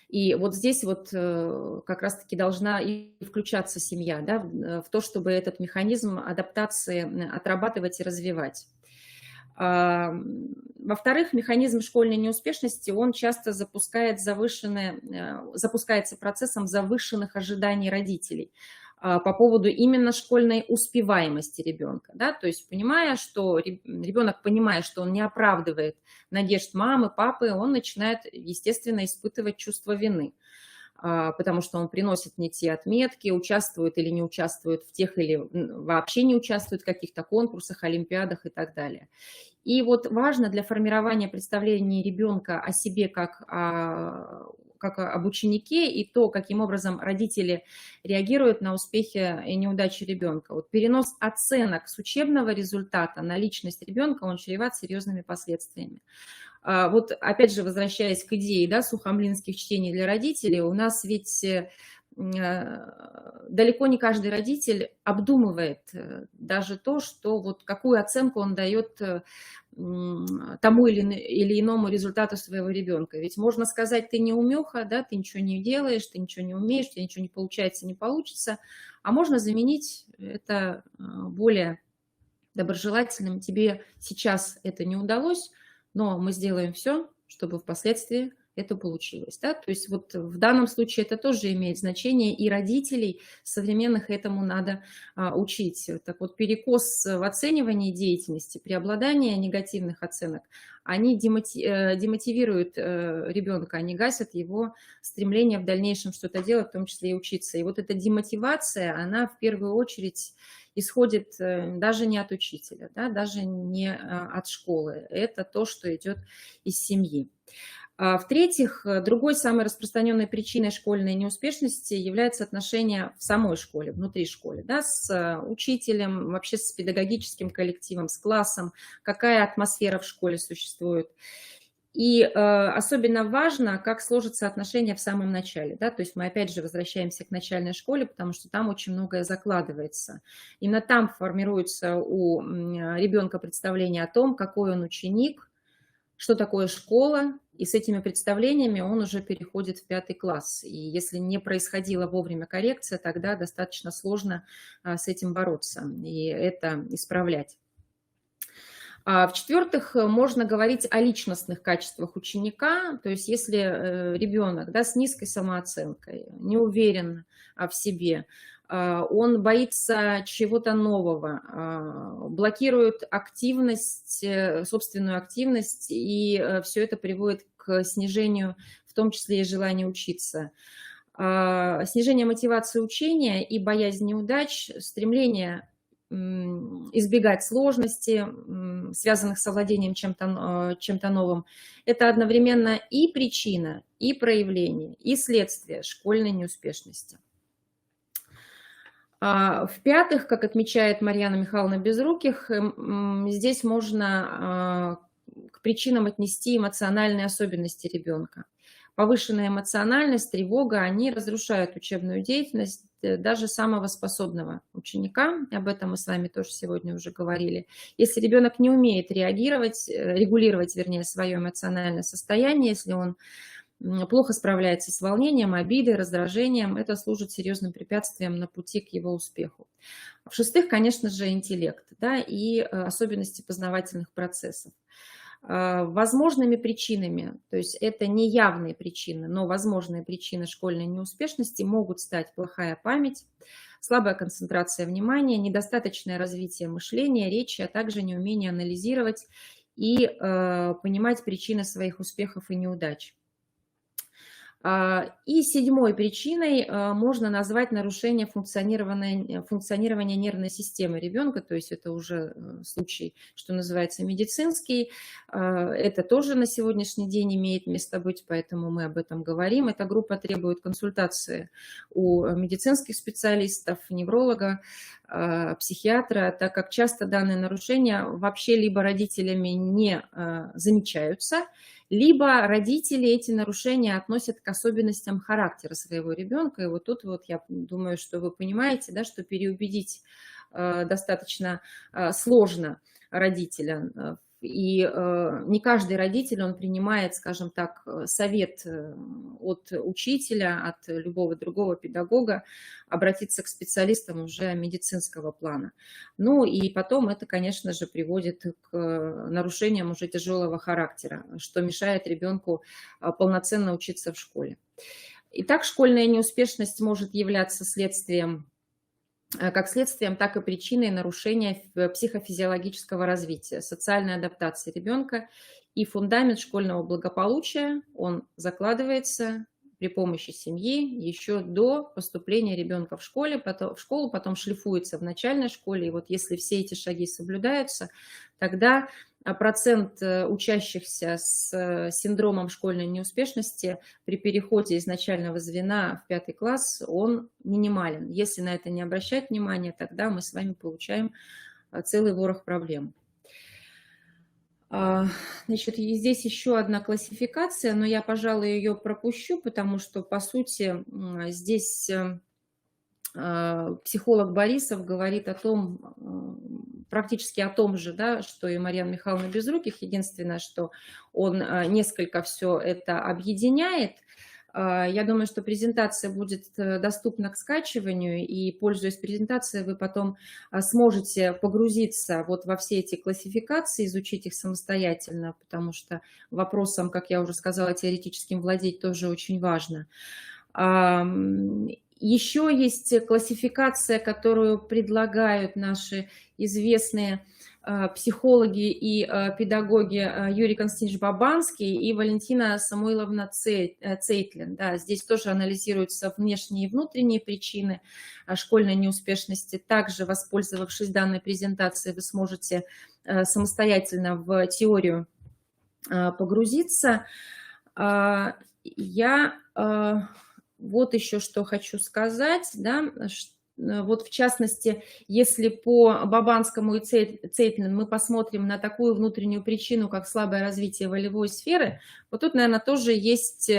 И вот здесь вот как раз-таки должна и включаться семья, да, в то, чтобы этот механизм адаптации отрабатывать и развивать. Во-вторых, механизм школьной неуспешности, он часто запускается процессом завышенных ожиданий родителей по поводу именно школьной успеваемости ребенка. Да? То есть, ребенок, понимая, что он не оправдывает надежд мамы, папы, он начинает, естественно, испытывать чувство вины, потому что он приносит не те отметки, участвует или не участвует в тех, или вообще не участвует в каких-то конкурсах, олимпиадах и так далее. И вот важно для формирования представления ребенка о себе как о как об ученике, и то, каким образом родители реагируют на успехи и неудачи ребенка. Вот перенос оценок с учебного результата на личность ребенка, он чреват серьезными последствиями. Вот опять же, возвращаясь к идее, да, сухомлинских чтений для родителей, у нас ведь далеко не каждый родитель обдумывает даже то, что вот какую оценку он дает тому или иному результату своего ребенка. Ведь можно сказать, ты неумеха, да, ты ничего не делаешь, ты ничего не умеешь, у тебя ничего не получается, не получится, а можно заменить это более доброжелательным. Тебе сейчас это не удалось, но мы сделаем все, чтобы впоследствии это получилось. Да? То есть вот в данном случае это тоже имеет значение, и родителей современных этому надо учить. Так вот, перекос в оценивании деятельности, преобладание негативных оценок, они демотивируют ребенка, они гасят его стремление в дальнейшем что-то делать, в том числе и учиться. И вот эта демотивация, она в первую очередь исходит даже не от учителя, да, даже не от школы. Это то, что идет из семьи. В-третьих, другой самой распространенной причиной школьной неуспешности является отношение в самой школе, внутри школы, да, с учителем, вообще с педагогическим коллективом, с классом, какая атмосфера в школе существует. И особенно важно, как сложатся отношения в самом начале. Да? То есть мы опять же возвращаемся к начальной школе, потому что там очень многое закладывается. Именно там формируется у ребенка представление о том, какой он ученик, что такое школа, и с этими представлениями он уже переходит в 5 класс. И если не происходила вовремя коррекция, тогда достаточно сложно с этим бороться и это исправлять. В-четвертых, можно говорить о личностных качествах ученика, то есть если ребенок, да, с низкой самооценкой, не уверен в себе, он боится чего-то нового, блокирует активность, собственную активность, и все это приводит к снижению, в том числе и желания учиться. Снижение мотивации учения и боязнь неудач, стремление избегать сложностей, связанных с овладением чем-то новым, это одновременно и причина, и проявление, и следствие школьной неуспешности. В-пятых, как отмечает Марьяна Михайловна Безруких, здесь можно к причинам отнести эмоциональные особенности ребенка. Повышенная эмоциональность, тревога, они разрушают учебную деятельность даже самого способного ученика. Об этом мы с вами тоже сегодня уже говорили. Если ребенок не умеет регулировать, свое эмоциональное состояние, если он плохо справляется с волнением, обидой, раздражением, это служит серьезным препятствием на пути к его успеху. В-шестых, конечно же, интеллект, да, и особенности познавательных процессов. Возможными причинами, то есть это не явные причины, но возможные причины школьной неуспешности могут стать плохая память, слабая концентрация внимания, недостаточное развитие мышления, речи, а также неумение анализировать и понимать причины своих успехов и неудач. И седьмой причиной можно назвать нарушение функционирования нервной системы ребенка, то есть это уже случай, что называется, медицинский. Это тоже на сегодняшний день имеет место быть, поэтому мы об этом говорим. Эта группа требует консультации у медицинских специалистов, невролога, психиатра, так как часто данные нарушения вообще либо родителями не замечаются, либо родители эти нарушения относят к особенностям характера своего ребенка. И вот тут вот я думаю, что вы понимаете, да, что переубедить достаточно сложно родителя. И не каждый родитель, он принимает, скажем так, совет от учителя, от любого другого педагога обратиться к специалистам уже медицинского плана. Ну и потом это, конечно же, приводит к нарушениям уже тяжелого характера, что мешает ребенку полноценно учиться в школе. Итак, школьная неуспешность может являться как следствием, так и причиной нарушения психофизиологического развития, социальной адаптации ребенка. И фундамент школьного благополучия, он закладывается при помощи семьи еще до поступления ребенка в школу, потом шлифуется в начальной школе. И вот если все эти шаги соблюдаются, тогда процент учащихся с синдромом школьной неуспешности при переходе из начального звена в 5 класс, он минимален. Если на это не обращать внимания, тогда мы с вами получаем целый ворох проблем. Значит, и здесь еще одна классификация, но я, пожалуй, ее пропущу, потому что, по сути, здесь психолог Борисов говорит о том, практически о том же, да, что и Марьяна Михайловна Безруких. Единственное, что он несколько все это объединяет. Я думаю, что презентация будет доступна к скачиванию, и, пользуясь презентацией, вы потом сможете погрузиться вот во все эти классификации, изучить их самостоятельно, потому что вопросом, как я уже сказала, теоретическим владеть тоже очень важно. Еще есть классификация, которую предлагают наши известные психологи и педагоги Юрий Константинович Бабанский и Валентина Самойловна Цейтлин. Да, здесь тоже анализируются внешние и внутренние причины школьной неуспешности. Также, воспользовавшись данной презентацией, вы сможете самостоятельно в теорию погрузиться. Я вот еще что хочу сказать, да, вот в частности, если по Бабанскому и Цейтлин мы посмотрим на такую внутреннюю причину, как слабое развитие волевой сферы, вот тут, наверное, тоже есть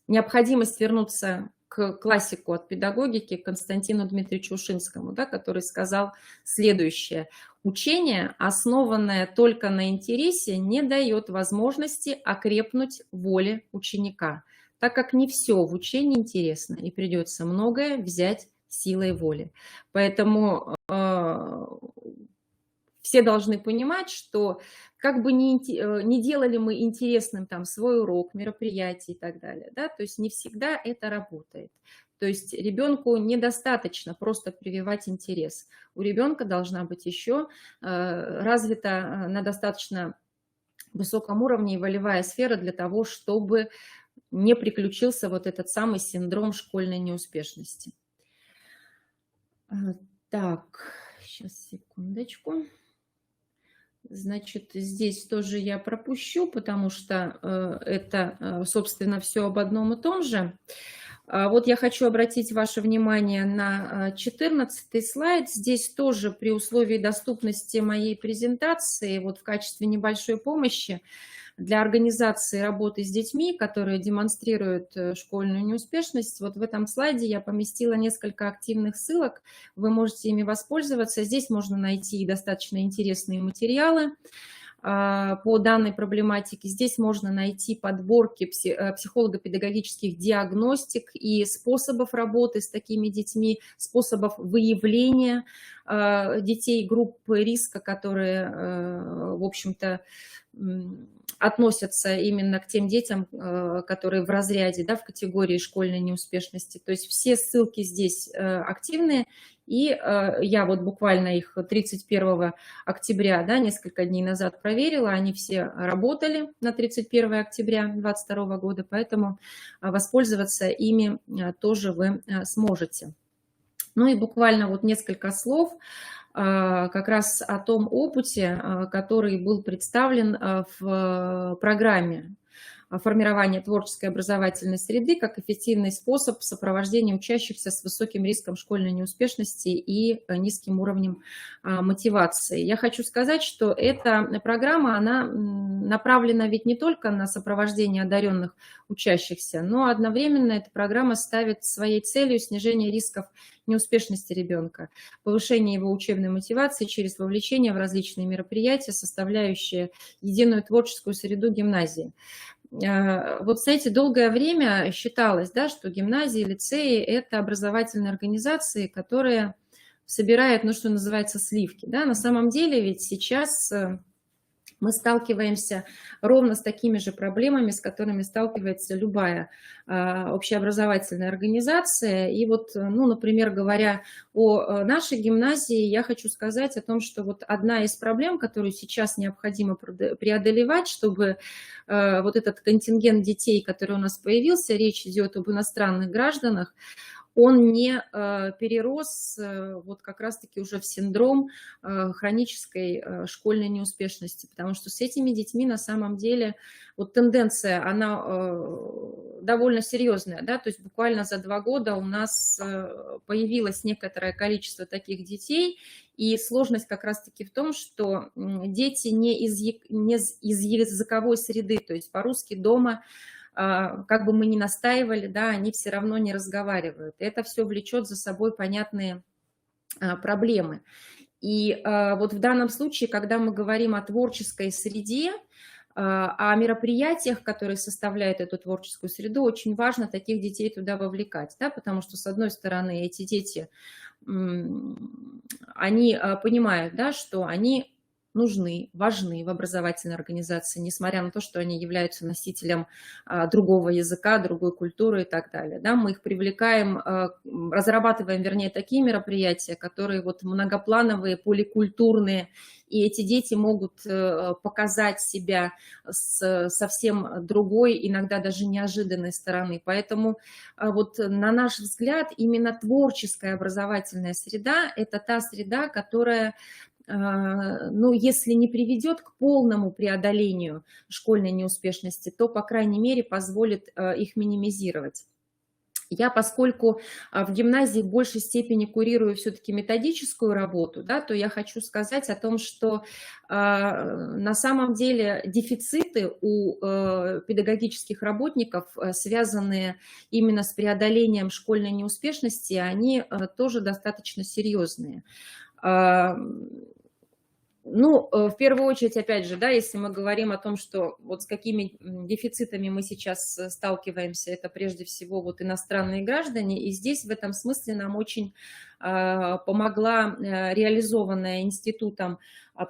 необходимость вернуться к классику от педагогики, Константину Дмитриевичу Ушинскому, да, который сказал следующее: учение, основанное только на интересе, не дает возможности окрепнуть воле ученика, так как не все в учении интересно, и придется многое взять силой воли. Поэтому все должны понимать, что как бы ни делали мы интересным там свой урок, мероприятие и так далее, да, то есть не всегда это работает. То есть ребенку недостаточно просто прививать интерес. У ребенка должна быть еще развита на достаточно высоком уровне волевая сфера для того, чтобы не приключился вот этот самый синдром школьной неуспешности. Так, сейчас, секундочку. Значит, здесь тоже я пропущу, потому что это, собственно, все об одном и том же. Вот я хочу обратить ваше внимание на 14 слайд. Здесь тоже при условии доступности моей презентации, вот в качестве небольшой помощи для организации работы с детьми, которые демонстрируют школьную неуспешность, вот в этом слайде я поместила несколько активных ссылок, вы можете ими воспользоваться. Здесь можно найти достаточно интересные материалы по данной проблематике. Здесь можно найти подборки психолого-педагогических диагностик и способов работы с такими детьми, способов выявления детей группы риска, которые, в общем-то, относятся именно к тем детям, которые в разряде, да, в категории школьной неуспешности. То есть все ссылки здесь активные, и я вот буквально их 31 октября, да, несколько дней назад проверила, они все работали на 31 октября 2022 года, поэтому воспользоваться ими тоже вы сможете. Ну и буквально вот несколько слов как раз о том опыте, который был представлен в программе формирования творческой образовательной среды как эффективный способ сопровождения учащихся с высоким риском школьной неуспешности и низким уровнем мотивации. Я хочу сказать, что эта программа, она направлена ведь не только на сопровождение одаренных учащихся, но одновременно эта программа ставит своей целью снижение рисков неуспешности ребенка, повышение его учебной мотивации через вовлечение в различные мероприятия, составляющие единую творческую среду гимназии. Вот, знаете, долгое время считалось, да, что гимназии, лицеи – это образовательные организации, которые собирают, ну, что называется, сливки. Да? На самом деле ведь сейчас мы сталкиваемся ровно с такими же проблемами, с которыми сталкивается любая общеобразовательная организация. И вот, ну, например, говоря о нашей гимназии, я хочу сказать о том, что вот одна из проблем, которую сейчас необходимо преодолевать, чтобы вот этот контингент детей, который у нас появился, речь идет об иностранных гражданах, он не перерос вот как раз-таки уже в синдром хронической школьной неуспешности, потому что с этими детьми на самом деле вот тенденция, она довольно серьезная, да, то есть буквально за 2 года у нас появилось некоторое количество таких детей, и сложность как раз-таки в том, что дети не из языковой среды, то есть по-русски дома, как бы мы ни настаивали, да, они все равно не разговаривают. И это все влечет за собой понятные проблемы. И вот в данном случае, когда мы говорим о творческой среде, о мероприятиях, которые составляют эту творческую среду, очень важно таких детей туда вовлекать, да, потому что, с одной стороны, эти дети, они понимают, да, что они нужны, важны в образовательной организации, несмотря на то, что они являются носителем другого языка, другой культуры и так далее. Да, мы их привлекаем, разрабатываем, вернее, такие мероприятия, которые вот многоплановые, поликультурные, и эти дети могут показать себя с совсем другой, иногда даже неожиданной стороны. Поэтому вот на наш взгляд именно творческая образовательная среда – это та среда, которая, ну, если не приведет к полному преодолению школьной неуспешности, то, по крайней мере, позволит их минимизировать. Я, поскольку в гимназии в большей степени курирую все-таки методическую работу, да, то я хочу сказать о том, что на самом деле дефициты у педагогических работников, связанные именно с преодолением школьной неуспешности, они тоже достаточно серьезные. Ну, в первую очередь, опять же, да, если мы говорим о том, что вот с какими дефицитами мы сейчас сталкиваемся, это прежде всего вот иностранные граждане, и здесь в этом смысле нам очень помогла реализованная институтом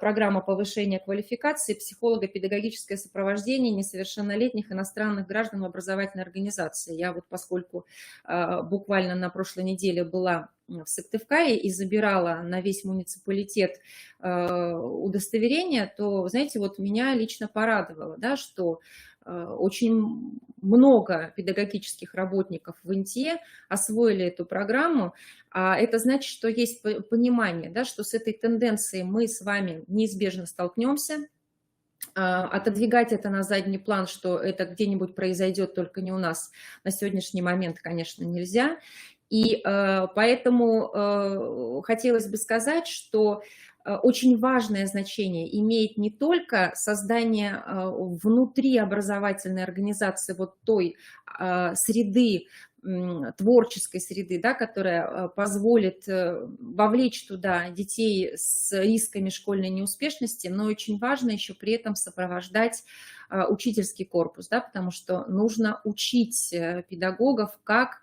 программа повышения квалификации психолого-педагогическое сопровождение несовершеннолетних иностранных граждан в образовательной организации. Я вот, поскольку буквально на прошлой неделе была в Сыктывкаре и забирала на весь муниципалитет удостоверение, то, знаете, вот меня лично порадовало, да, что очень много педагогических работников в ИНТЕ освоили эту программу. А это значит, что есть понимание, да, что с этой тенденцией мы с вами неизбежно столкнемся. Отодвигать это на задний план, что это где-нибудь произойдет, только не у нас, на сегодняшний момент, конечно, нельзя. И поэтому хотелось бы сказать, что очень важное значение имеет не только создание внутри образовательной организации вот той среды, творческой среды, да, которая позволит вовлечь туда детей с рисками школьной неуспешности, но очень важно еще при этом сопровождать учительский корпус, да, потому что нужно учить педагогов, как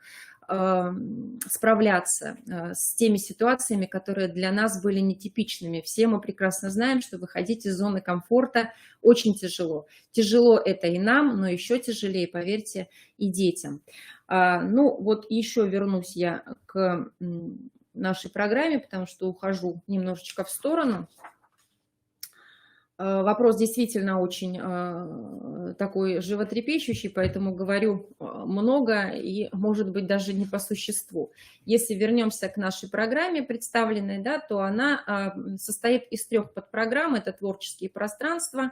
справляться с теми ситуациями, которые для нас были нетипичными. Все мы прекрасно знаем, что выходить из зоны комфорта очень тяжело. Тяжело это и нам, но еще тяжелее, поверьте, и детям. Ну вот еще вернусь я к нашей программе, потому что ухожу немножечко в сторону. Вопрос действительно очень такой животрепещущий, поэтому говорю много и, может быть, даже не по существу. Если вернемся к нашей программе представленной, да, то она состоит из 3 подпрограмм. Это творческие пространства,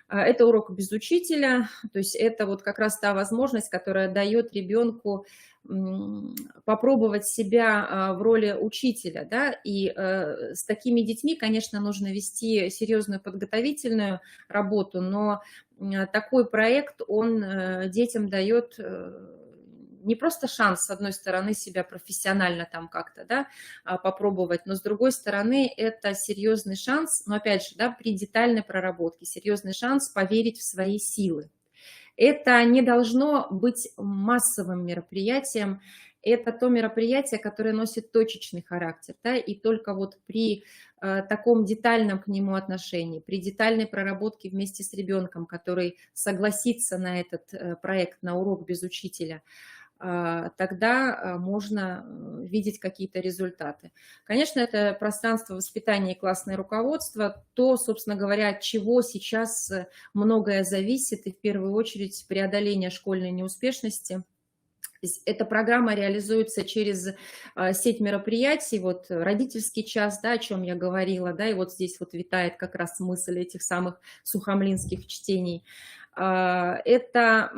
это урок без учителя, то есть это вот как раз та возможность, которая дает ребенку попробовать себя в роли учителя, да, и с такими детьми, конечно, нужно вести серьезную подготовительную работу, но такой проект, он детям дает не просто шанс, с одной стороны, себя профессионально там как-то, да, попробовать, но с другой стороны, это серьезный шанс, но опять же, да, при детальной проработке, серьезный шанс поверить в свои силы. Это не должно быть массовым мероприятием, это то мероприятие, которое носит точечный характер, да, и только вот при таком детальном к нему отношении, при детальной проработке вместе с ребенком, который согласится на этот проект, на урок без учителя, тогда можно видеть какие-то результаты. Конечно, это пространство воспитания и классное руководство, то, собственно говоря, от чего сейчас многое зависит, и в первую очередь преодоление школьной неуспешности. есть эта программа реализуется через сеть мероприятий, вот родительский час, да, о чем я говорила, да, и вот здесь вот витает как раз смысл этих самых сухомлинских чтений. Это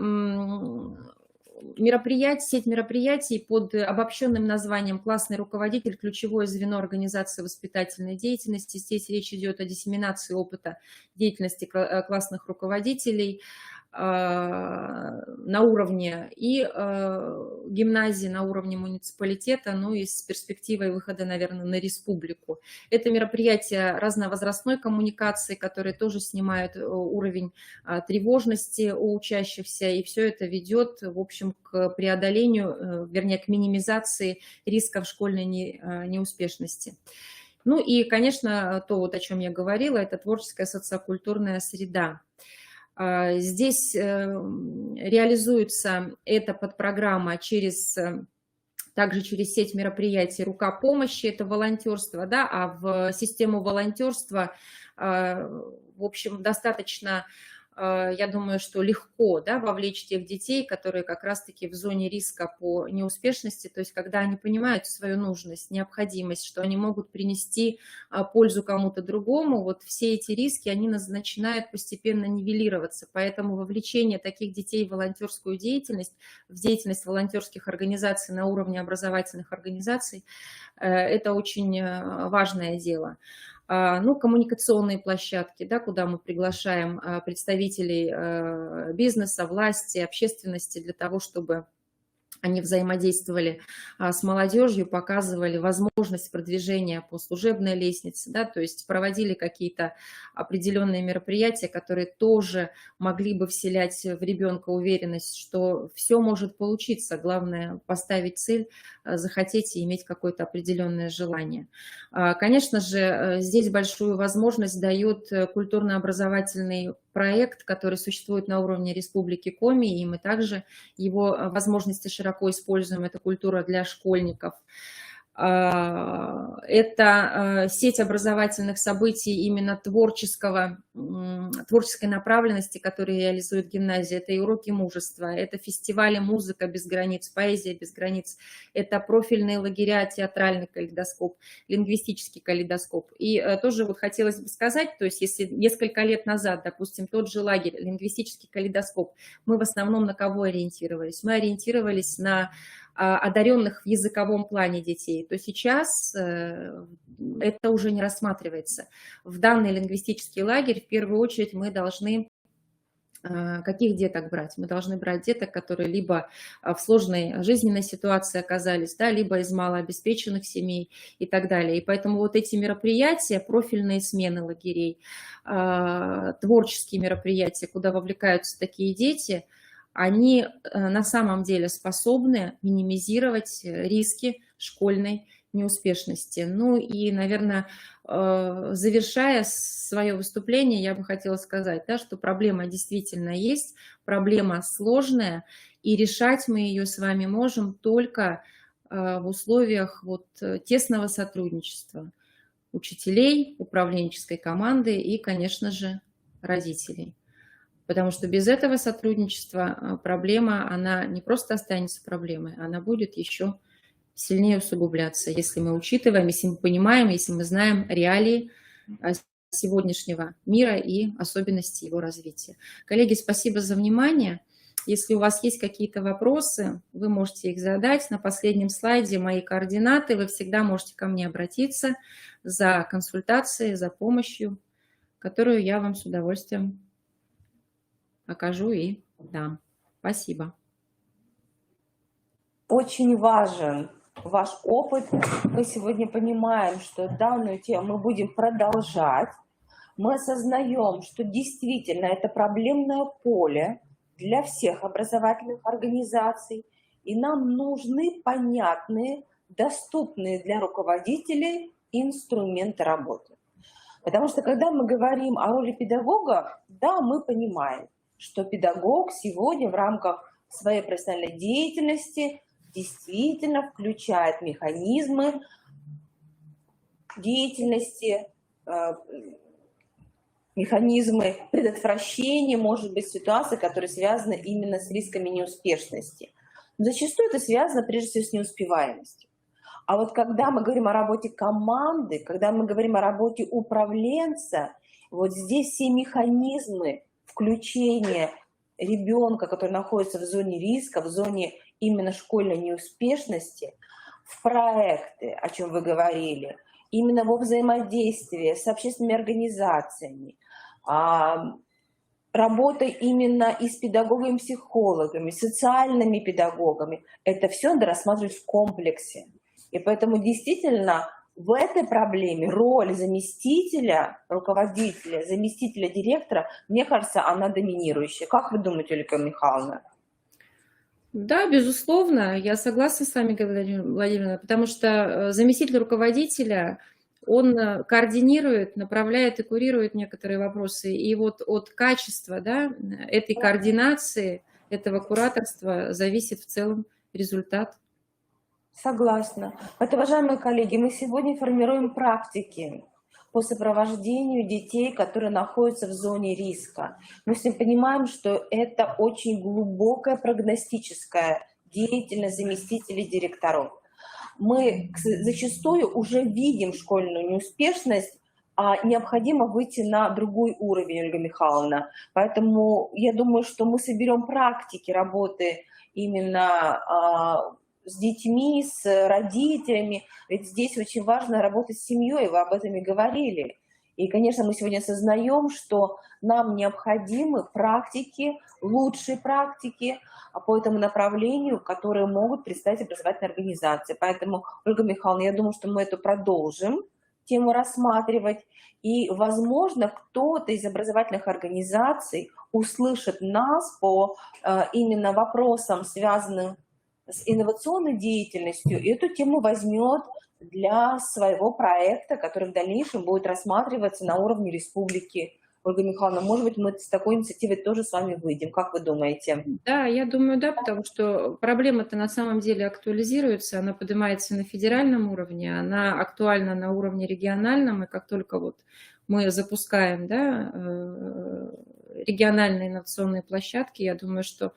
сеть мероприятий под обобщенным названием «Классный руководитель. Ключевое звено организации воспитательной деятельности». Здесь речь идет о диссеминации опыта деятельности классных руководителей на уровне и гимназии, на уровне муниципалитета, ну и с перспективой выхода, наверное, на республику. Это мероприятие разновозрастной коммуникации, которые тоже снимают уровень тревожности у учащихся, и все это ведет, в общем, к преодолению, вернее, к минимизации рисков школьной неуспешности. Ну и, конечно, то, вот о чем я говорила, это творческая социокультурная среда. Здесь реализуется эта подпрограмма также через сеть мероприятий «Рука помощи», это волонтерство, да, а в систему волонтерства, в общем, достаточно, я думаю, что легко, да, вовлечь тех детей, которые как раз-таки в зоне риска по неуспешности, то есть когда они понимают свою нужность, необходимость, что они могут принести пользу кому-то другому, вот все эти риски, они начинают постепенно нивелироваться, поэтому вовлечение таких детей в волонтерскую деятельность, в деятельность волонтерских организаций на уровне образовательных организаций, это очень важное дело. Ну, коммуникационные площадки, да, куда мы приглашаем представителей бизнеса, власти, общественности для того, чтобы они взаимодействовали с молодежью, показывали возможность продвижения по служебной лестнице, да, то есть проводили какие-то определенные мероприятия, которые тоже могли бы вселять в ребенка уверенность, что все может получиться, главное поставить цель, захотеть и иметь какое-то определенное желание. Конечно же, здесь большую возможность дает культурно-образовательный проект, который существует на уровне Республики Коми, и мы также его возможности широко используем. Это культура для школьников. Это сеть образовательных событий именно творческой направленности, которые реализует гимназия. Это и уроки мужества, это фестивали «Музыка без границ», «Поэзия без границ», это профильные лагеря, театральный калейдоскоп, лингвистический калейдоскоп. И тоже вот хотелось бы сказать, то есть если несколько лет назад, допустим, тот же лагерь, лингвистический калейдоскоп, мы в основном на кого ориентировались? Мы ориентировались на одаренных в языковом плане детей, то сейчас это уже не рассматривается. В данный лингвистический лагерь в первую очередь мы должны каких деток брать? Мы должны брать деток, которые либо в сложной жизненной ситуации оказались, да, либо из малообеспеченных семей и так далее. И поэтому вот эти мероприятия, профильные смены лагерей, творческие мероприятия, куда вовлекаются такие дети, они на самом деле способны минимизировать риски школьной неуспешности. Ну и, наверное, завершая свое выступление, я бы хотела сказать, да, что проблема действительно есть, проблема сложная, и решать мы ее с вами можем только в условиях вот тесного сотрудничества учителей, управленческой команды и, конечно же, родителей. Потому что без этого сотрудничества проблема, она не просто останется проблемой, она будет еще сильнее усугубляться, если мы учитываем, если мы понимаем, если мы знаем реалии сегодняшнего мира и особенности его развития. Коллеги, спасибо за внимание. Если у вас есть какие-то вопросы, вы можете их задать. На последнем слайде мои координаты. Вы всегда можете ко мне обратиться за консультацией, за помощью, которую я вам с удовольствием окажу и дам. Спасибо. Очень важен ваш опыт. Мы сегодня понимаем, что данную тему мы будем продолжать. Мы осознаем, что действительно это проблемное поле для всех образовательных организаций, и нам нужны понятные, доступные для руководителей инструменты работы. Потому что когда мы говорим о роли педагога, да, мы понимаем, что педагог сегодня в рамках своей профессиональной деятельности действительно включает механизмы деятельности, механизмы предотвращения, может быть, ситуаций, которые связаны именно с рисками неуспешности. Зачастую это связано прежде всего с неуспеваемостью. А вот когда мы говорим о работе команды, когда мы говорим о работе управленца, вот здесь все механизмы включения ребенка, который находится в зоне риска, в зоне именно школьной неуспешности, в проекты, о чем вы говорили, именно во взаимодействии с общественными организациями, работа именно и с педагогами, психологами, социальными педагогами, это все надо рассматривать в комплексе. И поэтому действительно в этой проблеме роль заместителя, руководителя, заместителя директора, мне кажется, она доминирующая. Как вы думаете, Ольга Михайловна? Да, безусловно, я согласна с вами, Галина Владимировна, потому что заместитель руководителя, он координирует, направляет и курирует некоторые вопросы. И вот от качества, да, этой координации, этого кураторства зависит в целом результат. Согласна. Вот, уважаемые коллеги, мы сегодня формируем практики по сопровождению детей, которые находятся в зоне риска. Мы с ним понимаем, что это очень глубокая прогностическая деятельность заместителей директоров. Мы зачастую уже видим школьную неуспешность, а необходимо выйти на другой уровень, Ольга Михайловна. Поэтому я думаю, что мы соберем практики работы именно с детьми, с родителями, ведь здесь очень важно работать с семьей, вы об этом и говорили. И, конечно, мы сегодня осознаем, что нам необходимы практики, лучшие практики по этому направлению, которые могут представить образовательные организации. Поэтому, Ольга Михайловна, я думаю, что мы эту продолжим тему рассматривать. И, возможно, кто-то из образовательных организаций услышит нас по именно вопросам, связанным с инновационной деятельностью, и эту тему возьмет для своего проекта, который в дальнейшем будет рассматриваться на уровне республики. Ольга Михайловна, может быть, мы с такой инициативой тоже с вами выйдем. Как вы думаете? Да, я думаю, да, потому что проблема-то на самом деле актуализируется, она поднимается на федеральном уровне, она актуальна на уровне региональном, и как только вот мы запускаем, да, региональные инновационные площадки, я думаю, что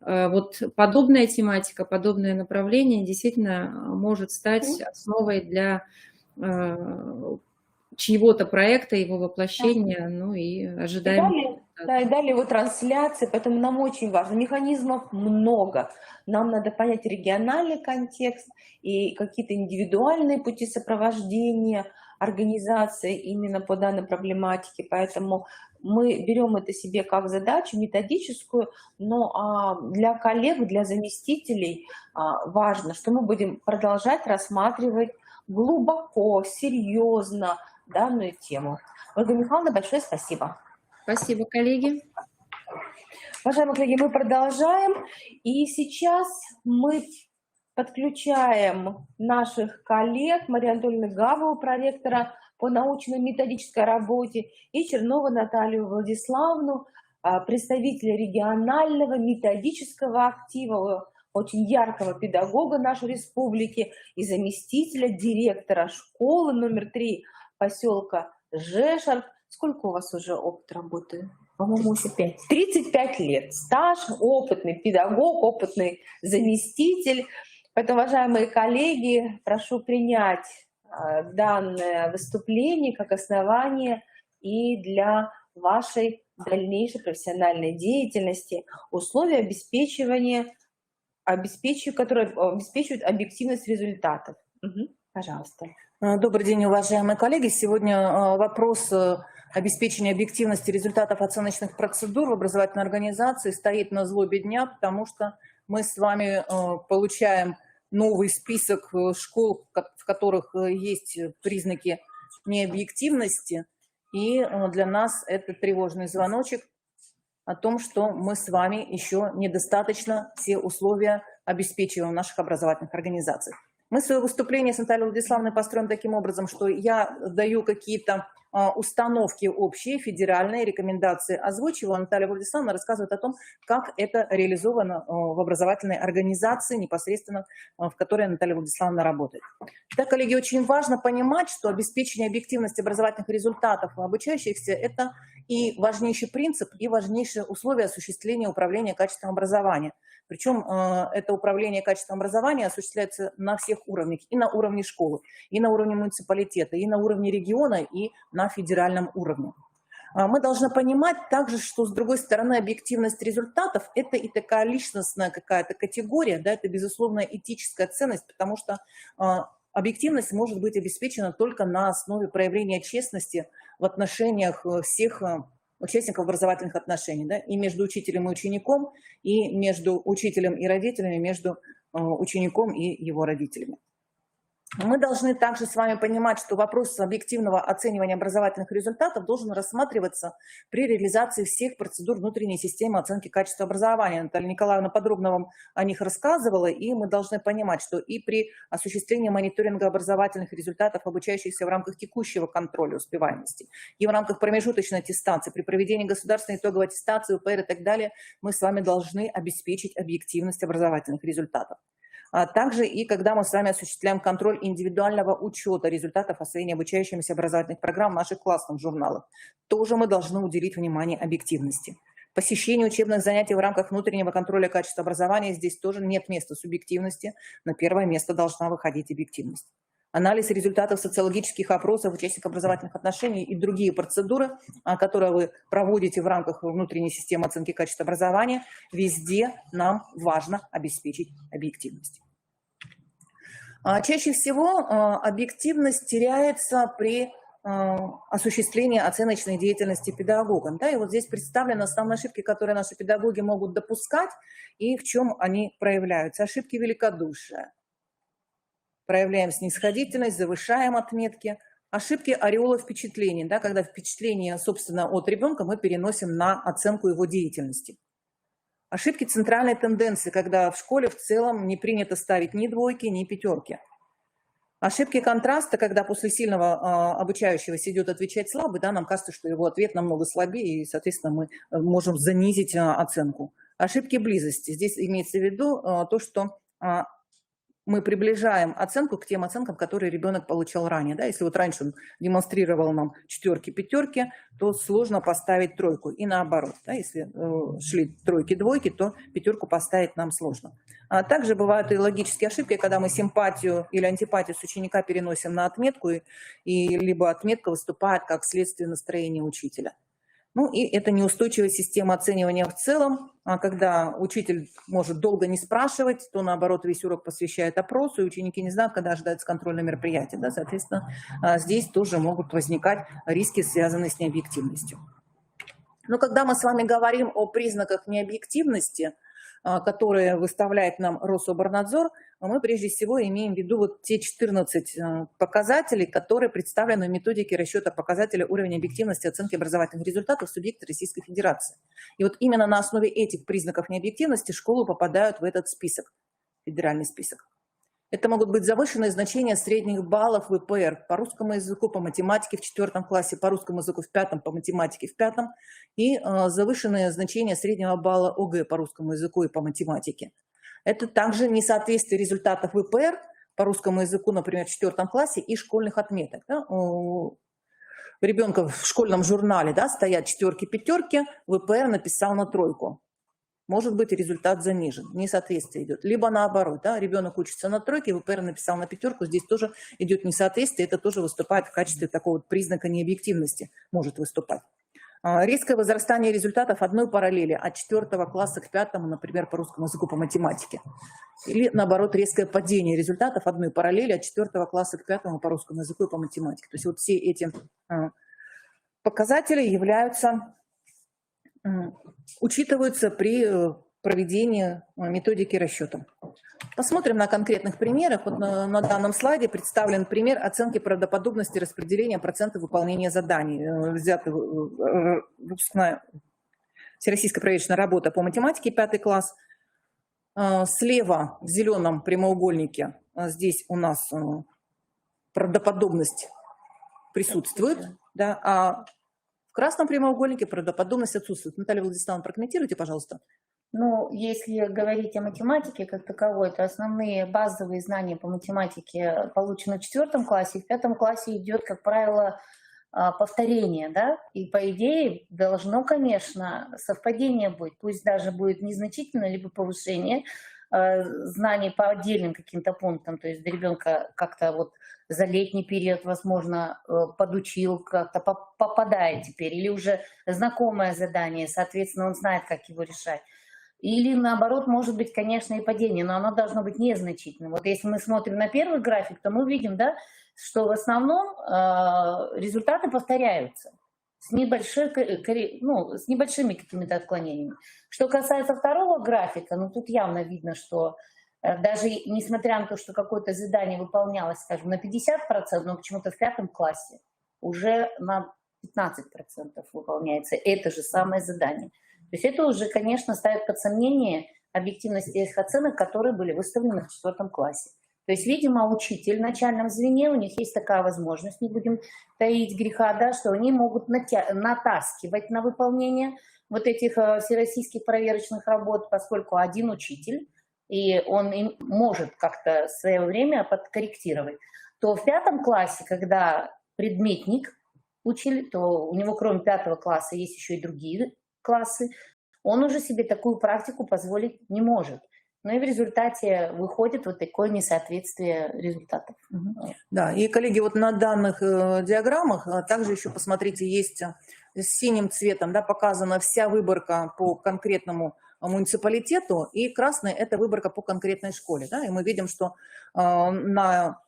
вот подобная тематика, подобное направление действительно может стать основой для чьего-то проекта, его воплощения, ну и ожидаем. Да, и далее его трансляции, поэтому нам очень важно. Механизмов много. Нам надо понять региональный контекст и какие-то индивидуальные пути сопровождения организации именно по данной проблематике. Поэтому мы берем это себе как задачу методическую, но для коллег, для заместителей важно, что мы будем продолжать рассматривать глубоко, серьезно данную тему. Ольга Михайловна, большое спасибо. Спасибо, коллеги. Уважаемые коллеги, мы продолжаем. И сейчас мы подключаем наших коллег, Марию Анатольевну Гавову, проректора по научно-методической работе, и Чернову Наталью Владиславовну, представителя регионального методического актива, очень яркого педагога нашей республики и заместителя директора школы номер 3 поселка Жешар. Сколько у вас уже опыт работы? По-моему, уже 35 лет. Стаж, опытный педагог, опытный заместитель. Поэтому, уважаемые коллеги, прошу принять данное выступление как основание и для вашей дальнейшей профессиональной деятельности условия обеспечивания, которые обеспечивают объективность результатов. Пожалуйста. Добрый день, уважаемые коллеги. Сегодня вопрос обеспечения объективности результатов оценочных процедур в образовательной организации стоит на злобе дня, потому что мы с вами получаем новый список школ, в которых есть признаки необъективности, и для нас это тревожный звоночек о том, что мы с вами еще недостаточно все условия обеспечиваем в наших образовательных организациях. Мы свое выступление с Натальей Владиславовной построим таким образом, что я даю какие-то установки общие, федеральные, рекомендации озвучиваю, Наталья Владиславовна рассказывает о том, как это реализовано в образовательной организации, непосредственно в которой Наталья Владиславовна работает. Да, коллеги, очень важно понимать, что обеспечение объективности образовательных результатов у обучающихся – это и важнейший принцип, и важнейшее условие осуществления управления качеством образования. Причем это управление качеством образования осуществляется на всех уровнях, и на уровне школы, и на уровне муниципалитета, и на уровне региона, и на федеральном уровне. Мы должны понимать также, что, с другой стороны, объективность результатов – это и такая личностная какая-то категория, да, это, безусловно, этическая ценность, потому что объективность может быть обеспечена только на основе проявления честности в отношениях всех участников образовательных отношений, да, и между учителем и учеником, и между учителем и родителями, между учеником и его родителями. Мы должны также с вами понимать, что вопрос объективного оценивания образовательных результатов должен рассматриваться при реализации всех процедур внутренней системы оценки качества образования. Наталья Николаевна подробно вам о них рассказывала, и мы должны понимать, что и при осуществлении мониторинга образовательных результатов обучающихся в рамках текущего контроля успеваемости, и в рамках промежуточной аттестации, при проведении государственной итоговой аттестации, УПР и так далее, мы с вами должны обеспечить объективность образовательных результатов. А также и когда мы с вами осуществляем контроль индивидуального учета результатов освоения обучающимися образовательных программ в наших классных журналах, тоже мы должны уделить внимание объективности. Посещение учебных занятий в рамках внутреннего контроля качества образования, здесь тоже нет места субъективности, на первое место должна выходить объективность. Анализ результатов социологических опросов участников образовательных отношений и другие процедуры, которые вы проводите в рамках внутренней системы оценки качества образования, везде нам важно обеспечить объективность. Чаще всего объективность теряется при осуществлении оценочной деятельности педагогом. Да, и вот здесь представлены основные ошибки, которые наши педагоги могут допускать и в чем они проявляются. Ошибки великодушия. Проявляем снисходительность, завышаем отметки. Ошибки ореола впечатлений, да, когда впечатление, собственно, от ребенка мы переносим на оценку его деятельности. Ошибки центральной тенденции, когда в школе в целом не принято ставить ни двойки, ни пятерки. Ошибки контраста, когда после сильного обучающегося идет отвечать слабый, да, нам кажется, что его ответ намного слабее, и, соответственно, мы можем занизить оценку. Ошибки близости. Здесь имеется в виду то, что мы приближаем оценку к тем оценкам, которые ребенок получал ранее. Да? Если вот раньше он демонстрировал нам четверки, пятерки, то сложно поставить тройку. И наоборот, да? Если шли тройки, двойки, то пятерку поставить нам сложно. А также бывают и логические ошибки, когда мы симпатию или антипатию с ученика переносим на отметку, и либо отметка выступает как следствие настроения учителя. Ну и это неустойчивая система оценивания в целом, когда учитель может долго не спрашивать, то наоборот весь урок посвящает опросу, и ученики не знают, когда ожидается контрольное мероприятие. Да? Соответственно, здесь тоже могут возникать риски, связанные с необъективностью. Но когда мы с вами говорим о признаках необъективности, которые выставляет нам Рособорнадзор, мы прежде всего имеем в виду вот те 14 показателей, которые представлены в методике расчета показателя уровня объективности оценки образовательных результатов субъекта Российской Федерации. И вот именно на основе этих признаков необъективности школы попадают в этот список, федеральный список. Это могут быть завышенные значения средних баллов ВПР по русскому языку, по математике в 4 классе, по русскому языку в 5, по математике в 5, и завышенные значения среднего балла ОГЭ по русскому языку и по математике. Это также несоответствие результатов ВПР по русскому языку, например, в 4 классе и школьных отметок. Да? У ребенка в школьном журнале, да, стоят четверки, пятерки, ВПР написал на тройку. Может быть, результат занижен, несоответствие идет. Либо наоборот, да, ребенок учится на тройке, ВПР написал на пятерку, здесь тоже идет несоответствие, это тоже выступает в качестве такого признака необъективности, может выступать. Резкое возрастание результатов одной параллели от 4 класса к 5, например, по русскому языку, по математике. Или, наоборот, резкое падение результатов одной параллели от 4 класса к 5 по русскому языку и по математике. То есть вот все эти показатели учитываются при проведении методики расчета. Посмотрим на конкретных примерах. Вот на данном слайде представлен пример оценки правдоподобности распределения процентов выполнения заданий. Взята выпускная всероссийская проверочная работа по математике, 5 класс. Слева в зеленом прямоугольнике здесь у нас правдоподобность присутствует, да, а в красном прямоугольнике правдоподобность отсутствует. Наталья Владиславовна, прокомментируйте, пожалуйста. Ну, если говорить о математике как таковой, то основные базовые знания по математике получены в 4 классе. В 5 классе идет, как правило, повторение, да, и по идее должно, конечно, совпадение быть, пусть даже будет незначительное, либо повышение знаний по отдельным каким-то пунктам, то есть ребенка как-то вот за летний период, возможно, подучил, как-то попадает теперь, или уже знакомое задание, соответственно, он знает, как его решать. Или наоборот, может быть, конечно, и падение, но оно должно быть незначительным. Вот если мы смотрим на первый график, то мы видим, да, что в основном результаты повторяются с небольшими какими-то отклонениями. Что касается второго графика, ну тут явно видно, что даже несмотря на то, что какое-то задание выполнялось, скажем, на 50%, но почему-то в 5 классе уже на 15% выполняется это же самое задание. То есть это уже, конечно, ставит под сомнение объективность тех оценок, которые были выставлены в 4 классе. То есть, видимо, учитель в начальном звене, у них есть такая возможность, не будем таить греха, да, что они могут натаскивать на выполнение вот этих всероссийских проверочных работ, поскольку один учитель, и он им может как-то в свое время подкорректировать. То в 5 классе, когда предметник учили, то у него кроме 5 класса есть еще и другие классы, он уже себе такую практику позволить не может. Ну и в результате выходит вот такое несоответствие результатов. Да, и, коллеги, вот на данных диаграммах также еще, посмотрите, есть с синим цветом, да, показана вся выборка по конкретному муниципалитету, и красный – это выборка по конкретной школе. Да, и мы видим, что на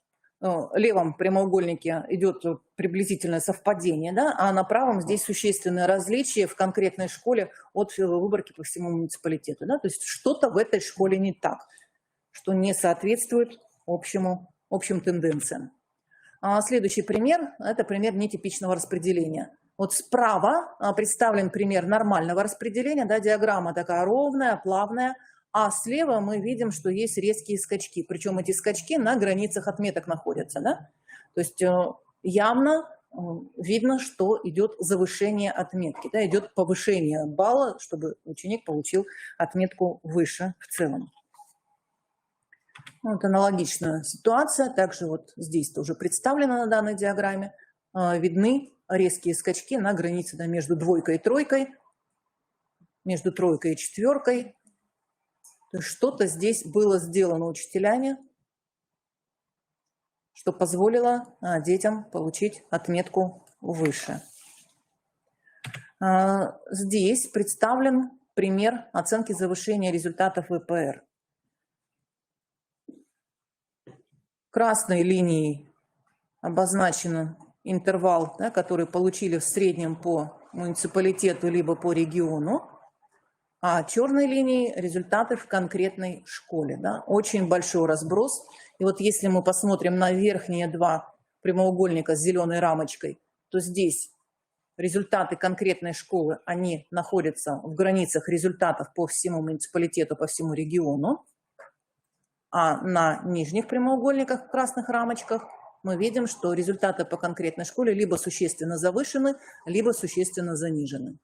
левом прямоугольнике идет приблизительное совпадение, да, а на правом здесь существенное различие в конкретной школе от выборки по всему муниципалитету. Да? То есть что-то в этой школе не так, что не соответствует общим тенденциям. Следующий пример – это пример нетипичного распределения. Вот справа представлен пример нормального распределения, да, диаграмма такая ровная, плавная, а слева мы видим, что есть резкие скачки. Причем эти скачки на границах отметок находятся. Да? То есть явно видно, что идет завышение отметки, да, идет повышение балла, чтобы ученик получил отметку выше в целом. Вот аналогичная ситуация. Также вот здесь тоже представлена на данной диаграмме. Видны резкие скачки на границе, да, между 2 и 3, между 3 и 4. Что-то здесь было сделано учителями, что позволило детям получить отметку выше. Здесь представлен пример оценки завышения результатов ВПР. Красной линией обозначен интервал, да, который получили в среднем по муниципалитету либо по региону. А черной линией результаты в конкретной школе. Да? Очень большой разброс. И вот если мы посмотрим на верхние 2 прямоугольника с зеленой рамочкой, то здесь результаты конкретной школы, они находятся в границах результатов по всему муниципалитету, по всему региону. А на нижних прямоугольниках в красных рамочках мы видим, что результаты по конкретной школе либо существенно завышены, либо существенно занижены.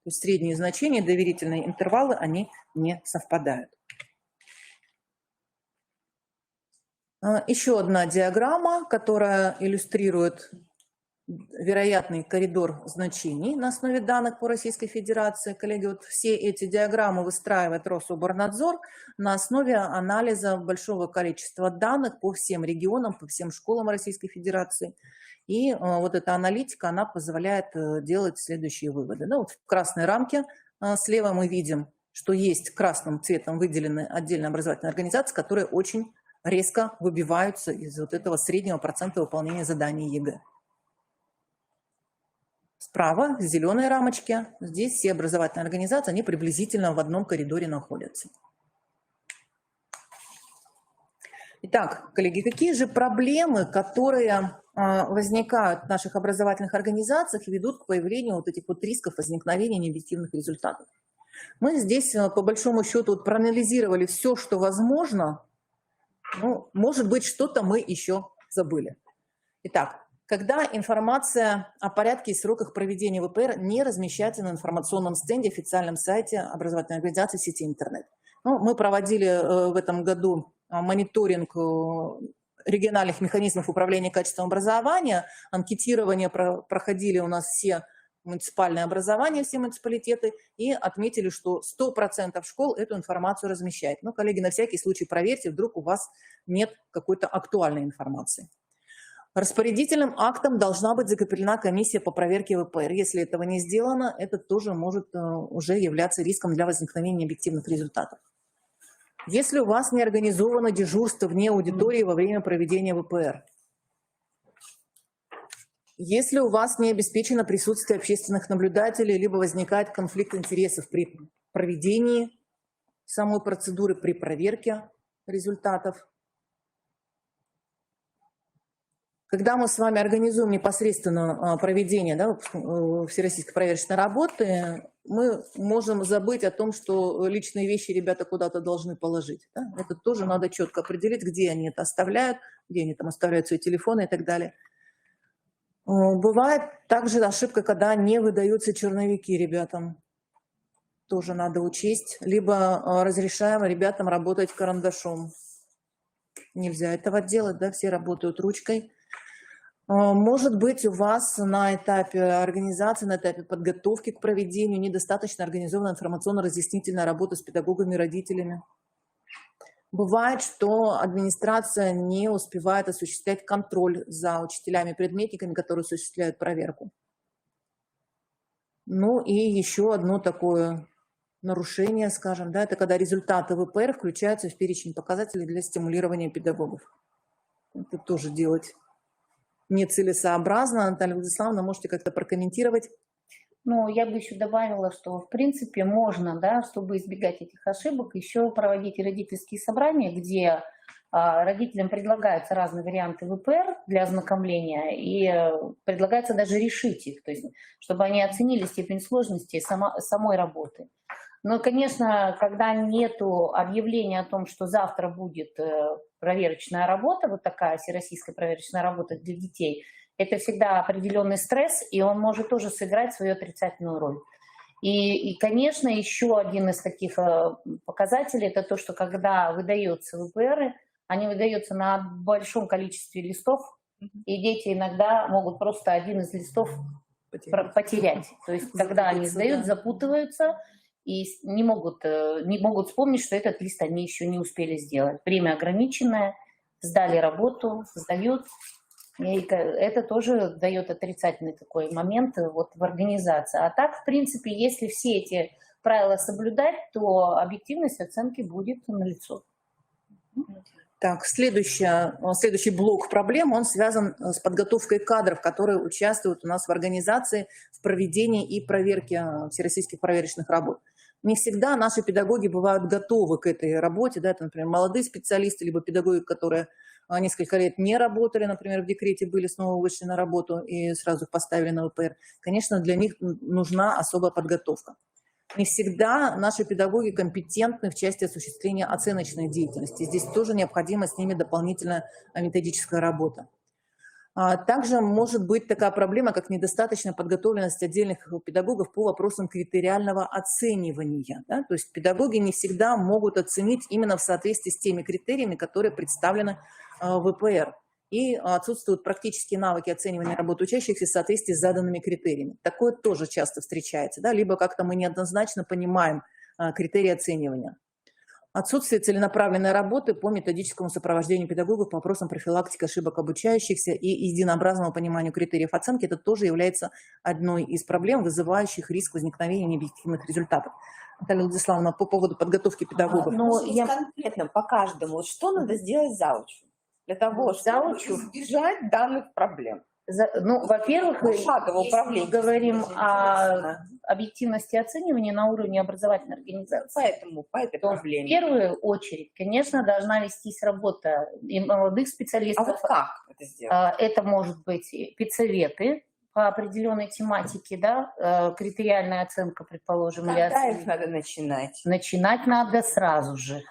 То есть средние значения, доверительные интервалы, они не совпадают. Еще одна диаграмма, которая иллюстрирует вероятный коридор значений на основе данных по Российской Федерации. Коллеги, вот все эти диаграммы выстраивает Рособорнадзор на основе анализа большого количества данных по всем регионам, по всем школам Российской Федерации. И вот эта аналитика, она позволяет делать следующие выводы. Да, вот в красной рамке слева мы видим, что есть красным цветом выделены отдельные образовательные организации, которые очень резко выбиваются из вот этого среднего процента выполнения заданий ЕГЭ. Справа, в зеленой рамочке, здесь все образовательные организации, они приблизительно в одном коридоре находятся. Итак, коллеги, какие же проблемы, которые возникают в наших образовательных организациях и ведут к появлению вот этих вот рисков возникновения необъективных результатов? Мы здесь, по большому счету, вот проанализировали все, что возможно. Ну, может быть, что-то мы еще забыли. Итак, когда информация о порядке и сроках проведения ВПР не размещается на информационном стенде, официальном сайте образовательной организации в сети интернет. Ну, мы проводили в этом году мониторинг региональных механизмов управления качеством образования. Анкетирование проходили у нас все муниципальные образования, все муниципалитеты, и отметили, что 100% школ эту информацию размещают. Но, коллеги, на всякий случай проверьте, вдруг у вас нет какой-то актуальной информации. Распорядительным актом должна быть закреплена комиссия по проверке ВПР. Если этого не сделано, это тоже может уже являться риском для возникновения объективных результатов. Если у вас не организовано дежурство вне аудитории во время проведения ВПР, если у вас не обеспечено присутствие общественных наблюдателей, либо возникает конфликт интересов при проведении самой процедуры, при проверке результатов, когда мы с вами организуем непосредственно проведение всероссийской проверочной работы, мы можем забыть о том, что личные вещи ребята куда-то должны положить. Да? Это тоже надо четко определить, где они это оставляют, где они там оставляют свои телефоны и так далее. Бывает также ошибка, когда не выдаются черновики ребятам. Тоже надо учесть. Либо разрешаем ребятам работать карандашом. Нельзя этого делать, да? Все работают ручкой. Может быть, у вас на этапе организации, на этапе подготовки к проведению недостаточно организована информационно-разъяснительная работа с педагогами и родителями. Бывает, что администрация не успевает осуществлять контроль за учителями-предметниками, которые осуществляют проверку. Ну и еще одно такое нарушение, скажем, да, это когда результаты ВПР включаются в перечень показателей для стимулирования педагогов. Это тоже делать нецелесообразно. Наталья Владиславовна, можете как-то прокомментировать? Ну, я бы еще добавила, что в принципе можно, да, чтобы избегать этих ошибок, еще проводить родительские собрания, где родителям предлагаются разные варианты ВПР для ознакомления и предлагается даже решить их, то есть чтобы они оценили степень сложности самой работы. Но, конечно, когда нету объявления о том, что завтра будет проверочная работа, вот такая всероссийская проверочная работа для детей, это всегда определенный стресс, и он может тоже сыграть свою отрицательную роль. И, конечно, еще один из таких показателей – это то, что когда выдаются ВПРы, они выдаются на большом количестве листов, и дети иногда могут просто один из листов потерять. То есть, когда они сдают, запутываются и не могут вспомнить, что этот лист они еще не успели сделать. Время ограниченное, сдали работу, сдают. И это тоже дает отрицательный такой момент вот в организации. А так, в принципе, если все эти правила соблюдать, то объективность оценки будет налицо. Так, следующий блок проблем, он связан с подготовкой кадров, которые участвуют у нас в организации, в проведении и проверке всероссийских проверочных работ. Не всегда наши педагоги бывают готовы к этой работе, да, это, например, молодые специалисты, либо педагоги, которые несколько лет не работали, например, в декрете были, снова вышли на работу и сразу их поставили на ВПР. Конечно, для них нужна особая подготовка. Не всегда наши педагоги компетентны в части осуществления оценочной деятельности. Здесь тоже необходима с ними дополнительная методическая работа. Также может быть такая проблема, как недостаточная подготовленность отдельных педагогов по вопросам критериального оценивания. Да? То есть педагоги не всегда могут оценить именно в соответствии с теми критериями, которые представлены в ВПР. И отсутствуют практические навыки оценивания работы учащихся в соответствии с заданными критериями. Такое тоже часто встречается. Да? Либо как-то мы неоднозначно понимаем критерии оценивания. Отсутствие целенаправленной работы по методическому сопровождению педагогов по вопросам профилактики ошибок обучающихся и единообразному пониманию критериев оценки, это тоже является одной из проблем, вызывающих риск возникновения необъективных результатов. Наталья Владиславовна, по поводу подготовки педагогов. Конкретно по каждому, вот что надо сделать заучу для того, чтобы избежать данных проблем? Ну, во-первых, мы говорим о объективности оценивания на уровне образовательной организации. Поэтому по этой проблеме. В первую очередь, конечно, должна вестись работа и молодых специалистов. А вот как это сделать? Это может быть педсоветы по определенной тематике, да, критериальная оценка, предположим. Когда их надо начинать? Начинать надо сразу же.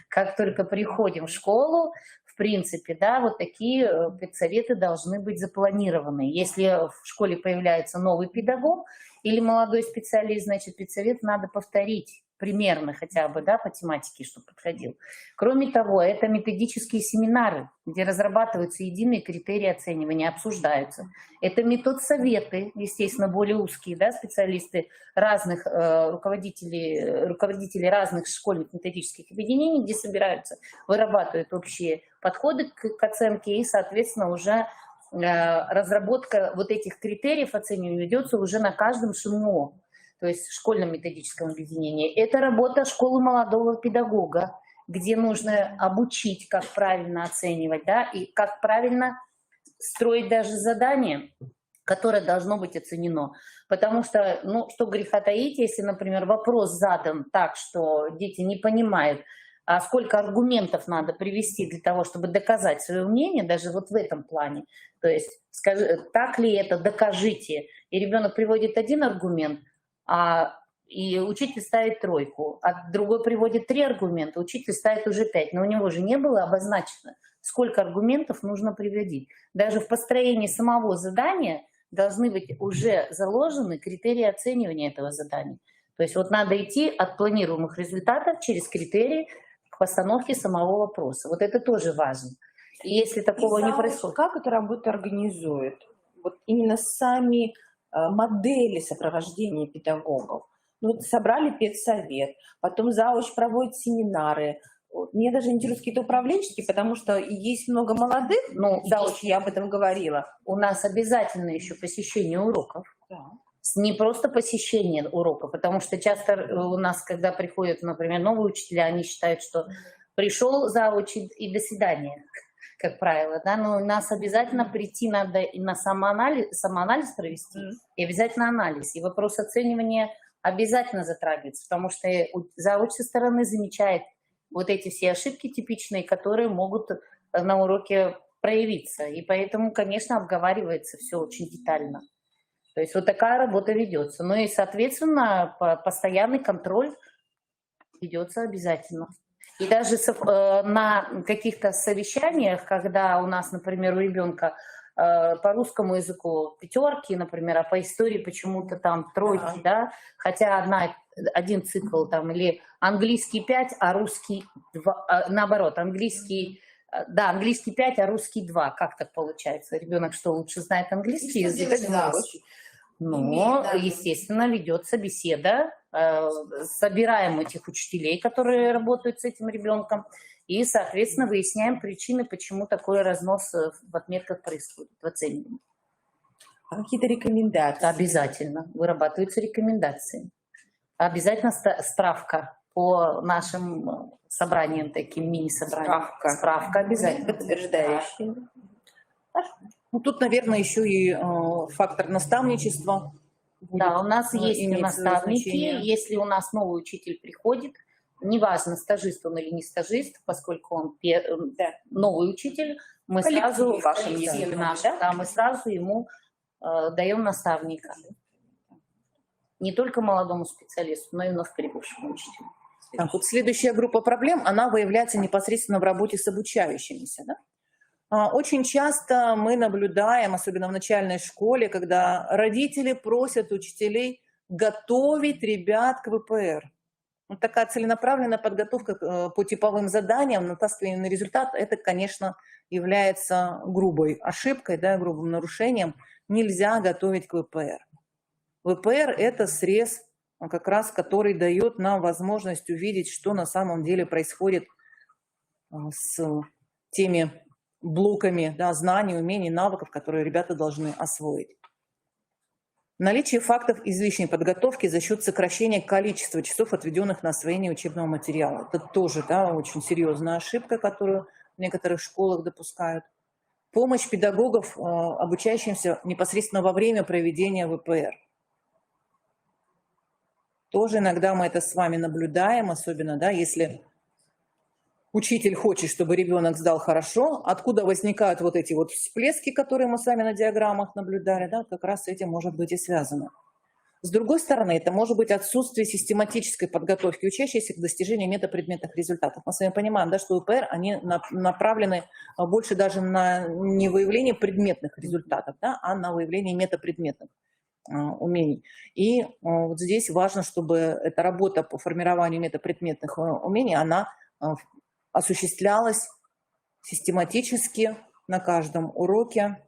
Как только приходим в школу, в принципе, да, вот такие педсоветы должны быть запланированы. Если в школе появляется новый педагог или молодой специалист, значит, педсовет надо повторить примерно хотя бы, да, по тематике, чтобы подходил. Кроме того, это методические семинары, где разрабатываются единые критерии оценивания, обсуждаются. Это метод-советы, естественно, более узкие, да, специалисты разных руководителей разных школьных методических объединений, где собираются, вырабатывают общие подходы к оценке и, соответственно, уже разработка вот этих критериев оценивания ведется уже на каждом ШМО, то есть школьном методическом объединении. Это работа школы молодого педагога, где нужно обучить, как правильно оценивать, да, и как правильно строить даже задание, которое должно быть оценено. Потому что, ну, что греха таить, если, например, вопрос задан так, что дети не понимают, а сколько аргументов надо привести для того, чтобы доказать свое мнение, даже вот в этом плане. То есть, так ли это, докажите. И ребенок приводит один аргумент, и учитель ставит 3, а другой приводит 3 аргумента, учитель ставит уже 5. Но у него же не было обозначено, сколько аргументов нужно приводить. Даже в построении самого задания должны быть уже заложены критерии оценивания этого задания. То есть вот надо идти от планируемых результатов через критерии к постановке самого вопроса. Вот это тоже важно. И если такого не происходит... Как эта работа организует? Вот именно сами модели сопровождения педагогов. Ну, вот собрали педсовет, потом зауч проводит семинары. Мне даже интересуют какие-то управленческие, потому что есть много молодых, Ну, зауч, я об этом говорила. у нас обязательно еще посещение уроков. Да. Не просто посещение урока, потому что часто у нас, когда приходят, например, новые учителя, они считают, что пришел зауч и до свидания, как правило, да, но у нас обязательно прийти надо и на самоанализ провести, и обязательно анализ, и вопрос оценивания обязательно затрагивается, потому что зауч со стороны замечает вот эти все ошибки типичные, которые могут на уроке проявиться, и поэтому, конечно, обговаривается все очень детально. То есть вот такая работа ведется. Ну и, соответственно, постоянный контроль ведется обязательно. И даже на каких-то совещаниях, когда у нас, например, у ребенка по русскому языку 5, например, а по истории почему-то там 3, да, хотя один цикл там, или английский 5, а русский 2, наоборот, английский 5, а русский 2. Как так получается? Ребенок что, лучше знает английский язык? Ну, естественно, ведется беседа, собираем этих учителей, которые работают с этим ребенком, и, соответственно, выясняем причины, почему такой разнос в отметках происходит, в оценивании. А какие-то рекомендации? Обязательно вырабатываются рекомендации. Обязательно справка по нашим собраниям, таким мини-собраниям. Справка обязательно. Подтверждающая. Ну, тут, наверное, еще и фактор наставничества. Да, у нас есть иметь наставники. значение. Если у нас новый учитель приходит, неважно, стажист он или не стажист, поскольку он новый учитель, мы сразу в коллективе нашем, да, мы сразу ему даем наставника. Не только молодому специалисту, но и вновь прибывшему учителю. Так, вот следующая группа проблем, она выявляется непосредственно в работе с обучающимися. Да? Очень часто мы наблюдаем, особенно в начальной школе, когда родители просят учителей готовить ребят к ВПР. Вот такая целенаправленная подготовка по типовым заданиям, натаскивание на результат, это, конечно, является грубой ошибкой, да, грубым нарушением. Нельзя готовить к ВПР. ВПР – это срез, как раз, который дает нам возможность увидеть, что на самом деле происходит с теми блоками, да, знаний, умений, навыков, которые ребята должны освоить. Наличие фактов излишней подготовки за счет сокращения количества часов, отведенных на освоение учебного материала. Это тоже, да, очень серьезная ошибка, которую в некоторых школах допускают. Помощь педагогов, обучающимся непосредственно во время проведения ВПР. Тоже иногда мы это с вами наблюдаем, особенно, да, если учитель хочет, чтобы ребенок сдал хорошо, откуда возникают вот эти вот всплески, которые мы с вами на диаграммах наблюдали, да, как раз с этим может быть и связано. С другой стороны, это может быть отсутствие систематической подготовки учащихся к достижению метапредметных результатов. Мы с вами понимаем, да, что ВПР, они направлены больше даже на не выявление предметных результатов, да, а на выявление метапредметных. умений. И вот здесь важно, чтобы эта работа по формированию метапредметных умений, она осуществлялась систематически на каждом уроке,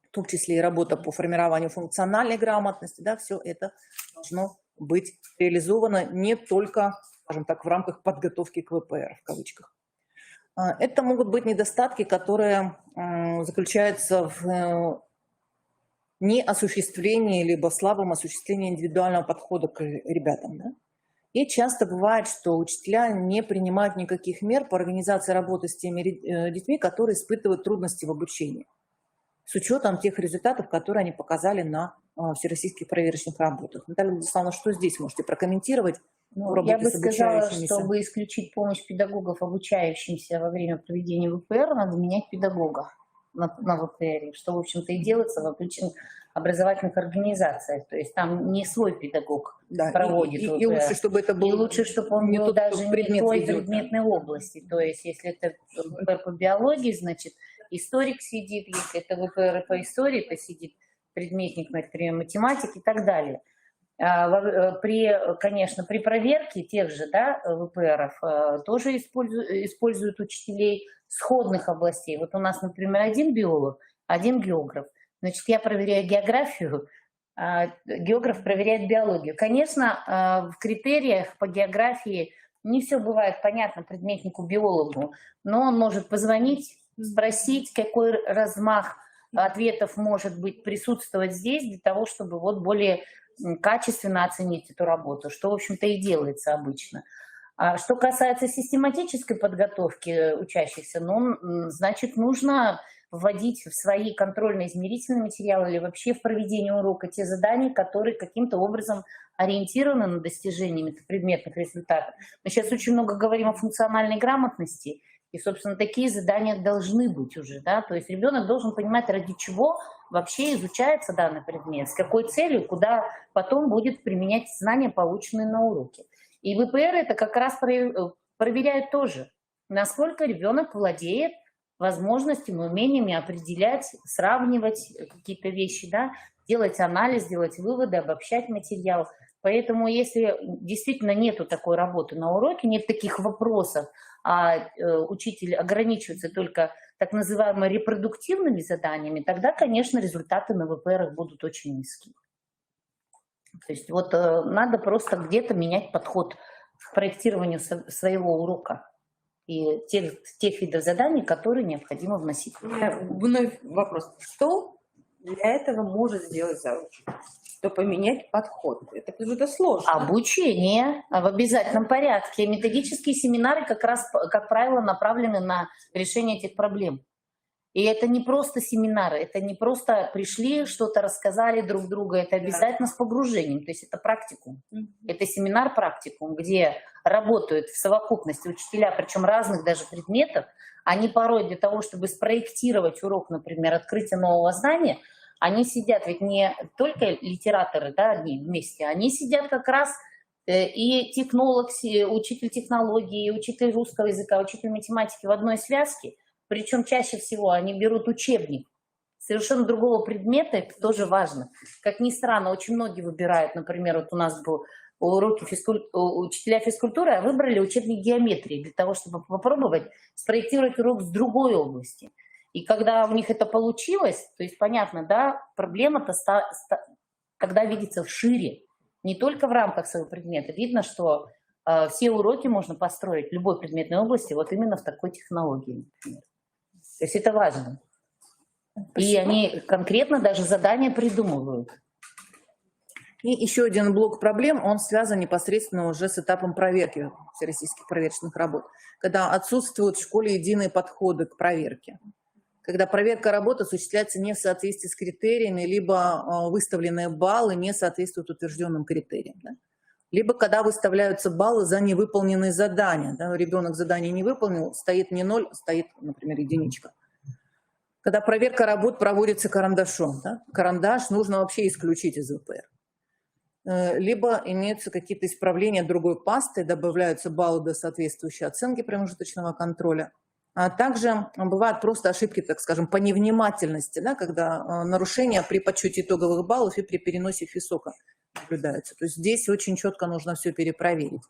в том числе и работа по формированию функциональной грамотности, да, все это должно быть реализовано не только, скажем так, в рамках подготовки к ВПР, в кавычках. Это могут быть недостатки, которые заключаются в неосуществлении либо слабом осуществлении индивидуального подхода к ребятам. Да? И часто бывает, что учителя не принимают никаких мер по организации работы с теми детьми, которые испытывают трудности в обучении, с учетом тех результатов, которые они показали на всероссийских проверочных работах. Наталья Владиславовна, что здесь можете прокомментировать? Я бы сказала, чтобы исключить помощь педагогов, обучающимся во время проведения ВПР, надо менять педагога на ВПР, что, в общем-то, и делается в обычных образовательных организациях. То есть там не свой педагог проводит ВПР. И лучше, чтобы это был, и лучше, чтобы он был даже не той предметной области. То есть если это ВПР по биологии, значит, историк сидит, если это ВПР по истории, то сидит предметник, например, математики и так далее. Конечно, при проверке тех же ВПРов тоже используют учителей сходных областей. Вот у нас, например, один биолог, один географ. Значит, я проверяю географию, а географ проверяет биологию. Конечно, в критериях по географии не все бывает понятно предметнику-биологу, но он может позвонить, спросить, какой размах ответов может быть присутствовать здесь для того, чтобы вот более качественно оценить эту работу, что, в общем-то, и делается обычно. А что касается систематической подготовки учащихся, значит, нужно вводить в свои контрольно-измерительные материалы или вообще в проведение урока те задания, которые каким-то образом ориентированы на достижение предметных результатов. Мы сейчас очень много говорим о функциональной грамотности, и, собственно, такие задания должны быть уже, да, то есть ребенок должен понимать, ради чего вообще изучается данный предмет, с какой целью, куда потом будет применять знания, полученные на уроке. И ВПР это как раз проверяет тоже, насколько ребенок владеет возможностями, умениями определять, сравнивать какие-то вещи, да, делать анализ, делать выводы, обобщать материал. Поэтому если действительно нету такой работы на уроке, нет таких вопросов, а учитель ограничивается только так называемыми репродуктивными заданиями, тогда, конечно, результаты на ВПР будут очень низкие. То есть вот надо просто где-то менять подход к проектированию своего урока и тех видов заданий, которые необходимо вносить. Вновь вопрос. Что для этого может сделать заучитель? Что поменять подход? Это что-то сложно. Обучение в обязательном порядке. Методические семинары как раз, как правило, направлены на решение этих проблем. И это не просто семинары, это не просто пришли, что-то рассказали друг другу, это обязательно с погружением, то есть это практикум. Это семинар-практикум, где работают в совокупности учителя, причем разных даже предметов. Они порой для того, чтобы спроектировать урок, например, открытие нового знания, они сидят, ведь не только литераторы, да, одни вместе, они сидят как раз и технолог, учитель технологии, учитель русского языка, учитель математики в одной связке. Причем чаще всего они берут учебник совершенно другого предмета, это тоже важно. Как ни странно, очень многие выбирают, например, вот у нас был уроки учителя физкультуры, а выбрали учебник геометрии для того, чтобы попробовать спроектировать урок с другой области. И когда у них это получилось, то есть понятно, да, проблема-то когда видится шире, не только в рамках своего предмета. Видно, что все уроки можно построить в любой предметной области вот именно в такой технологии, например. То есть это важно. И они конкретно даже задания придумывают. И еще один блок проблем, он связан непосредственно уже с этапом проверки всероссийских проверочных работ, когда отсутствуют в школе единые подходы к проверке. Когда проверка работы осуществляется не в соответствии с критериями, либо выставленные баллы не соответствуют утвержденным критериям. Да? Либо когда выставляются баллы за невыполненные задания. Да? Ребенок задание не выполнил, стоит не 0, стоит, например, единичка. Когда проверка работ проводится карандашом. Да? Карандаш нужно вообще исключить из ВПР. Либо имеются какие-то исправления другой пасты, добавляются баллы до соответствующей оценки промежуточного контроля. А также бывают просто ошибки, так скажем, по невнимательности, да, когда нарушения при подсчете итоговых баллов и при переносе физсока наблюдаются. То есть здесь очень четко нужно все перепроверить.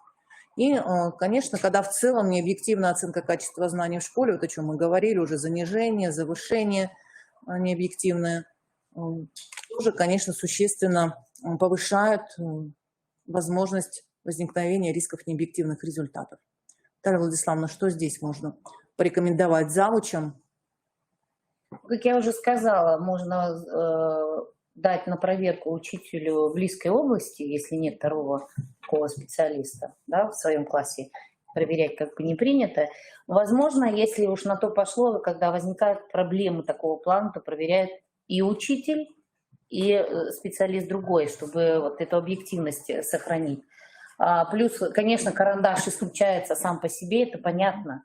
И, конечно, когда в целом необъективная оценка качества знаний в школе, вот о чем мы говорили уже, занижение, завышение необъективное, тоже, конечно, существенно повышают возможность возникновения рисков необъективных результатов. Наталья Владиславовна, что здесь можно порекомендовать завучам? Как я уже сказала, можно дать на проверку учителю в близкой области, если нет второго такого специалиста, да, в своем классе, проверять как бы не принято. Возможно, если уж на то пошло, когда возникают проблемы такого плана, то проверяет и учитель, и специалист другой, чтобы вот эту объективность сохранить. Плюс, конечно, карандаш исключается сам по себе, это понятно.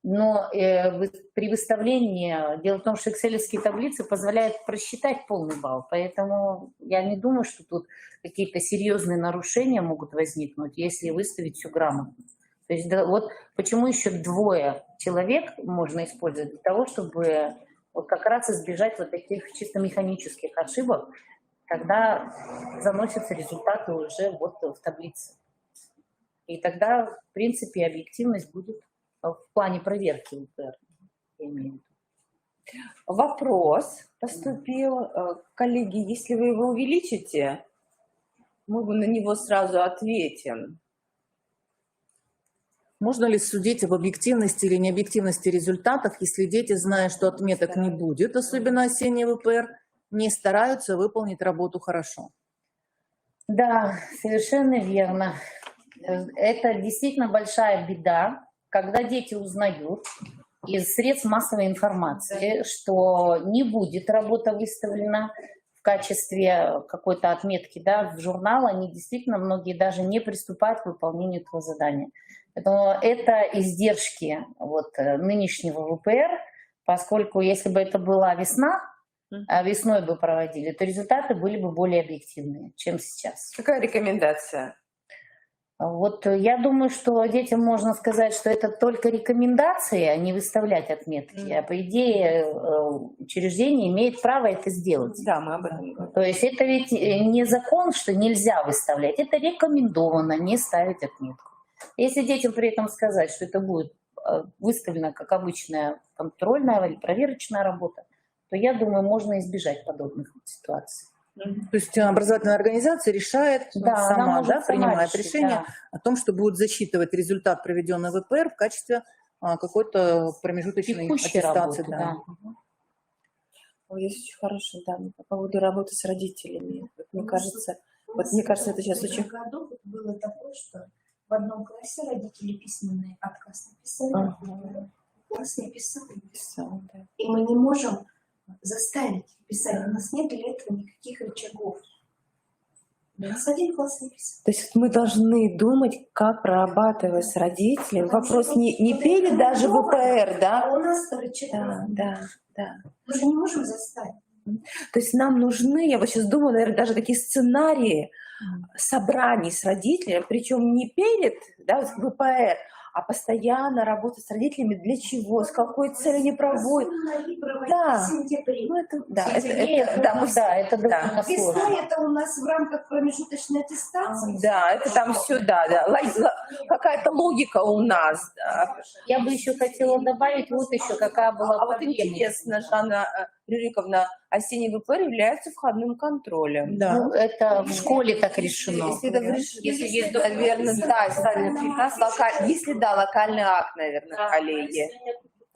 Но при выставлении, дело в том, что экселевские таблицы позволяют просчитать полный балл, поэтому я не думаю, что тут какие-то серьезные нарушения могут возникнуть, если выставить все грамотно. То есть да, вот почему еще 2 человек можно использовать для того, чтобы вот как раз избежать вот таких чисто механических ошибок, когда заносятся результаты уже вот в таблице. И тогда, в принципе, объективность будет в плане проверки УПР. Вопрос поступил. Коллеги, если вы его увеличите, мы на него сразу ответим. Можно ли судить об объективности или необъективности результатов, если дети, зная, что отметок не будет, особенно осенний ВПР, не стараются выполнить работу хорошо? Да, совершенно верно. Это действительно большая беда, когда дети узнают из средств массовой информации, что не будет работа выставлена в качестве какой-то отметки, да, в журнал, они действительно, многие даже не приступают к выполнению этого задания. Поэтому это издержки вот нынешнего ВПР, поскольку если бы это была весна, а весной бы проводили, то результаты были бы более объективные, чем сейчас. Какая рекомендация? Вот я думаю, что детям можно сказать, что это только рекомендации, а не выставлять отметки. А по идее учреждение имеет право это сделать. Да, мы об этом говорим. То есть это ведь не закон, что нельзя выставлять, это рекомендовано не ставить отметку. Если детям при этом сказать, что это будет выставлена как обычная контрольная или проверочная работа, то я думаю, можно избежать подобных ситуаций. То есть образовательная организация решает сама, да, принимает решение о том, что будет засчитывать результат проведенной ВПР в качестве какой-то промежуточной аттестации. Да. Ой, здесь очень хорошо, да, по поводу работы с родителями. Мне кажется, это сейчас очень... В году было такое, что в одном классе родители письменный отказ написали, класс не писал. Да. И мы не можем заставить писать. У нас нет для этого никаких рычагов. У нас один класс не писал. То есть мы должны думать, как прорабатывать с родителями. Вопрос не перед даже ВПР, да? А у нас рычагов. Да. Мы же не можем заставить. То есть нам нужны, я вот сейчас думаю, наверное, даже такие сценарии собраний с родителями, причем не перед, да, вот ВПР, а постоянно работать с родителями для чего, с какой целью они проводят. Да, ну это, да, это довольно Весна сложно. это у нас в рамках промежуточной аттестации. да, это там все, да, какая-то логика у нас. Да. Я бы еще хотела добавить вот еще какая была А вот проблема. интересно, Жанна Рюриковна, осенний ВПР является входным контролем. Да. Ну, это в школе так решено. Если есть, наверное, да, ставили приказ, если да, локальный акт, наверное, коллеги.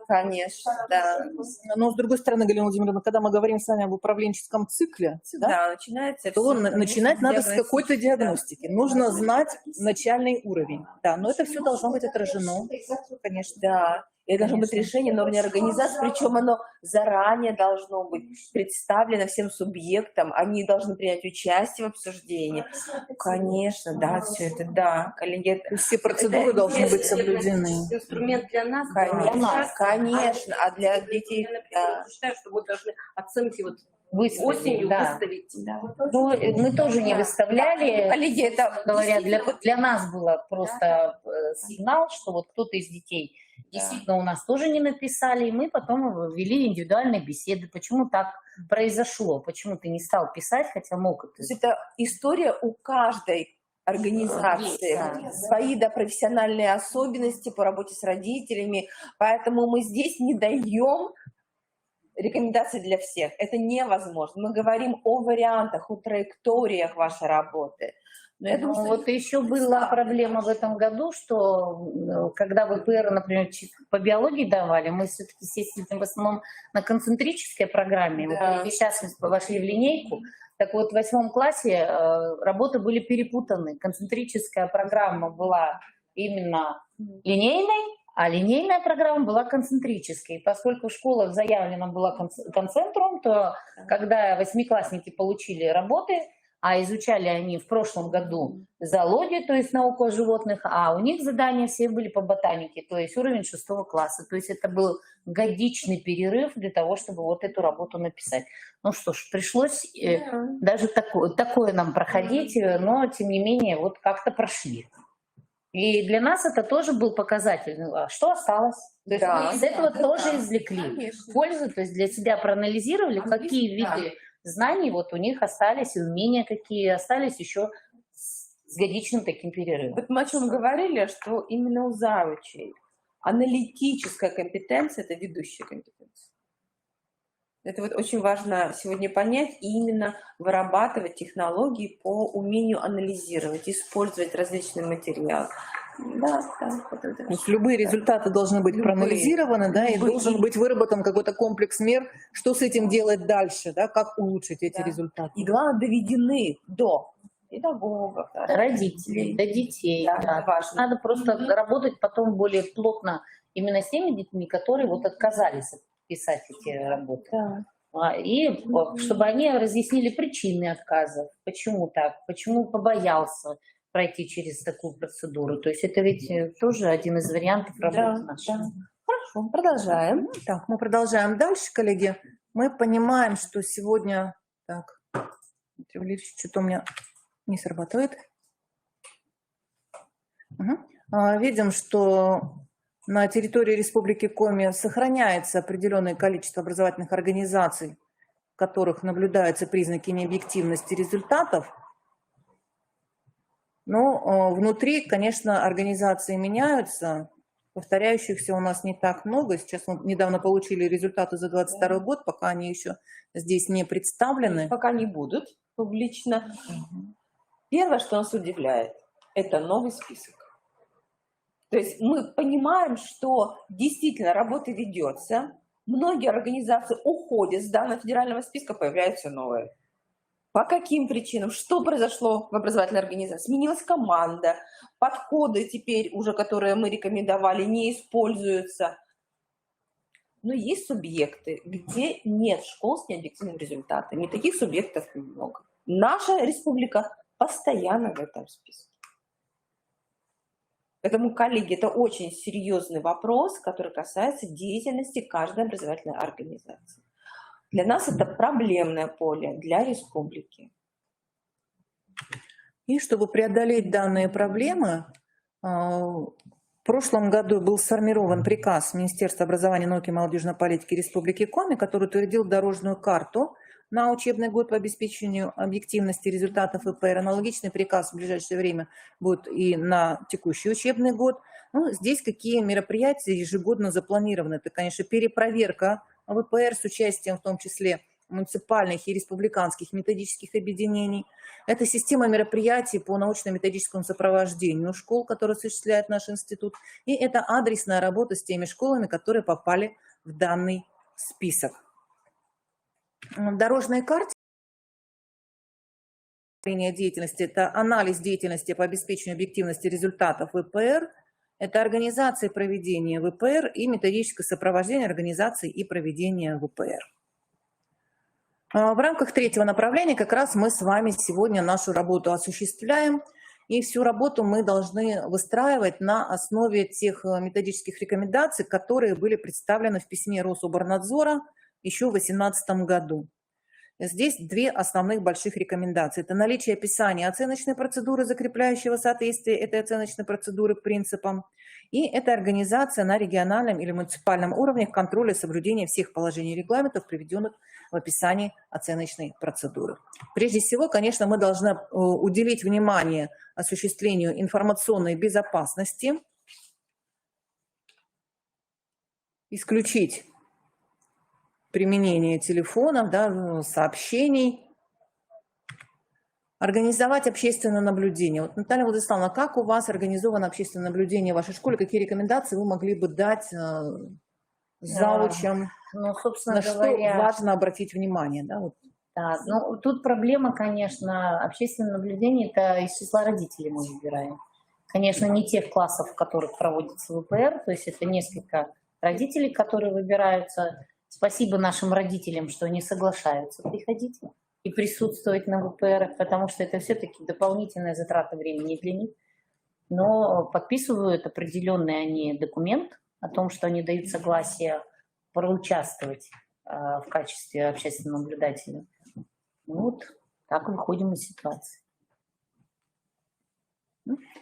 Конечно, да. Но, с другой стороны, Галина Владимировна, когда мы говорим с вами об управленческом цикле, Да, начинается то всё, начинать надо с диагностика. какой-то диагностики. Нужно знать начальный уровень. Да, но это все должно быть отражено. Конечно, да. И должно быть решение на уровне организации, причем оно заранее должно быть представлено всем субъектам, они должны принять участие в обсуждении. Конечно, да, все это, да, коллеги. Все процедуры должны быть соблюдены. Инструмент для нас, Конечно, а для детей, я считаю, что мы должны оценки вот Выставить, осенью да. выставить. Ну, мы тоже не выставляли. коллеги, это Говоря, для нас было просто сигнал, что вот кто-то из детей Действительно, у нас тоже не написали, и мы потом ввели индивидуальные беседы. Почему так произошло? Почему ты не стал писать, хотя мог это То есть это история у каждой организации, Да. свои профессиональные особенности по работе с родителями, поэтому мы здесь не даем рекомендации для всех. Это невозможно. Мы говорим о вариантах, о траекториях вашей работы. Но я думаю, что Вот еще была проблема в этом году, что когда ВПР, например, по биологии давали, мы все-таки сидим в основном на концентрической программе. Да. Вот сейчас мы вошли в линейку. Так вот, в 8 классе работы были перепутаны. Концентрическая программа была именно линейной, а линейная программа была концентрической. Поскольку в школах заявлена была концентрум, то когда 8-классники получили работы, а изучали они в прошлом году зоологию, то есть науку о животных, а у них задания все были по ботанике, то есть уровень 6 класса. То есть это был годичный перерыв для того, чтобы вот эту работу написать. Ну что ж, пришлось даже такое нам проходить, но тем не менее вот как-то прошли. И для нас это тоже был показатель. А что осталось? То есть мы из этого тоже извлекли пользу, то есть для себя проанализировали, какие виды знаний вот у них остались, и умения какие остались еще с годичным таким перерывом. вот мы о чем говорили, что именно у завучей аналитическая компетенция – это ведущая компетенция. Это вот очень важно сегодня понять и именно вырабатывать технологии по умению анализировать, использовать различные материалы. Да, То есть любые результаты должны быть проанализированы, да, и должен быть выработан какой-то комплекс мер, что с этим делать дальше, да, как улучшить эти результаты. И главное, доведены до педагогов, До родителей, до детей. Да, Да. это важно. Надо просто работать потом более плотно именно с теми детьми, которые вот отказались писать эти работы. И чтобы они разъяснили причины отказов, почему так, почему побоялся пройти через такую процедуру. То есть это ведь тоже один из вариантов работы нашей. Хорошо, продолжаем. Так, мы продолжаем дальше, коллеги. Мы понимаем, что сегодня... Так, Дмитрий Валерьевич, что-то у меня не срабатывает. Видим, что на территории Республики Коми сохраняется определенное количество образовательных организаций, в которых наблюдаются признаки необъективности результатов. Но внутри, конечно, организации меняются. Повторяющихся у нас не так много. Сейчас мы недавно получили результаты за 2022 год, пока они еще здесь не представлены. Пока не будут публично. Первое, что нас удивляет, это новый список. То есть мы понимаем, что действительно работа ведется, многие организации уходят с данного федерального списка, появляются новые. По каким причинам? Что произошло в образовательной организации? Сменилась команда, подходы теперь уже, которые мы рекомендовали, не используются. Но есть субъекты, где нет школ с необъективным результатом. И таких субъектов много. Наша республика постоянно в этом списке. Поэтому, коллеги, это очень серьезный вопрос, который касается деятельности каждой образовательной организации. Для нас это проблемное поле для республики. И чтобы преодолеть данные проблемы, в прошлом году был сформирован приказ Министерства образования, науки и молодежной политики Республики Коми, который утвердил дорожную карту на учебный год по обеспечению объективности результатов ВПР. Аналогичный приказ в ближайшее время будет и на текущий учебный год. Ну, здесь какие мероприятия ежегодно запланированы? Это, конечно, перепроверка ВПР с участием в том числе муниципальных и республиканских методических объединений. Это система мероприятий по научно-методическому сопровождению школ, которые осуществляет наш институт. И это адресная работа с теми школами, которые попали в данный список. В дорожной карте деятельности – это анализ деятельности по обеспечению объективности результатов ВПР, это организация проведения ВПР и методическое сопровождение организации и проведения ВПР. В рамках третьего направления как раз мы с вами сегодня нашу работу осуществляем, и всю работу мы должны выстраивать на основе тех методических рекомендаций, которые были представлены в письме Рособорнадзора еще в 2018 году. Здесь две основных больших рекомендации. Это наличие описания оценочной процедуры, закрепляющего соответствие этой оценочной процедуры к принципам, и это организация на региональном или муниципальном уровне контроля соблюдения всех положений регламентов, приведенных в описании оценочной процедуры. Прежде всего, конечно, мы должны уделить внимание осуществлению информационной безопасности, исключить применение телефонов, да, сообщений, организовать общественное наблюдение. Вот, Наталья Владиславовна, как у вас организовано общественное наблюдение в вашей школе? Какие рекомендации вы могли бы дать заучам? Ну, собственно на что говоря, важно обратить внимание? Да, вот. да, ну, тут проблема, конечно, общественное наблюдение, это из числа родителей мы выбираем. Конечно, не тех классов, в которых проводится ВПР, то есть это несколько родителей, которые выбираются. Спасибо нашим родителям, что они соглашаются приходить и присутствовать на ВПР, потому что это все-таки дополнительная затрата времени для них. Но подписывают определенный они документ о том, что они дают согласие проучаствовать в качестве общественного наблюдателя. Вот так выходим из ситуации.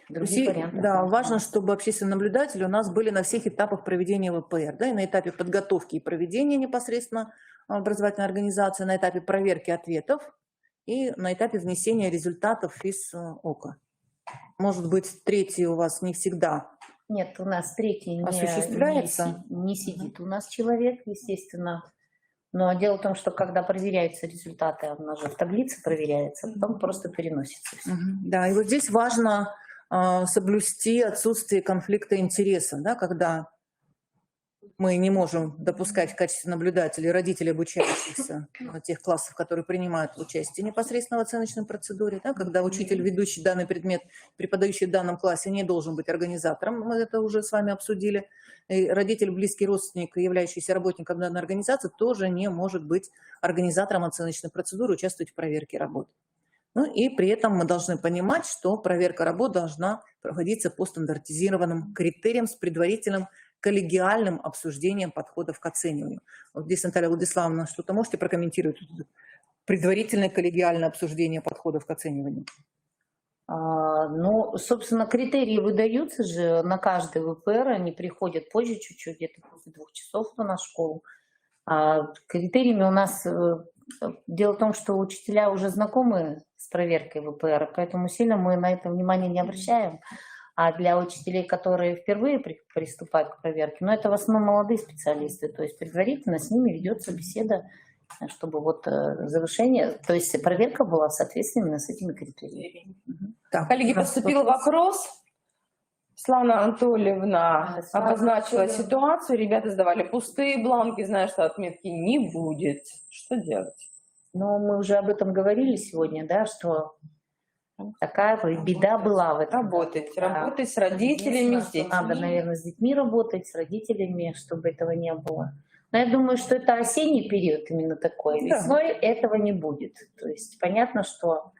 Других вариантов Да, нет. важно, чтобы общественные наблюдатели у нас были на всех этапах проведения ВПР, да, и на этапе подготовки и проведения непосредственно образовательной организации, на этапе проверки ответов и на этапе внесения результатов из ОКО. Может быть, третий у вас не всегда. Нет, у нас третий осуществляется? не сидит. У нас человек, естественно. Но дело в том, что когда проверяются результаты, он же в таблице проверяется, потом просто переносится все. Да, и вот здесь важно соблюсти отсутствие конфликта интересов, да, когда мы не можем допускать в качестве наблюдателей родителей обучающихся тех классов, которые принимают участие непосредственно в оценочной процедуре, да, когда учитель, ведущий данный предмет, преподающий в данном классе, не должен быть организатором, мы это уже с вами обсудили, и родитель, близкий родственник, являющийся работником данной организации, тоже не может быть организатором оценочной процедуры, участвовать в проверке работы. Ну и при этом мы должны понимать, что проверка работ должна проводиться по стандартизированным критериям с предварительным коллегиальным обсуждением подходов к оцениванию. Вот здесь, Наталья Владиславовна, что-то можете прокомментировать? Предварительное коллегиальное обсуждение подходов к оцениванию. Ну, собственно, критерии выдаются же на каждый ВПР, они приходят позже чуть-чуть, где-то после 2 часов на нашу школу. Критериями у нас... Дело в том, что учителя уже знакомы с проверкой ВПР, поэтому сильно мы на это внимание не обращаем. А для учителей, которые впервые приступают к проверке, ну, это в основном молодые специалисты, то есть предварительно с ними ведется беседа, чтобы вот завышение, то есть проверка была соответственно с этими критериями. Так, коллеги, поступил вопрос. Светлана Анатольевна обозначила ситуацию, ребята сдавали пустые бланки, зная, что отметки не будет. Что делать? Ну, мы уже об этом говорили сегодня, да, что такая беда была в этом. Работать с родителями, с детьми. Надо, наверное, с детьми работать, с родителями, чтобы этого не было. Но я думаю, что это осенний период именно такой. Да. Весной этого не будет. То есть понятно, что,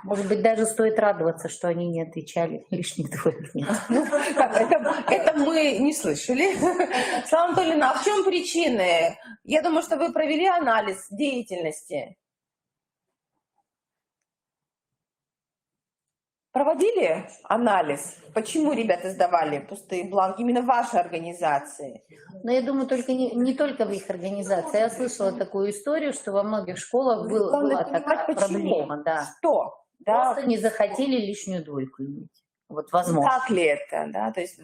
может быть, даже стоит радоваться, что они не отвечали лишних 2 дней. Это мы не слышали. Светлана Анатольевна, а в чем причины? Я думаю, что вы провели анализ деятельности. Проводили анализ? Почему ребята сдавали пустые бланки именно в вашей организации? Но я думаю, только не только в их организации. Я слышала такую историю, что во многих школах была такая проблема. Да. Что? Просто не захотели лишнюю 2 иметь. Вот возможно. Как ли это? Да? То есть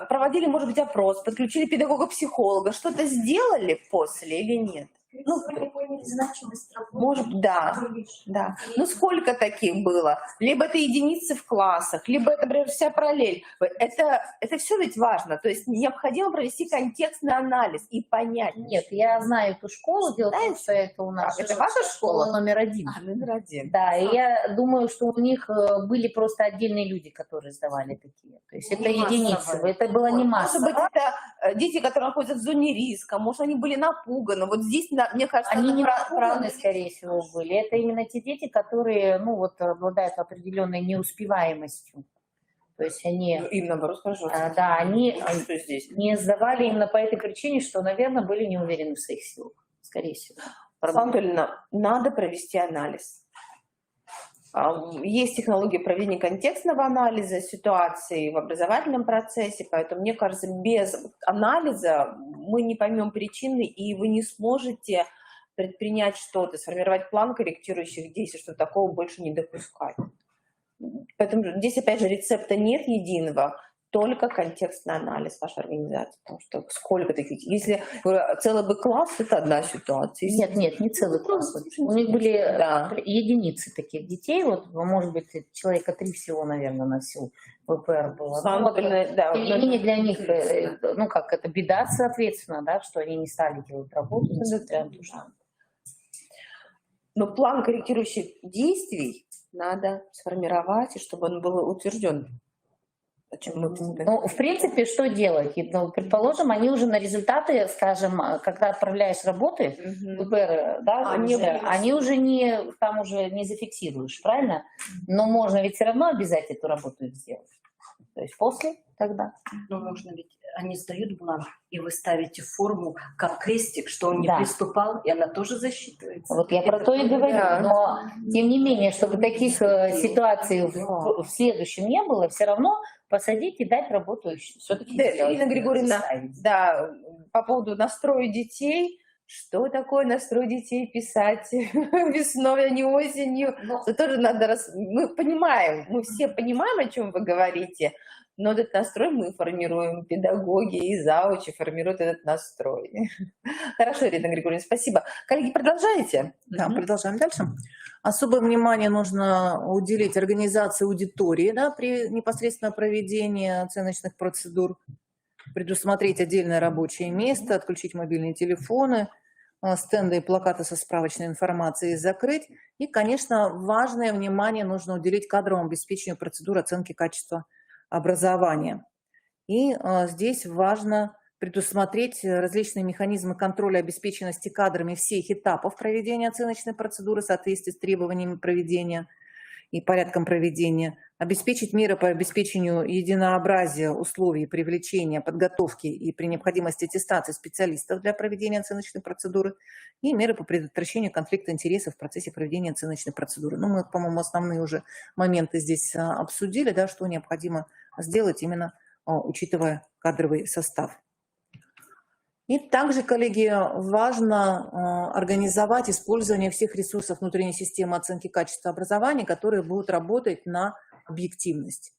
проводили, может быть, опрос, подключили педагога-психолога, что-то сделали после или нет? Ну, не поняли значимость работы. Может, да. Ну, сколько таких было? Либо это единицы в классах, либо это, например, вся параллель. Это все ведь важно. То есть необходимо провести контекстный анализ и понять. Нет, я знаю эту школу, дело в том, что это у нас это ваша школа? номер 1. Номер 1. Да, и я думаю, что у них были просто отдельные люди, которые сдавали такие. То есть это единицы, это было не массово. Может быть, это дети, которые находятся в зоне риска, может, они были напуганы. Вот здесь, мне кажется, они не напуганы, скорее всего, были. Это именно те дети, которые, ну, вот, обладают определенной неуспеваемостью. То есть они... Им, наоборот, пожалуйста. Да, они что здесь? не сдавали именно по этой причине, что, наверное, были не уверены в своих силах, скорее всего. Анатольевна, надо провести анализ. Есть технология проведения контекстного анализа ситуации в образовательном процессе, поэтому, мне кажется, без анализа мы не поймем причины, и вы не сможете предпринять что-то, сформировать план корректирующих действий, что такого больше не допускать. Поэтому здесь, опять же, рецепта нет единого, только контекстный анализ вашей организации. Потому что сколько таких... Если целый бы класс, это одна ситуация. Нет, не целый класс. У них были единицы таких детей. Вот, может быть, человека 3 всего, наверное, на всю ВПР было. Тем не менее, для них, ну как, это беда, соответственно, да, что они не стали делать работу, несмотря на то, что... Но план корректирующих действий надо сформировать, и чтобы он был утвержден. Ну, в принципе, что делать? Ну, предположим, они уже на результаты, скажем, когда отправляешь работы, ВПР, да, они уже не, там уже не зафиксируешь, правильно? Но можно ведь все равно обязать эту работу их сделать. То есть после тогда. Но можно ведь, они сдают бланк, и вы ставите форму как крестик, что он не приступал, и она тоже засчитывается. Вот я про то и говорю. Но, тем не менее, чтобы таких ситуаций в следующем не было, все равно посадить и дать работу все-таки. Ирина Григорьевна, да, по поводу настроя детей. Что такое настрой детей писать весной, а не осенью? Это тоже надо... Мы понимаем, мы все понимаем, о чем вы говорите, но этот настрой мы формируем, педагоги и заучи формируют этот настрой. Хорошо, Ирина Григорьевна, спасибо. Коллеги, продолжаете? Да, продолжаем дальше. Особое внимание нужно уделить организации аудитории, да, при непосредственно проведении оценочных процедур, предусмотреть отдельное рабочее место, отключить мобильные телефоны, стенды и плакаты со справочной информацией закрыть. И, конечно, важное внимание нужно уделить кадровому обеспечению процедур оценки качества образования. И здесь важно предусмотреть различные механизмы контроля обеспеченности кадрами всех этапов проведения оценочной процедуры в соответствии с требованиями проведения и порядком проведения, обеспечить меры по обеспечению единообразия условий привлечения, подготовки и при необходимости аттестации специалистов для проведения оценочной процедуры и меры по предотвращению конфликта интересов в процессе проведения оценочной процедуры. Ну, мы, по-моему, основные уже моменты здесь обсудили, да, что необходимо сделать, именно учитывая кадровый состав. И также, коллеги, важно организовать использование всех ресурсов внутренней системы оценки качества образования, которые будут работать на объективность.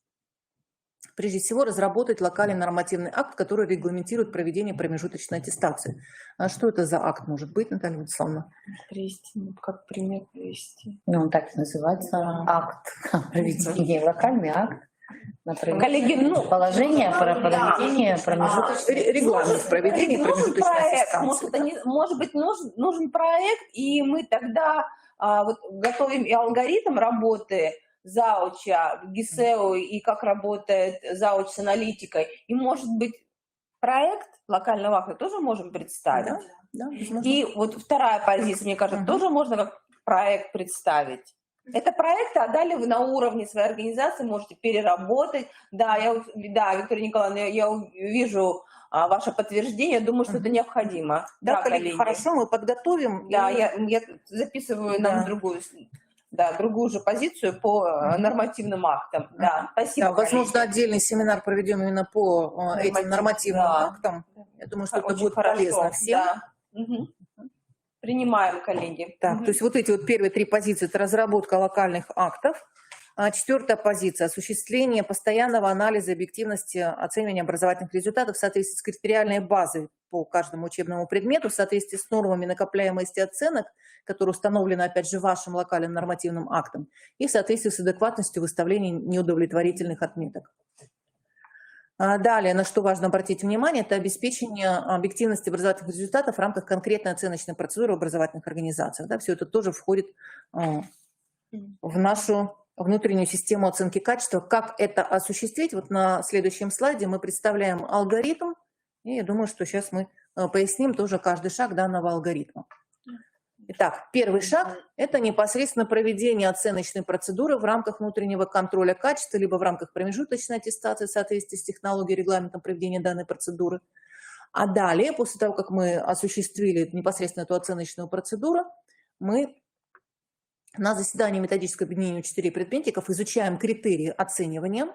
Прежде всего, разработать локальный нормативный акт, который регламентирует проведение промежуточной аттестации. А что это за акт может быть, Наталья Владиславовна? Привести, как пример привести. Ну, он так и называется, акт проведения, локальный акт. Коллеги, положение про проведение промежуточной регламент проведения промежуточной аттестации. Может быть, нужен проект, и мы тогда вот, готовим и алгоритм работы зауча, ГИСЭО, и как работает зауч с аналитикой. И, может быть, проект локального акта тоже можем представить. Да, и вот вторая позиция, мне кажется, тоже можно как проект представить. Это проекты, а далее вы на уровне своей организации можете переработать. Да, Виктория Николаевна, я вижу ваше подтверждение, думаю, что это необходимо. Да, коллеги, хорошо, мы подготовим. Да, я записываю нам другую же позицию по нормативным актам. Да, спасибо. Да, возможно, отдельный семинар проведем именно по этим нормативным актам. Я думаю, что это будет полезно всем. Да. Принимаем, коллеги. Так, то есть вот эти вот первые 3 позиции – это разработка локальных актов. 4-я позиция – осуществление постоянного анализа объективности оценивания образовательных результатов в соответствии с критериальной базой по каждому учебному предмету, в соответствии с нормами накопляемости оценок, которые установлены, опять же, вашим локальным нормативным актом, и в соответствии с адекватностью выставления неудовлетворительных отметок. Далее, на что важно обратить внимание, это обеспечение объективности образовательных результатов в рамках конкретной оценочной процедуры в образовательных организациях. Да, все это тоже входит в нашу внутреннюю систему оценки качества. Как это осуществить? Вот на следующем слайде мы представляем алгоритм, и я думаю, что сейчас мы поясним тоже каждый шаг данного алгоритма. Итак, первый шаг – это непосредственно проведение оценочной процедуры в рамках внутреннего контроля качества, либо в рамках промежуточной аттестации в соответствии с технологией и регламентом проведения данной процедуры. А далее, после того, как мы осуществили непосредственно эту оценочную процедуру, мы на заседании методического объединения учителей и предметников изучаем критерии оценивания.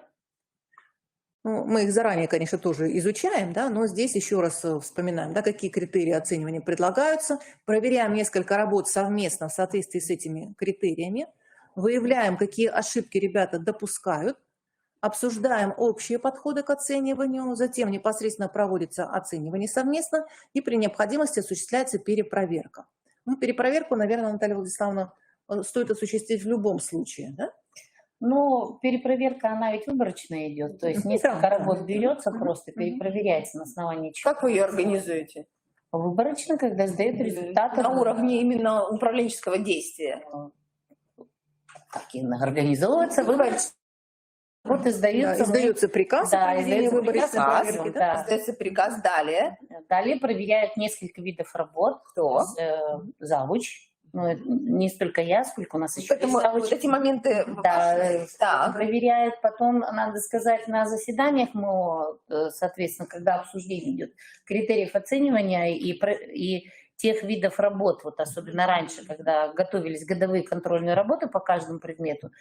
Ну, мы их заранее, конечно, тоже изучаем, да, но здесь еще раз вспоминаем, да, какие критерии оценивания предлагаются, проверяем несколько работ совместно в соответствии с этими критериями, выявляем, какие ошибки ребята допускают, обсуждаем общие подходы к оцениванию, затем непосредственно проводится оценивание совместно и при необходимости осуществляется перепроверка. Ну, перепроверку, наверное, Наталья Владиславовна, стоит осуществить в любом случае, да? Ну, перепроверка, она ведь выборочная идет, то есть несколько работ берется, просто перепроверяется на основании чего. Как вы ее организуете? Выборочно, когда сдают результаты. На уровне именно управленческого действия. Такие организовываются выборочно. Вот издается, Издается приказ о проведении выборочной проверки, да? Издается приказ, далее. Далее проверяют несколько видов работ. Кто? Завуч. Ну, не столько я, сколько у нас еще Поэтому есть завуч. вот эти моменты Да, проверяют. Потом, надо сказать, на заседаниях мы, соответственно, когда обсуждение идет критериев оценивания и тех видов работ, вот особенно раньше, когда готовились годовые контрольные работы по каждому предмету,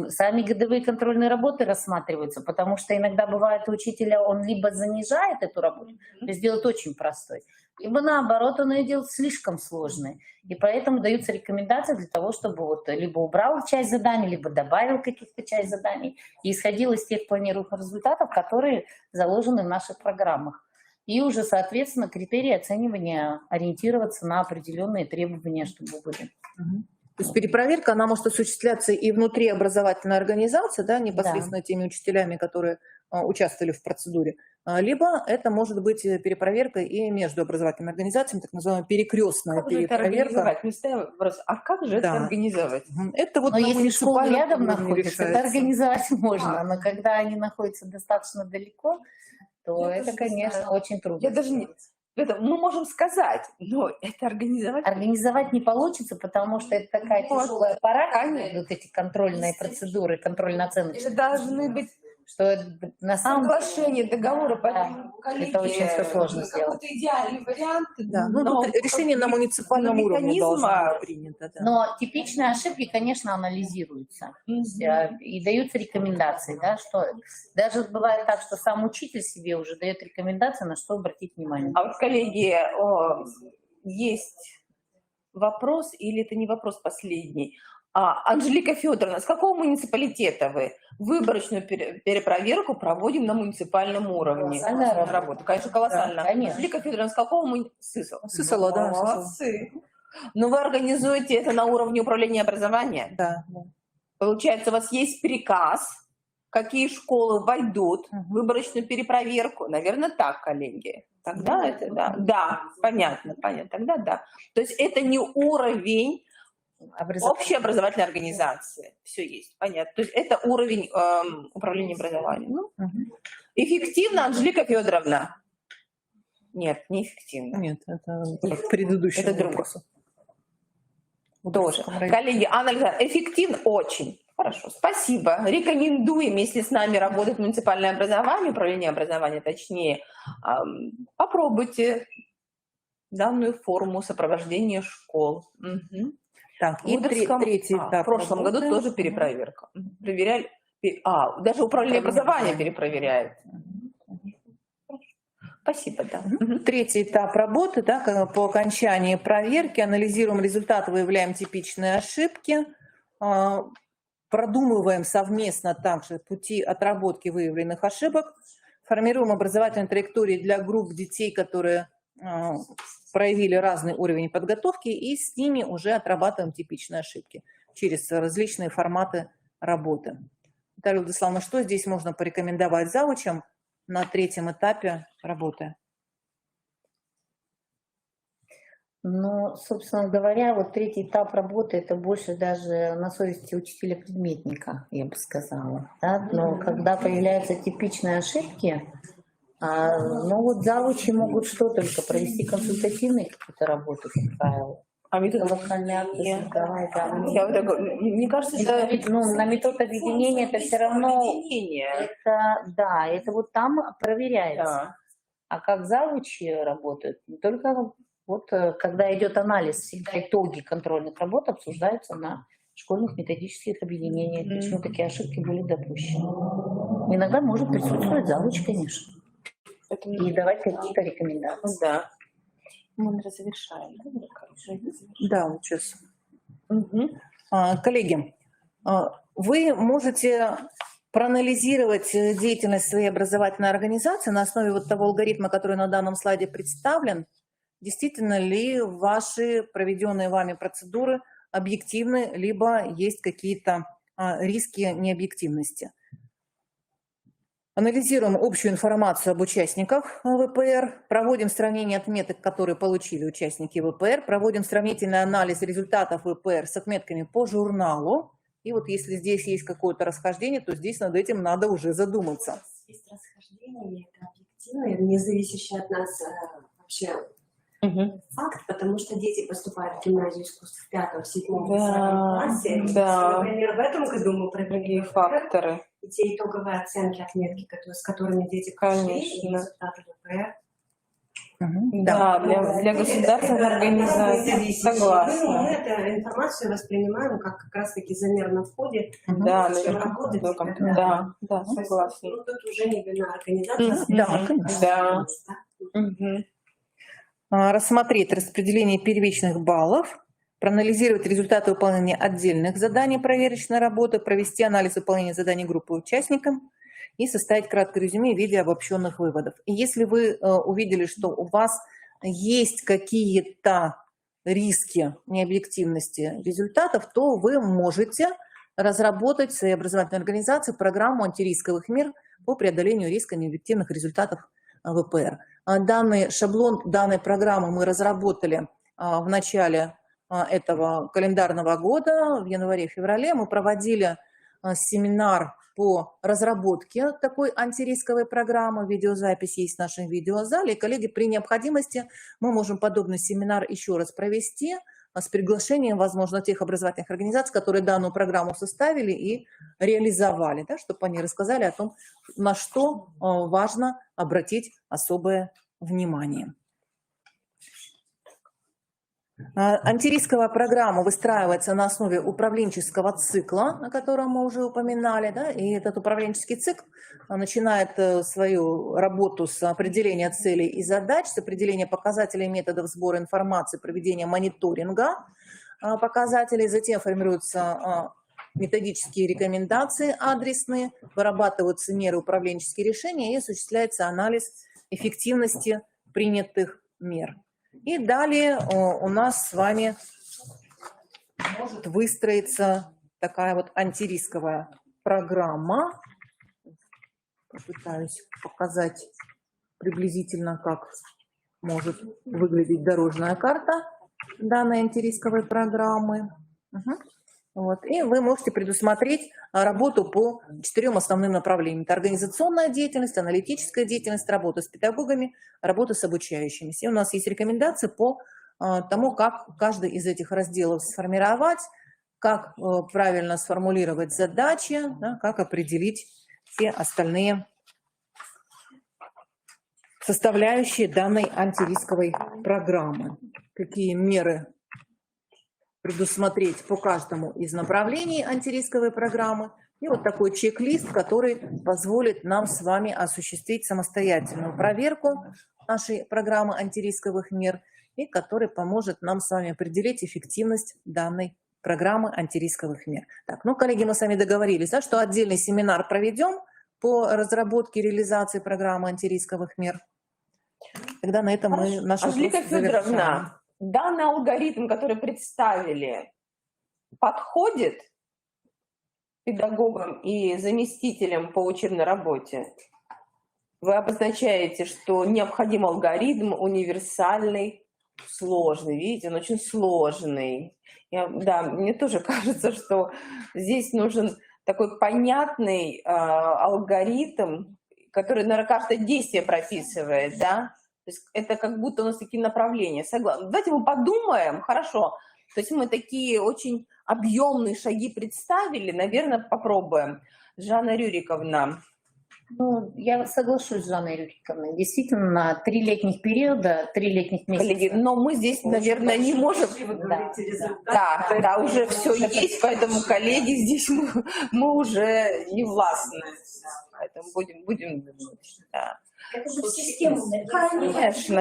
сами годовые контрольные работы рассматриваются, потому что иногда бывает у учителя, он либо занижает эту работу, то есть делает очень простой, либо наоборот, он ее делает слишком сложной. И поэтому даются рекомендации для того, чтобы вот либо убрал часть заданий, либо добавил каких-то часть заданий и исходил из тех планируемых результатов, которые заложены в наших программах. И уже, соответственно, критерии оценивания ориентироваться на определенные требования, чтобы были. То есть перепроверка, она может осуществляться и внутри образовательной организации, да, непосредственно теми учителями, которые участвовали в процедуре, либо это может быть перепроверка и между образовательными организациями, так называемая перекрестная перепроверка. А как же это организовать? Это вот но если школа рядом находится, это решается. организовать можно, но когда они находятся достаточно далеко, то это, конечно, очень трудно. Я даже не... Мы можем сказать, но это организовать... Организовать не получится, потому что это такая тяжелая аппарат, вот эти контрольные процедуры, контрольно-оценочные. Это должны быть Что на самом соглашения, договоры, да, это очень все сложно сделать. Это идеальный вариант. Да, ну, тут решение на муниципальном уровне должно быть принято. Да. Но типичные ошибки, конечно, анализируются и даются рекомендации, да, что даже бывает так, что сам учитель себе уже дает рекомендации, на что обратить внимание. А вот, коллеги, есть вопрос, или это не вопрос последний? Анжелика Федоровна, с какого муниципалитета вы? Выборочную перепроверку проводим на муниципальном уровне. Колоссальная работа. Конечно, колоссально. Да, конечно. Анжелика Федоровна, с какого муниципалитета? Сысола, да. Молодцы. Но вы организуете это на уровне управления образования? Да. Получается, у вас есть приказ, какие школы войдут в выборочную перепроверку. Наверное, так, коллеги. Тогда это, да. Да, понятно. Тогда да. То есть это не уровень общей образовательной организации. Все есть, понятно. То есть это уровень управления образованием. Ну, эффективно, Анжелика Федоровна? Нет, неэффективно. Нет, это предыдущий Это вопрос. Тоже. Коллеги, Анна Александровна, эффективно? Очень. Хорошо, спасибо. Рекомендуем, если с нами работает муниципальное образование, управление образования точнее, попробуйте данную форму сопровождения школ. Угу. Так, В и Удовском, третий этап. в прошлом году тоже перепроверка. Проверяли. Даже управление образования перепроверяет. Спасибо, да. Третий этап работы, да, по окончании проверки анализируем результаты, выявляем типичные ошибки, продумываем совместно также пути отработки выявленных ошибок, формируем образовательные траектории для групп детей, которые проявили разный уровень подготовки, и с ними уже отрабатываем типичные ошибки через различные форматы работы. Наталья Владиславовна, что здесь можно порекомендовать завучам на третьем этапе работы? Ну, собственно говоря, вот третий этап работы, это больше даже на совести учителя-предметника, я бы сказала. Да? Но когда появляются типичные ошибки, ну вот завучи могут что только провести консультативные какие-то работы, как правило. А метод локальные акты создавать, да. Мне кажется, что на метод объединения это все равно, это, да, это вот там проверяется. Да. А как завучи работают? Только вот когда идет анализ, всегда итоги контрольных работ обсуждаются на школьных методических объединениях. Почему такие ошибки были допущены? Иногда может присутствовать завуч, конечно, и давать какие-то рекомендации. Да. Мы завершаем. Да, вот сейчас. Коллеги, вы можете проанализировать деятельность своей образовательной организации на основе вот того алгоритма, который на данном слайде представлен. Действительно ли ваши проведенные вами процедуры объективны, либо есть какие-то риски необъективности. Анализируем общую информацию об участниках ВПР, проводим сравнение отметок, которые получили участники ВПР, проводим сравнительный анализ результатов ВПР с отметками по журналу. И вот если здесь есть какое-то расхождение, то здесь над этим надо уже задуматься. Есть расхождение, это объективно, не зависящий от нас вообще факт, потому что дети поступают в гимназию искусств в 5-7 классе. Да. Например, в этом году мы провели факторы. и те итоговые оценки, отметки, с которыми дети пришли, и результаты ВПР. Да, для государственных организаций. Согласна. Мы эту информацию воспринимаем как раз-таки замер на входе. Да, чем работать. да, согласна. Ну, тут уже не вина организации. Да, конечно. Да. Рассмотреть распределение первичных баллов, проанализировать результаты выполнения отдельных заданий проверочной работы, провести анализ выполнения заданий группы участников и составить краткое резюме в виде обобщенных выводов. И если вы увидели, что у вас есть какие-то риски необъективности результатов, то вы можете разработать в своей образовательной организации программу антирисковых мер по преодолению риска необъективных результатов ВПР. Данный шаблон данной программы мы разработали в начале этого календарного года, в январе-феврале. Мы проводили семинар по разработке такой антирисковой программы. Видеозапись есть в нашем видеозале. И, коллеги, при необходимости мы можем подобный семинар еще раз провести с приглашением, возможно, тех образовательных организаций, которые данную программу составили и реализовали, да, чтобы они рассказали о том, на что важно обратить особое внимание. Антирисковая программа выстраивается на основе управленческого цикла, о котором мы уже упоминали, да, и этот управленческий цикл начинает свою работу с определения целей и задач, с определения показателей и методов сбора информации, проведения мониторинга показателей, затем формируются методические рекомендации адресные, вырабатываются меры управленческие решения и осуществляется анализ эффективности принятых мер. И далее у нас с вами может выстроиться такая вот антирисковая программа. Попытаюсь показать приблизительно, как может выглядеть дорожная карта данной антирисковой программы. Вот. И вы можете предусмотреть работу по 4 основным направлениям. Это организационная деятельность, аналитическая деятельность, работа с педагогами, работа с обучающимися. И у нас есть рекомендации по тому, как каждый из этих разделов сформировать, как правильно сформулировать задачи, да, как определить все остальные составляющие данной антирисковой программы. Какие меры предусмотреть по каждому из направлений антирисковой программы. И вот такой чек-лист, который позволит нам с вами осуществить самостоятельную проверку нашей программы антирисковых мер и который поможет нам с вами определить эффективность данной программы антирисковых мер. Так, ну, коллеги, мы с вами договорились, да, что отдельный семинар проведем по разработке и реализации программы антирисковых мер. Тогда на этом мы нашу Анжелика Федоровна, данный алгоритм, который представили, подходит педагогам и заместителям по учебной работе? Вы обозначаете, что необходим алгоритм универсальный, сложный. Видите, он очень сложный. Да, мне тоже кажется, что здесь нужен такой понятный алгоритм, который, наверное, каждое действие прописывает, да? То есть это как будто у нас такие направления. Согласна. Давайте мы подумаем, хорошо. То есть мы такие очень объемные шаги представили, наверное, попробуем. Жанна Рюриковна, Ну, я соглашусь с Жанной Рюриковной. Действительно, на 3 летних периода, 3 летних месяца. Коллеги, но мы здесь, наверное, не можем... Вы говорите, результат. Да, уже все есть, поэтому, коллеги, здесь мы уже не властны. Поэтому будем да. Это же в систему.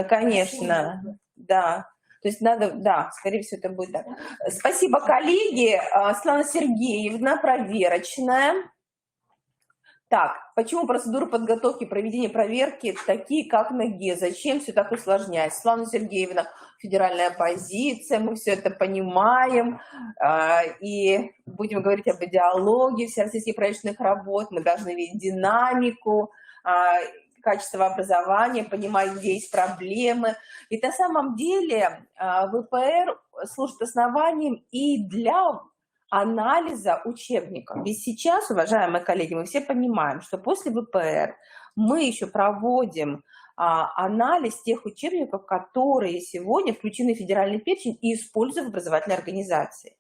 Конечно, да. То есть надо, да, скорее всего, это будет так. Спасибо, коллеги. Светлана Сергеевна, проверочная. Так, почему процедуры подготовки, проведения проверки такие, как на ГЕ? Зачем все так усложнять? Светлана Сергеевна, федеральная позиция, мы все это понимаем, и будем говорить об идеологии всероссийских проектных работ, мы должны видеть динамику, качество образования, понимать, где есть проблемы. И на самом деле ВПР служит основанием и для анализа учебников. Ведь сейчас, уважаемые коллеги, мы все понимаем, что после ВПР мы еще проводим анализ тех учебников, которые сегодня включены в федеральный перечень и используют в образовательной организации.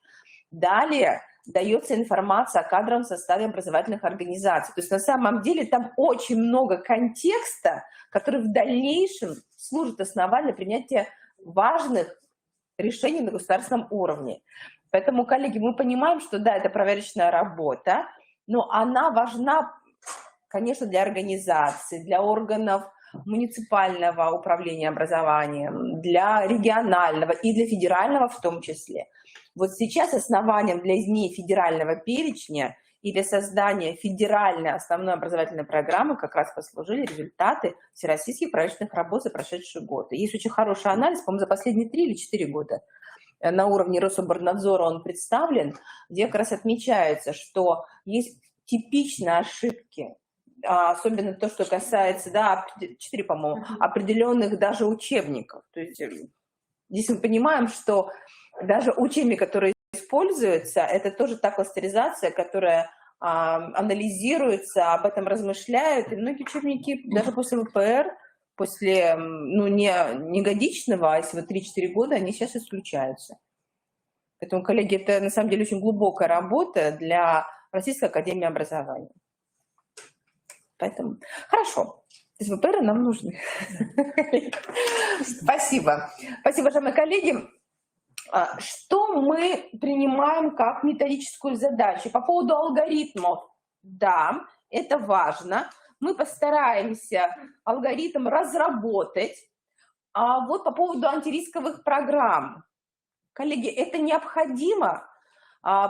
Далее дается информация о кадровом составе образовательных организаций. То есть на самом деле там очень много контекста, который в дальнейшем служит основанием принятия важных решений на государственном уровне. Поэтому, коллеги, мы понимаем, что да, это проверочная работа, но она важна, конечно, для организаций, для органов муниципального управления образованием, для регионального и для федерального в том числе. Вот сейчас основанием для изменения федерального перечня и для создания федеральной основной образовательной программы как раз послужили результаты всероссийских проектных работ за прошедший год. И есть очень хороший анализ, по-моему, за последние 3 или 4 года. На уровне Рособорнадзора он представлен, где как раз отмечается, что есть типичные ошибки, особенно то, что касается, да, 4, по-моему, определенных даже учебников. То есть здесь мы понимаем, что даже учебник, который используется, это тоже та кластеризация, которая анализируется, об этом размышляют, и многие учебники даже после ВПР, после, ну, не годичного, а если вот 3-4 года, они сейчас исключаются. Поэтому, коллеги, это на самом деле очень глубокая работа для Российской академии образования. Поэтому, хорошо. То есть ВПР нам нужны. Спасибо. Спасибо, уважаемые коллеги. Что мы принимаем как методическую задачу? По поводу алгоритмов, да, это важно. Мы постараемся алгоритм разработать. А вот по поводу антирисковых программ. Коллеги, это необходимо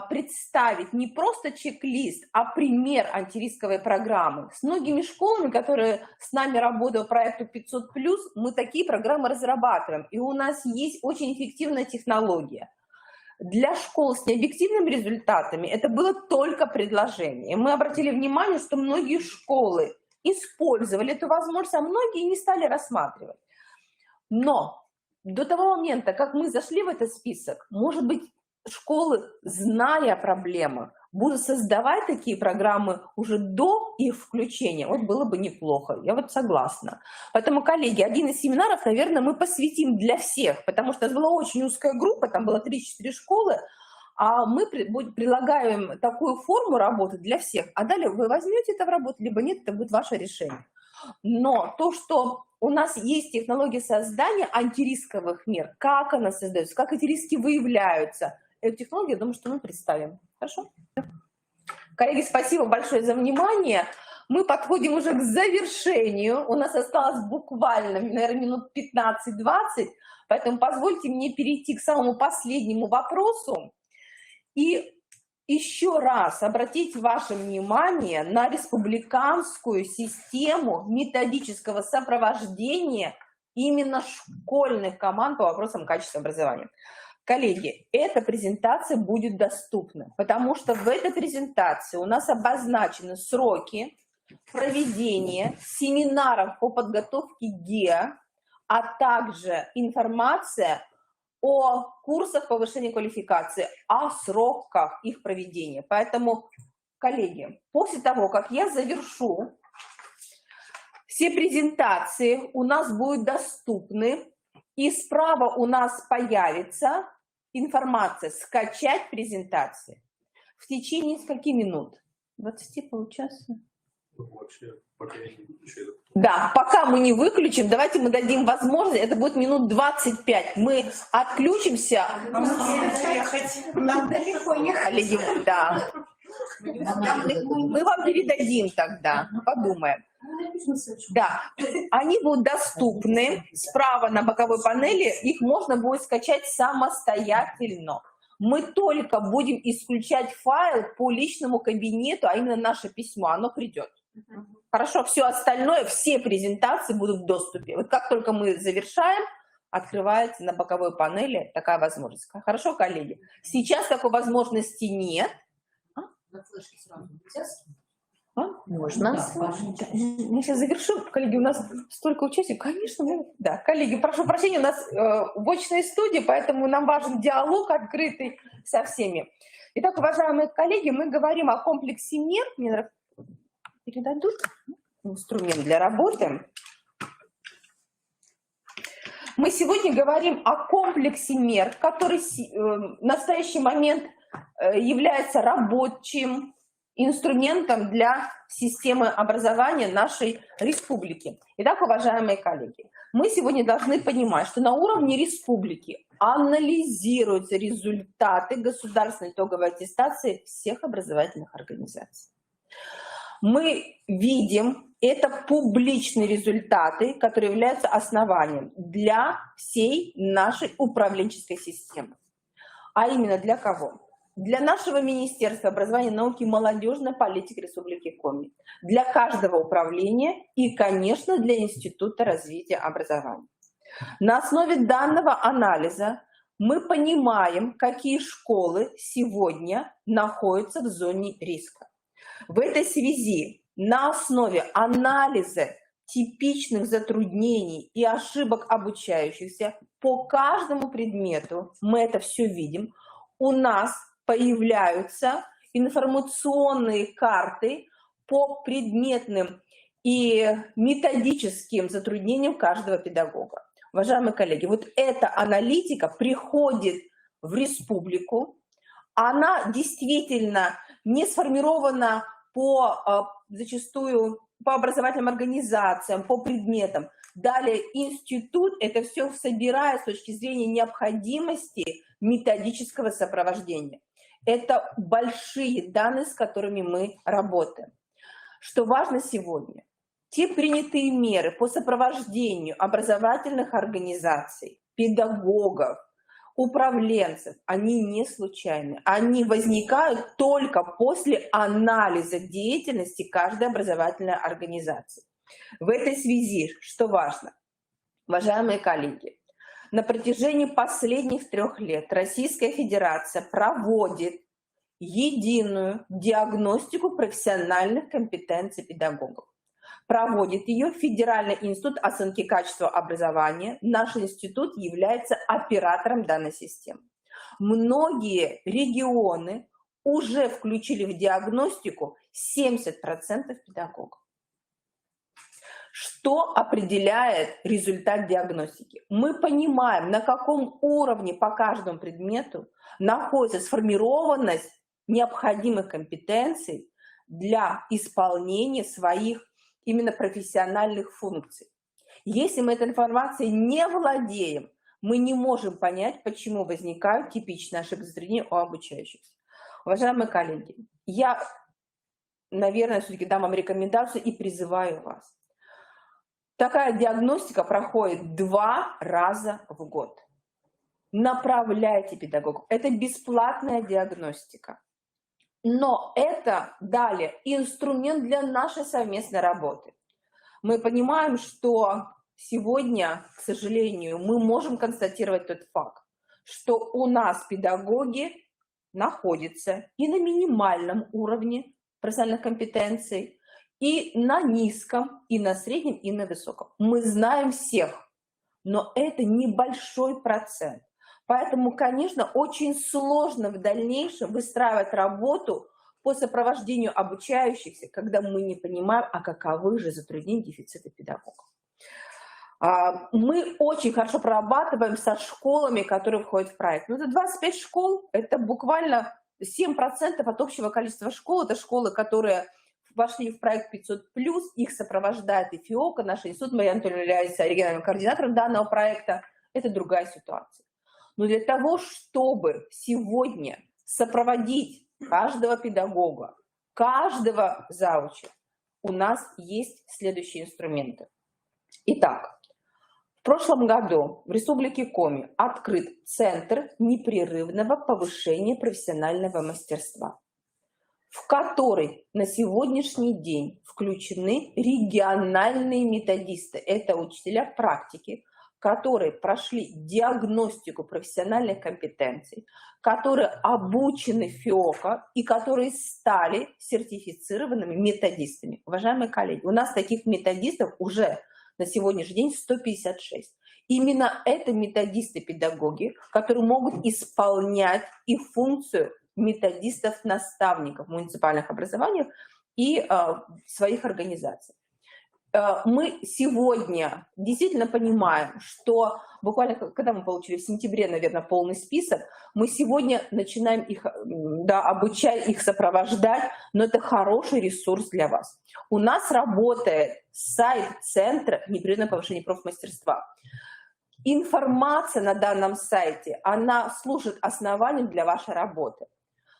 представить не просто чек-лист, а пример антирисковой программы. С многими школами, которые с нами работают по проекту 500+, мы такие программы разрабатываем. И у нас есть очень эффективная технология. Для школ с необъективными результатами это было только предложение. Мы обратили внимание, что многие школы использовали эту возможность, а многие не стали рассматривать. Но до того момента, как мы зашли в этот список, может быть, школы, зная о проблемах, будут создавать такие программы уже до их включения. Вот было бы неплохо, я вот согласна. Поэтому, коллеги, один из семинаров, наверное, мы посвятим для всех, потому что у нас была очень узкая группа, там было 3-4 школы, а мы предлагаем такую форму работы для всех. А далее вы возьмете это в работу, либо нет, это будет ваше решение. Но то, что у нас есть технология создания антирисковых мер, как она создается, как эти риски выявляются, эту технологию, я думаю, что мы представим. Хорошо? Коллеги, спасибо большое за внимание. Мы подходим уже к завершению. У нас осталось буквально, наверное, минут 15-20, поэтому позвольте мне перейти к самому последнему вопросу и еще раз обратить ваше внимание на республиканскую систему методического сопровождения именно школьных команд по вопросам качества образования. Коллеги, эта презентация будет доступна, потому что в этой презентации у нас обозначены сроки проведения семинаров по подготовке ГИА, а также информация о курсах повышения квалификации, о сроках их проведения. Поэтому, коллеги, после того, как я завершу, все презентации у нас будут доступны, и справа у нас появится информация «Скачать презентации». В течение скольки минут? 20 получаса? Вообще, пока я не выключу это. Да, пока мы не выключим, давайте мы дадим возможность, это будет минут 25. Мы отключимся. Нам далеко ехать. Коллеги, да. Мы вам передадим тогда, подумаем. Да, они будут доступны справа на боковой панели, их можно будет скачать самостоятельно. Мы только будем исключать файл по личному кабинету, а именно наше письмо, оно придет. Хорошо, все остальное, все презентации будут в доступе. Вот как только мы завершаем, открывается на боковой панели такая возможность. Хорошо, коллеги? Сейчас такой возможности нет. Можно. Мы сейчас завершим. Коллеги, у нас столько участников. Конечно, да. Коллеги, прошу прощения, у нас в очной студии, поэтому нам важен диалог открытый со всеми. Итак, уважаемые коллеги, мы говорим о комплексе мер. Мне передадут инструмент для работы. Мы сегодня говорим о комплексе мер, который в настоящий момент является рабочим инструментом для системы образования нашей республики. Итак, уважаемые коллеги, мы сегодня должны понимать, что на уровне республики анализируются результаты государственной итоговой аттестации всех образовательных организаций. Мы видим, это публичные результаты, которые являются основанием для всей нашей управленческой системы. А именно для кого? Для нашего Министерства образования, науки и молодежной политики Республики Коми, для каждого управления и, конечно, для Института развития образования. На основе данного анализа мы понимаем, какие школы сегодня находятся в зоне риска. В этой связи на основе анализа типичных затруднений и ошибок обучающихся по каждому предмету, мы это все видим, у нас появляются информационные карты по предметным и методическим затруднениям каждого педагога. Уважаемые коллеги, вот эта аналитика приходит в республику, она действительно не сформирована зачастую по образовательным организациям, по предметам. Далее институт это все собирает с точки зрения необходимости методического сопровождения. Это большие данные, с которыми мы работаем. Что важно сегодня? Те принятые меры по сопровождению образовательных организаций, педагогов, управленцев, они не случайны. Они возникают только после анализа деятельности каждой образовательной организации. В этой связи, что важно, уважаемые коллеги, на протяжении последних 3 лет Российская Федерация проводит единую диагностику профессиональных компетенций педагогов. Проводит ее Федеральный институт оценки качества образования. Наш институт является оператором данной системы. Многие регионы уже включили в диагностику 70% педагогов. Что определяет результат диагностики? Мы понимаем, на каком уровне по каждому предмету находится сформированность необходимых компетенций для исполнения своих именно профессиональных функций. Если мы этой информацией не владеем, мы не можем понять, почему возникают типичные ошибки затруднения у обучающихся. Уважаемые коллеги, я, наверное, все-таки дам вам рекомендацию и призываю вас. Такая диагностика проходит 2 раза в год. Направляйте педагогов. Это бесплатная диагностика. Но это далее инструмент для нашей совместной работы. Мы понимаем, что сегодня, к сожалению, мы можем констатировать тот факт, что у нас педагоги находятся и на минимальном уровне профессиональных компетенций, и на низком, и на среднем, и на высоком. Мы знаем всех, но это небольшой процент. Поэтому, конечно, очень сложно в дальнейшем выстраивать работу по сопровождению обучающихся, когда мы не понимаем, а каковы же затруднения дефицита педагогов. Мы очень хорошо прорабатываем со школами, которые входят в проект. Это 25 школ, это буквально 7% от общего количества школ. Это школы, которые вошли в проект 500+, их сопровождает и ФИОКа, наш институт, Мария Анатольевна является региональным координатором данного проекта, это другая ситуация. Но для того, чтобы сегодня сопроводить каждого педагога, каждого зауча, у нас есть следующие инструменты. Итак, в прошлом году в Республике Коми открыт Центр непрерывного повышения профессионального мастерства, в который на сегодняшний день включены региональные методисты. Это учителя практики, которые прошли диагностику профессиональных компетенций, которые обучены ФИОКа и которые стали сертифицированными методистами. Уважаемые коллеги, у нас таких методистов уже на сегодняшний день 156. Именно это методисты-педагоги, которые могут исполнять их функцию методистов-наставников в муниципальных образованиях и своих организаций. Мы сегодня действительно понимаем, что буквально, когда мы получили в сентябре, наверное, полный список, мы сегодня начинаем их, обучать, их сопровождать, но это хороший ресурс для вас. У нас работает сайт Центра непрерывного повышения профмастерства. Информация на данном сайте, она служит основанием для вашей работы.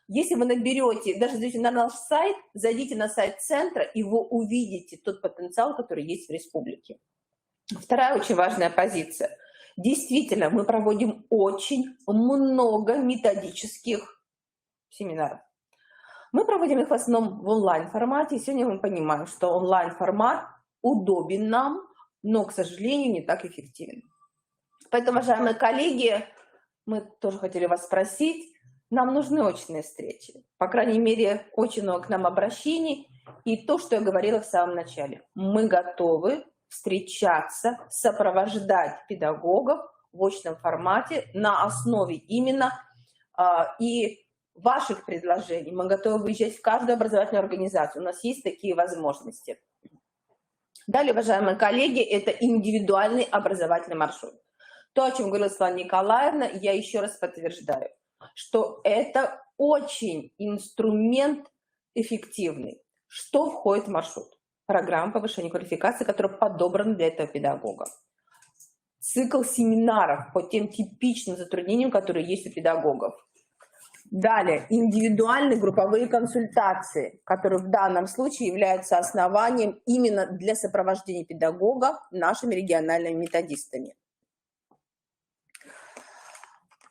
Если вы наберете, даже зайдите на наш сайт, зайдите на сайт Центра, и вы увидите тот потенциал, который есть в республике. Вторая очень важная позиция. Действительно, мы проводим очень много методических семинаров. Мы проводим их в основном в онлайн-формате, и сегодня мы понимаем, что онлайн-формат удобен нам, но, к сожалению, не так эффективен. Поэтому, уважаемые коллеги, мы тоже хотели вас спросить, нам нужны очные встречи. По крайней мере, очень много к нам обращений. И то, что я говорила в самом начале. Мы готовы встречаться, сопровождать педагогов в очном формате на основе именно и ваших предложений. Мы готовы выезжать в каждую образовательную организацию. У нас есть такие возможности. Далее, уважаемые коллеги, это индивидуальный образовательный маршрут. То, о чем говорила Светлана Николаевна, я еще раз подтверждаю, что это очень инструмент эффективный. Что входит в маршрут? Программа повышения квалификации, которая подобрана для этого педагога. Цикл семинаров по тем типичным затруднениям, которые есть у педагогов. Далее, индивидуальные групповые консультации, которые в данном случае являются основанием именно для сопровождения педагога нашими региональными методистами.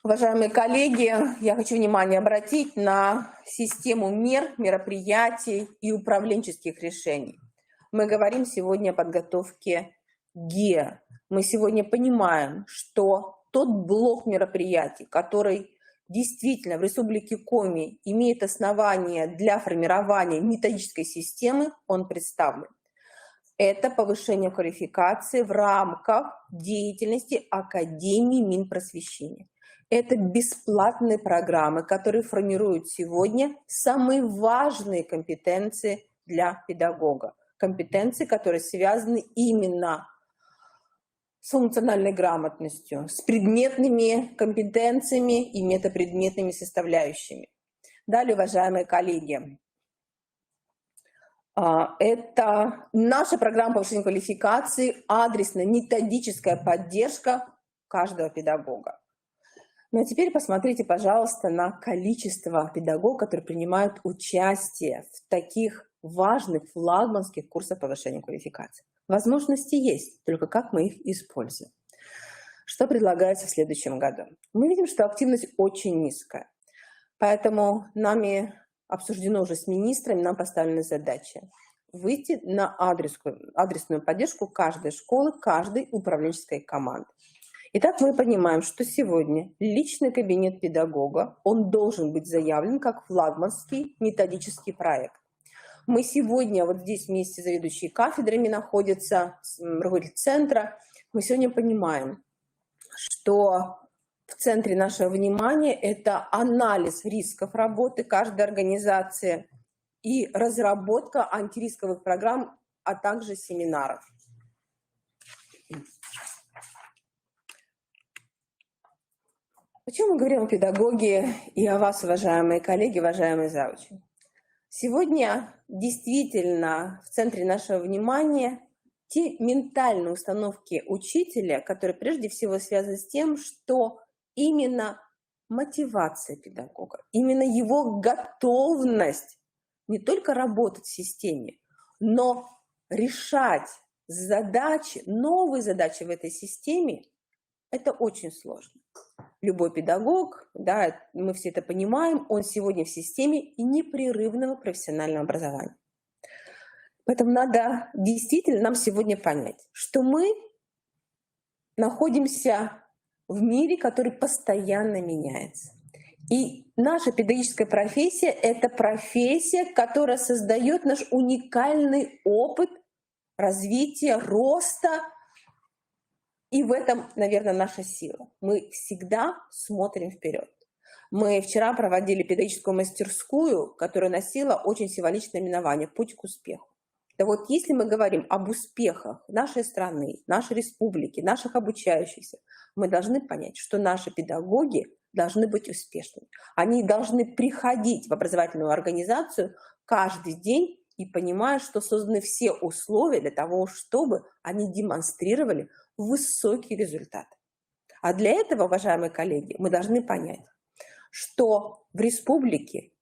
Уважаемые коллеги, я хочу внимание обратить на систему мер, мероприятий и управленческих решений. Мы говорим сегодня о подготовке ГИА. Мы сегодня понимаем, что тот блок мероприятий, который действительно в Республике Коми имеет основания для формирования методической системы, он представлен. Это повышение квалификации в рамках деятельности Академии Минпросвещения. Это бесплатные программы, которые формируют сегодня самые важные компетенции для педагога. Компетенции, которые связаны именно с функциональной грамотностью, с предметными компетенциями и метапредметными составляющими. Далее, уважаемые коллеги, это наша программа повышения квалификации, адресная методическая поддержка каждого педагога. Ну а теперь посмотрите, пожалуйста, на количество педагогов, которые принимают участие в таких важных флагманских курсах повышения квалификации. Возможности есть, только как мы их используем. Что предлагается в следующем году? Мы видим, что активность очень низкая. Поэтому нами обсуждено уже с министрами, нам поставлена задача выйти на адресную поддержку каждой школы, каждой управленческой команды. Итак, мы понимаем, что сегодня личный кабинет педагога, он должен быть заявлен как флагманский методический проект. Мы сегодня, вот здесь вместе заведующие кафедрами находятся, руководитель центра, мы сегодня понимаем, что в центре нашего внимания это анализ рисков работы каждой организации и разработка антирисковых программ, а также семинаров. Почему мы говорим о педагоге и о вас, уважаемые коллеги, уважаемые завучи? Сегодня действительно в центре нашего внимания те ментальные установки учителя, которые прежде всего связаны с тем, что именно мотивация педагога, именно его готовность не только работать в системе, но решать задачи, новые задачи в этой системе, это очень сложно. Любой педагог, да, мы все это понимаем, он сегодня в системе непрерывного профессионального образования. Поэтому надо действительно нам сегодня понять, что мы находимся в мире, который постоянно меняется. И наша педагогическая профессия – это профессия, которая создает наш уникальный опыт развития, роста. И в этом, наверное, наша сила. Мы всегда смотрим вперед. Мы вчера проводили педагогическую мастерскую, которая носила очень символичное именование «Путь к успеху». Да вот если мы говорим об успехах нашей страны, нашей республики, наших обучающихся, мы должны понять, что наши педагоги должны быть успешными. Они должны приходить в образовательную организацию каждый день и понимая, что созданы все условия для того, чтобы они демонстрировали высокий результат. А для этого, уважаемые коллеги, мы должны понять, что в республике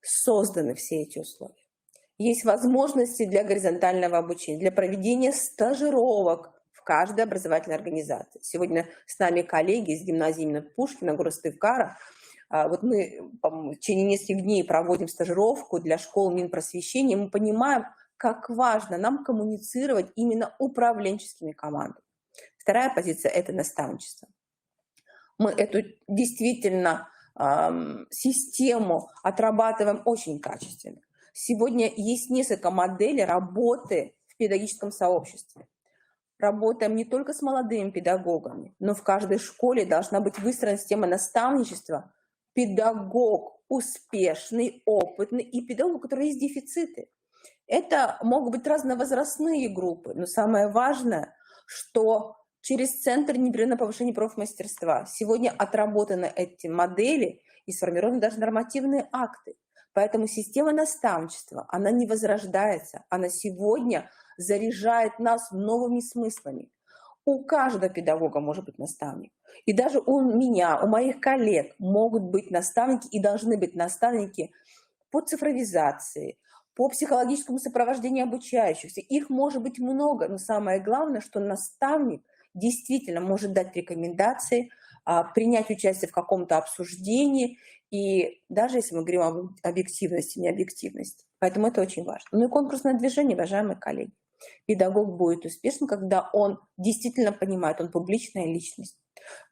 созданы все эти условия. Есть возможности для горизонтального обучения, для проведения стажировок в каждой образовательной организации. Сегодня с нами коллеги из гимназии имени Пушкина, города Сыктывкара. Вот мы в течение нескольких дней проводим стажировку для школ Минпросвещения. Мы понимаем, как важно нам коммуницировать именно управленческими командами. Вторая позиция – это наставничество. Мы эту действительно систему отрабатываем очень качественно. Сегодня есть несколько моделей работы в педагогическом сообществе. Работаем не только с молодыми педагогами, но в каждой школе должна быть выстроена система наставничества. Педагог успешный, опытный и педагог, у которого есть дефициты. Это могут быть разновозрастные группы, но самое важное, что через Центр непрерывного повышения профмастерства сегодня отработаны эти модели и сформированы даже нормативные акты. Поэтому система наставничества, она не возрождается, она сегодня заряжает нас новыми смыслами. У каждого педагога может быть наставник. И даже у меня, у моих коллег могут быть наставники и должны быть наставники по цифровизации, по психологическому сопровождению обучающихся. Их может быть много, но самое главное, что наставник действительно может дать рекомендации, принять участие в каком-то обсуждении, и даже если мы говорим об объективности, необъективности. Поэтому это очень важно. Ну и конкурсное движение, уважаемые коллеги. Педагог будет успешен, когда он действительно понимает, он публичная личность.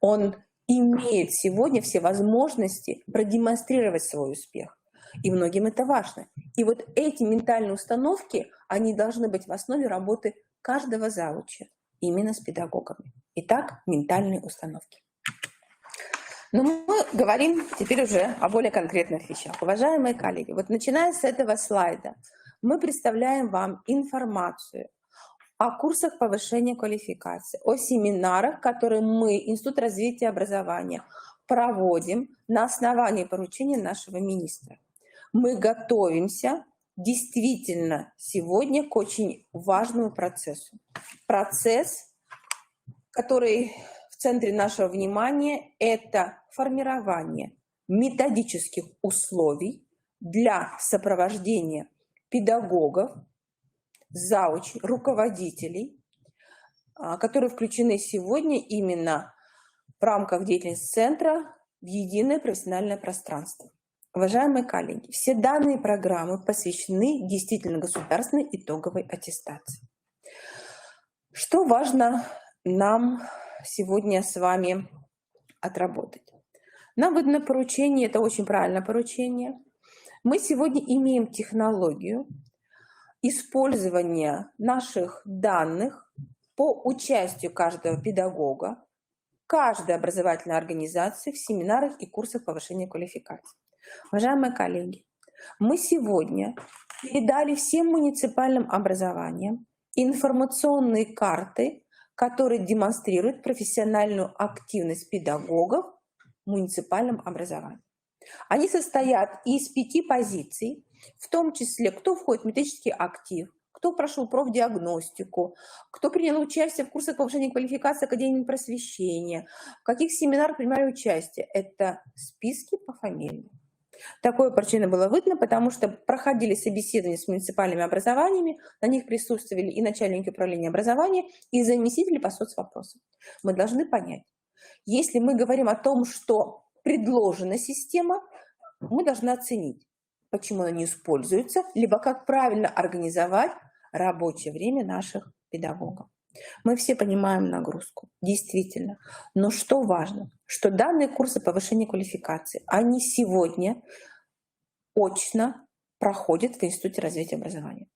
Он имеет сегодня все возможности продемонстрировать свой успех. И многим это важно. И вот эти ментальные установки, они должны быть в основе работы каждого завуча, именно с педагогами. Итак, ментальные установки. Но мы говорим теперь уже о более конкретных вещах. Уважаемые коллеги, вот начиная с этого слайда, мы представляем вам информацию о курсах повышения квалификации, о семинарах, которые мы, Институт развития образования, проводим на основании поручения нашего министра. Мы готовимся действительно сегодня к очень важному процессу. Процесс, который в центре нашего внимания, это формирование методических условий для сопровождения педагогов, заучей, руководителей, которые включены сегодня именно в рамках деятельности центра в единое профессиональное пространство. Уважаемые коллеги, все данные программы посвящены действительно государственной итоговой аттестации. Что важно нам сегодня с вами отработать? Нам выдано поручение, это очень правильное поручение. Мы сегодня имеем технологию использования наших данных по участию каждого педагога, каждой образовательной организации в семинарах и курсах повышения квалификации. Уважаемые коллеги, мы сегодня передали всем муниципальным образованиям информационные карты, которые демонстрируют профессиональную активность педагогов в муниципальном образовании. Они состоят из 5 позиций, в том числе, кто входит в методический актив, кто прошел профдиагностику, кто принял участие в курсах повышения квалификации Академии просвещения, в каких семинарах принимали участие. Это списки по фамилии. Такое поручение было выдано, потому что проходили собеседования с муниципальными образованиями, на них присутствовали и начальники управления образования, и заместители по соцвопросам. Мы должны понять, если мы говорим о том, что предложена система, мы должны оценить, почему она не используется, либо как правильно организовать рабочее время наших педагогов. Мы все понимаем нагрузку, действительно. Но что важно, что данные курсы повышения квалификации, они сегодня очно проходят в Институте развития образования.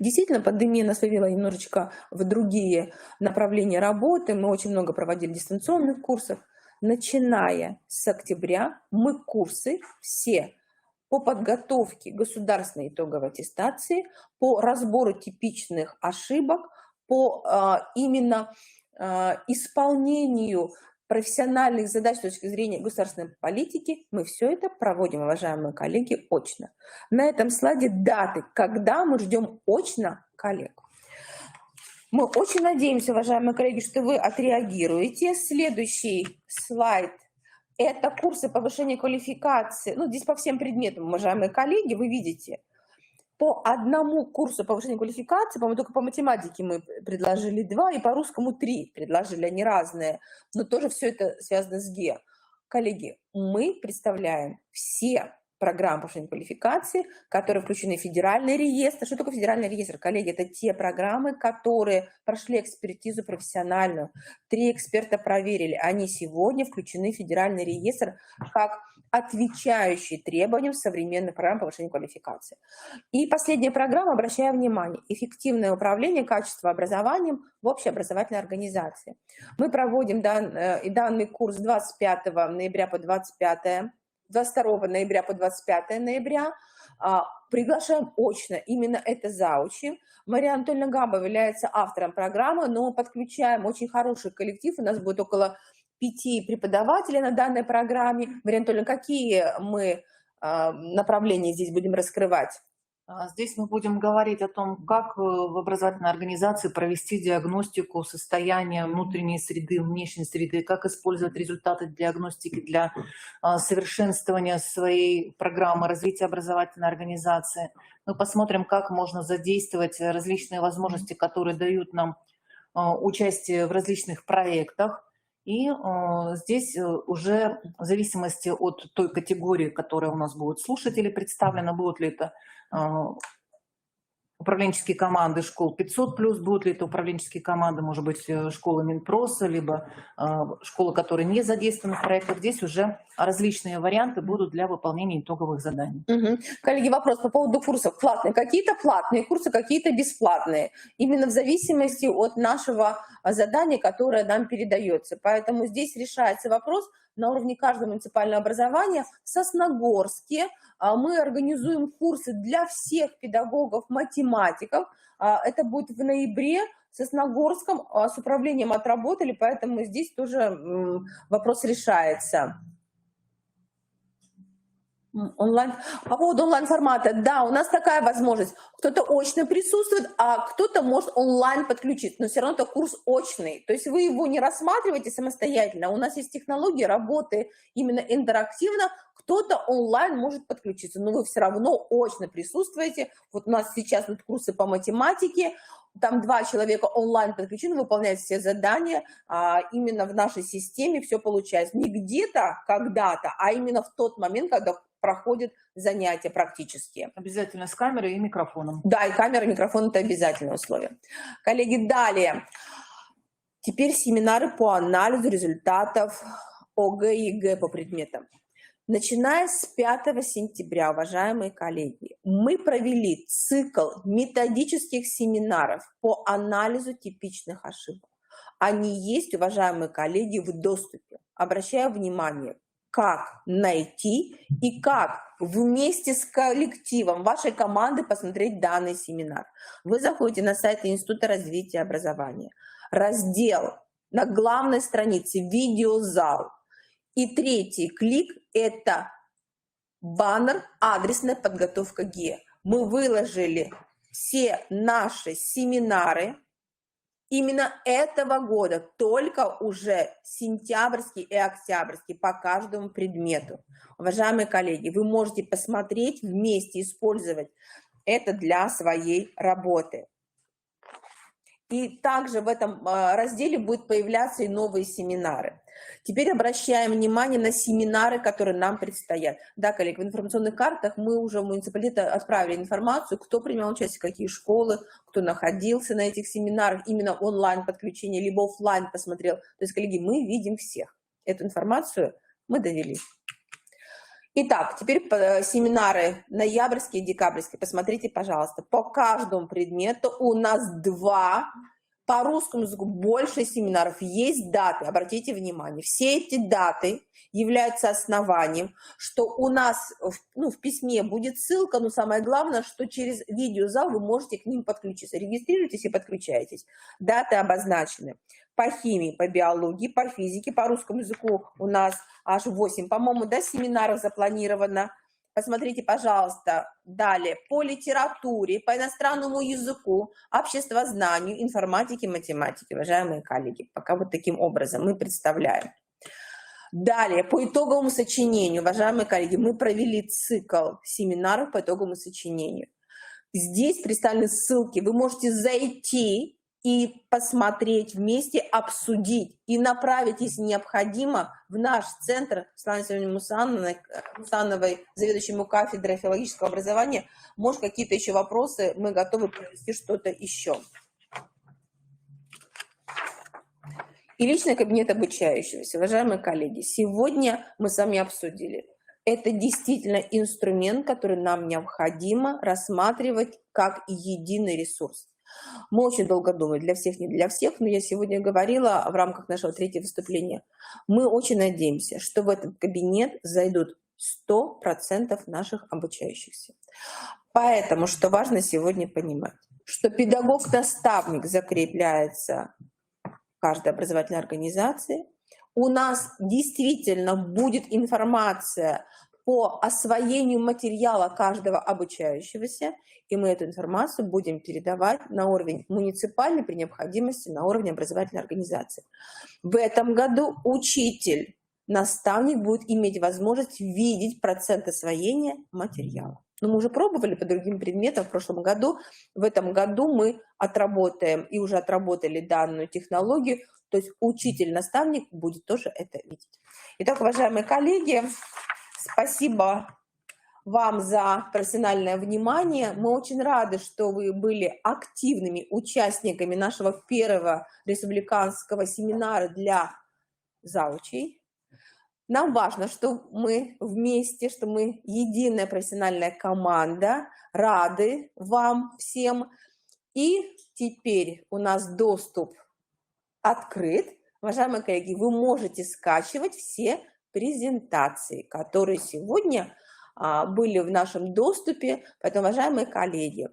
Действительно, пандемия нас вывела немножечко в другие направления работы. Мы очень много проводили дистанционных курсов. Начиная с октября мы курсы все по подготовке государственной итоговой аттестации, по разбору типичных ошибок, по именно исполнению профессиональных задач с точки зрения государственной политики, мы все это проводим, уважаемые коллеги, очно. На этом слайде даты, когда мы ждем очно коллег. Мы очень надеемся, уважаемые коллеги, что вы отреагируете. Следующий слайд – это курсы повышения квалификации. Ну, здесь по всем предметам, уважаемые коллеги, вы видите. По одному курсу повышения квалификации, по-моему, только по математике мы предложили 2, и по русскому 3 предложили, они разные, но тоже все это связано с ГЕ. Коллеги, мы представляем все программы повышения квалификации, которые включены в федеральный реестр. Что такое федеральный реестр? Коллеги, это те программы, которые прошли экспертизу профессиональную. 3 эксперта проверили. Они сегодня включены в федеральный реестр как отвечающие требованиям современных программ повышения квалификации. И последняя программа, обращаю внимание, эффективное управление качеством образованием в общеобразовательной организации. Мы проводим данный курс с 25 ноября по 22 ноября по 25 ноября. Приглашаем очно, именно это заучи. Мария Анатольевна Гамбова является автором программы, но подключаем очень хороший коллектив. У нас будет около 5 преподавателей на данной программе. Мария Анатольевна, какие мы направления здесь будем раскрывать? Здесь мы будем говорить о том, как в образовательной организации провести диагностику состояния внутренней среды, внешней среды, как использовать результаты диагностики для совершенствования своей программы развития образовательной организации. Мы посмотрим, как можно задействовать различные возможности, которые дают нам участие в различных проектах. И здесь уже в зависимости от той категории, которая у нас будут слушатели представлены, будут ли это управленческие команды школ 500+, будут ли это управленческие команды, может быть, школы Минпроса, либо школы, которые не задействованы в проектах. Здесь уже различные варианты будут для выполнения итоговых заданий. Коллеги, вопрос по поводу курсов. Платные. Какие-то платные курсы, какие-то бесплатные. Именно в зависимости от нашего задания, которое нам передается. Поэтому здесь решается вопрос на уровне каждого муниципального образования. В Сосногорске мы организуем курсы для всех педагогов-математиков. Это будет в ноябре. В Сосногорском с управлением отработали, поэтому здесь тоже вопрос решается. Онлайн. По поводу онлайн-формата, да, у нас такая возможность. Кто-то очно присутствует, а кто-то может онлайн подключиться, но все равно это курс очный. То есть вы его не рассматриваете самостоятельно. У нас есть технологии работы именно интерактивно. Кто-то онлайн может подключиться, но вы все равно очно присутствуете. Вот у нас сейчас идут курсы по математике. Там 2 человека онлайн подключены, выполняют все задания. Именно в нашей системе все получается. Не где-то, когда-то, а именно в тот момент, когда проходят занятия практические. Обязательно с камерой и микрофоном. Да, и камера, и микрофон – это обязательное условие. Коллеги, далее. Теперь семинары по анализу результатов ОГЭ и ЕГЭ по предметам. Начиная с 5 сентября, уважаемые коллеги, мы провели цикл методических семинаров по анализу типичных ошибок. Они есть, уважаемые коллеги, в доступе. Обращаю внимание, как найти и как вместе с коллективом вашей команды посмотреть данный семинар. Вы заходите на сайт Института развития образования, раздел на главной странице «Видеозал». И 3-й клик – это баннер «Адресная подготовка ГИА». Мы выложили все наши семинары именно этого года, только уже сентябрьский и октябрьский по каждому предмету. Уважаемые коллеги, вы можете посмотреть вместе, использовать это для своей работы. И также в этом разделе будут появляться и новые семинары. Теперь обращаем внимание на семинары, которые нам предстоят. Да, коллеги, в информационных картах мы уже в муниципалитет отправили информацию, кто принимал участие, какие школы, кто находился на этих семинарах, именно онлайн подключение, либо офлайн посмотрел. То есть, коллеги, мы видим всех. Эту информацию мы довели. Итак, теперь семинары ноябрьские и декабрьские. Посмотрите, пожалуйста, по каждому предмету у нас 2, по русскому языку больше семинаров. Есть даты, обратите внимание. Все эти даты являются основанием, что у нас в письме будет ссылка, но самое главное, что через видеозал вы можете к ним подключиться. Регистрируйтесь и подключайтесь. Даты обозначены. По химии, по биологии, по физике, по русскому языку у нас аж 8, по-моему, да, семинаров запланировано. Посмотрите, пожалуйста, далее по литературе, по иностранному языку, обществознанию, информатике, математике, уважаемые коллеги. Пока вот таким образом мы представляем. Далее, по итоговому сочинению, уважаемые коллеги, мы провели цикл семинаров по итоговому сочинению. Здесь представлены ссылки, вы можете зайти и посмотреть вместе, обсудить и направить, если необходимо, в наш центр Светланы Мусановой, заведующему кафедрой филологического образования. Может, какие-то еще вопросы, мы готовы провести что-то еще. И личный кабинет обучающегося. Уважаемые коллеги, сегодня мы с вами обсудили. Это действительно инструмент, который нам необходимо рассматривать как единый ресурс. Мы очень долго думали, для всех, не для всех, но я сегодня говорила в рамках нашего 3-го выступления. Мы очень надеемся, что в этот кабинет зайдут 100% наших обучающихся. Поэтому, что важно сегодня понимать, что педагог-наставник закрепляется в каждой образовательной организации. У нас действительно будет информация по освоению материала каждого обучающегося, и мы эту информацию будем передавать на уровень муниципальный, при необходимости на уровне образовательной организации. В этом году учитель, наставник будет иметь возможность видеть процент освоения материала. Но мы уже пробовали по другим предметам в прошлом году. В этом году мы отработаем и уже отработали данную технологию, то есть учитель-наставник будет тоже это видеть. Итак, уважаемые коллеги, спасибо вам за профессиональное внимание. Мы очень рады, что вы были активными участниками нашего 1-го республиканского семинара для заучей. Нам важно, что мы вместе, что мы единая профессиональная команда, рады вам всем. И теперь у нас доступ открыт. Уважаемые коллеги, вы можете скачивать все презентации, которые сегодня были в нашем доступе. Поэтому, уважаемые коллеги,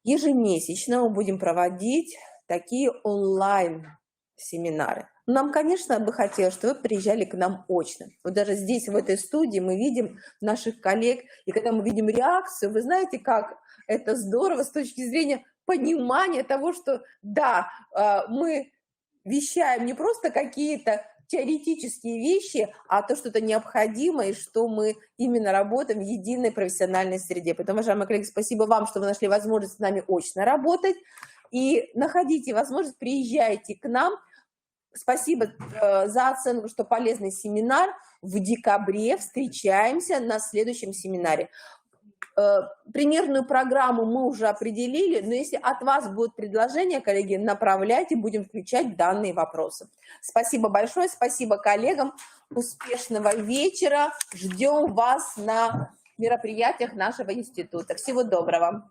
ежемесячно мы будем проводить такие онлайн-семинары. Нам, конечно, бы хотелось, чтобы вы приезжали к нам очно. Вот даже здесь, в этой студии, мы видим наших коллег, и когда мы видим реакцию, вы знаете, как это здорово с точки зрения понимания того, что да, мы вещаем не просто какие-то теоретические вещи, а то, что это необходимо, и что мы именно работаем в единой профессиональной среде. Поэтому, уважаемые коллеги, спасибо вам, что вы нашли возможность с нами очно работать, и находите возможность, приезжайте к нам. Спасибо за оценку, что полезный семинар. В декабре встречаемся на следующем семинаре. Примерную программу мы уже определили, но если от вас будут предложения, коллеги, направляйте, будем включать данные вопросы. Спасибо большое, спасибо коллегам, успешного вечера, ждем вас на мероприятиях нашего института. Всего доброго.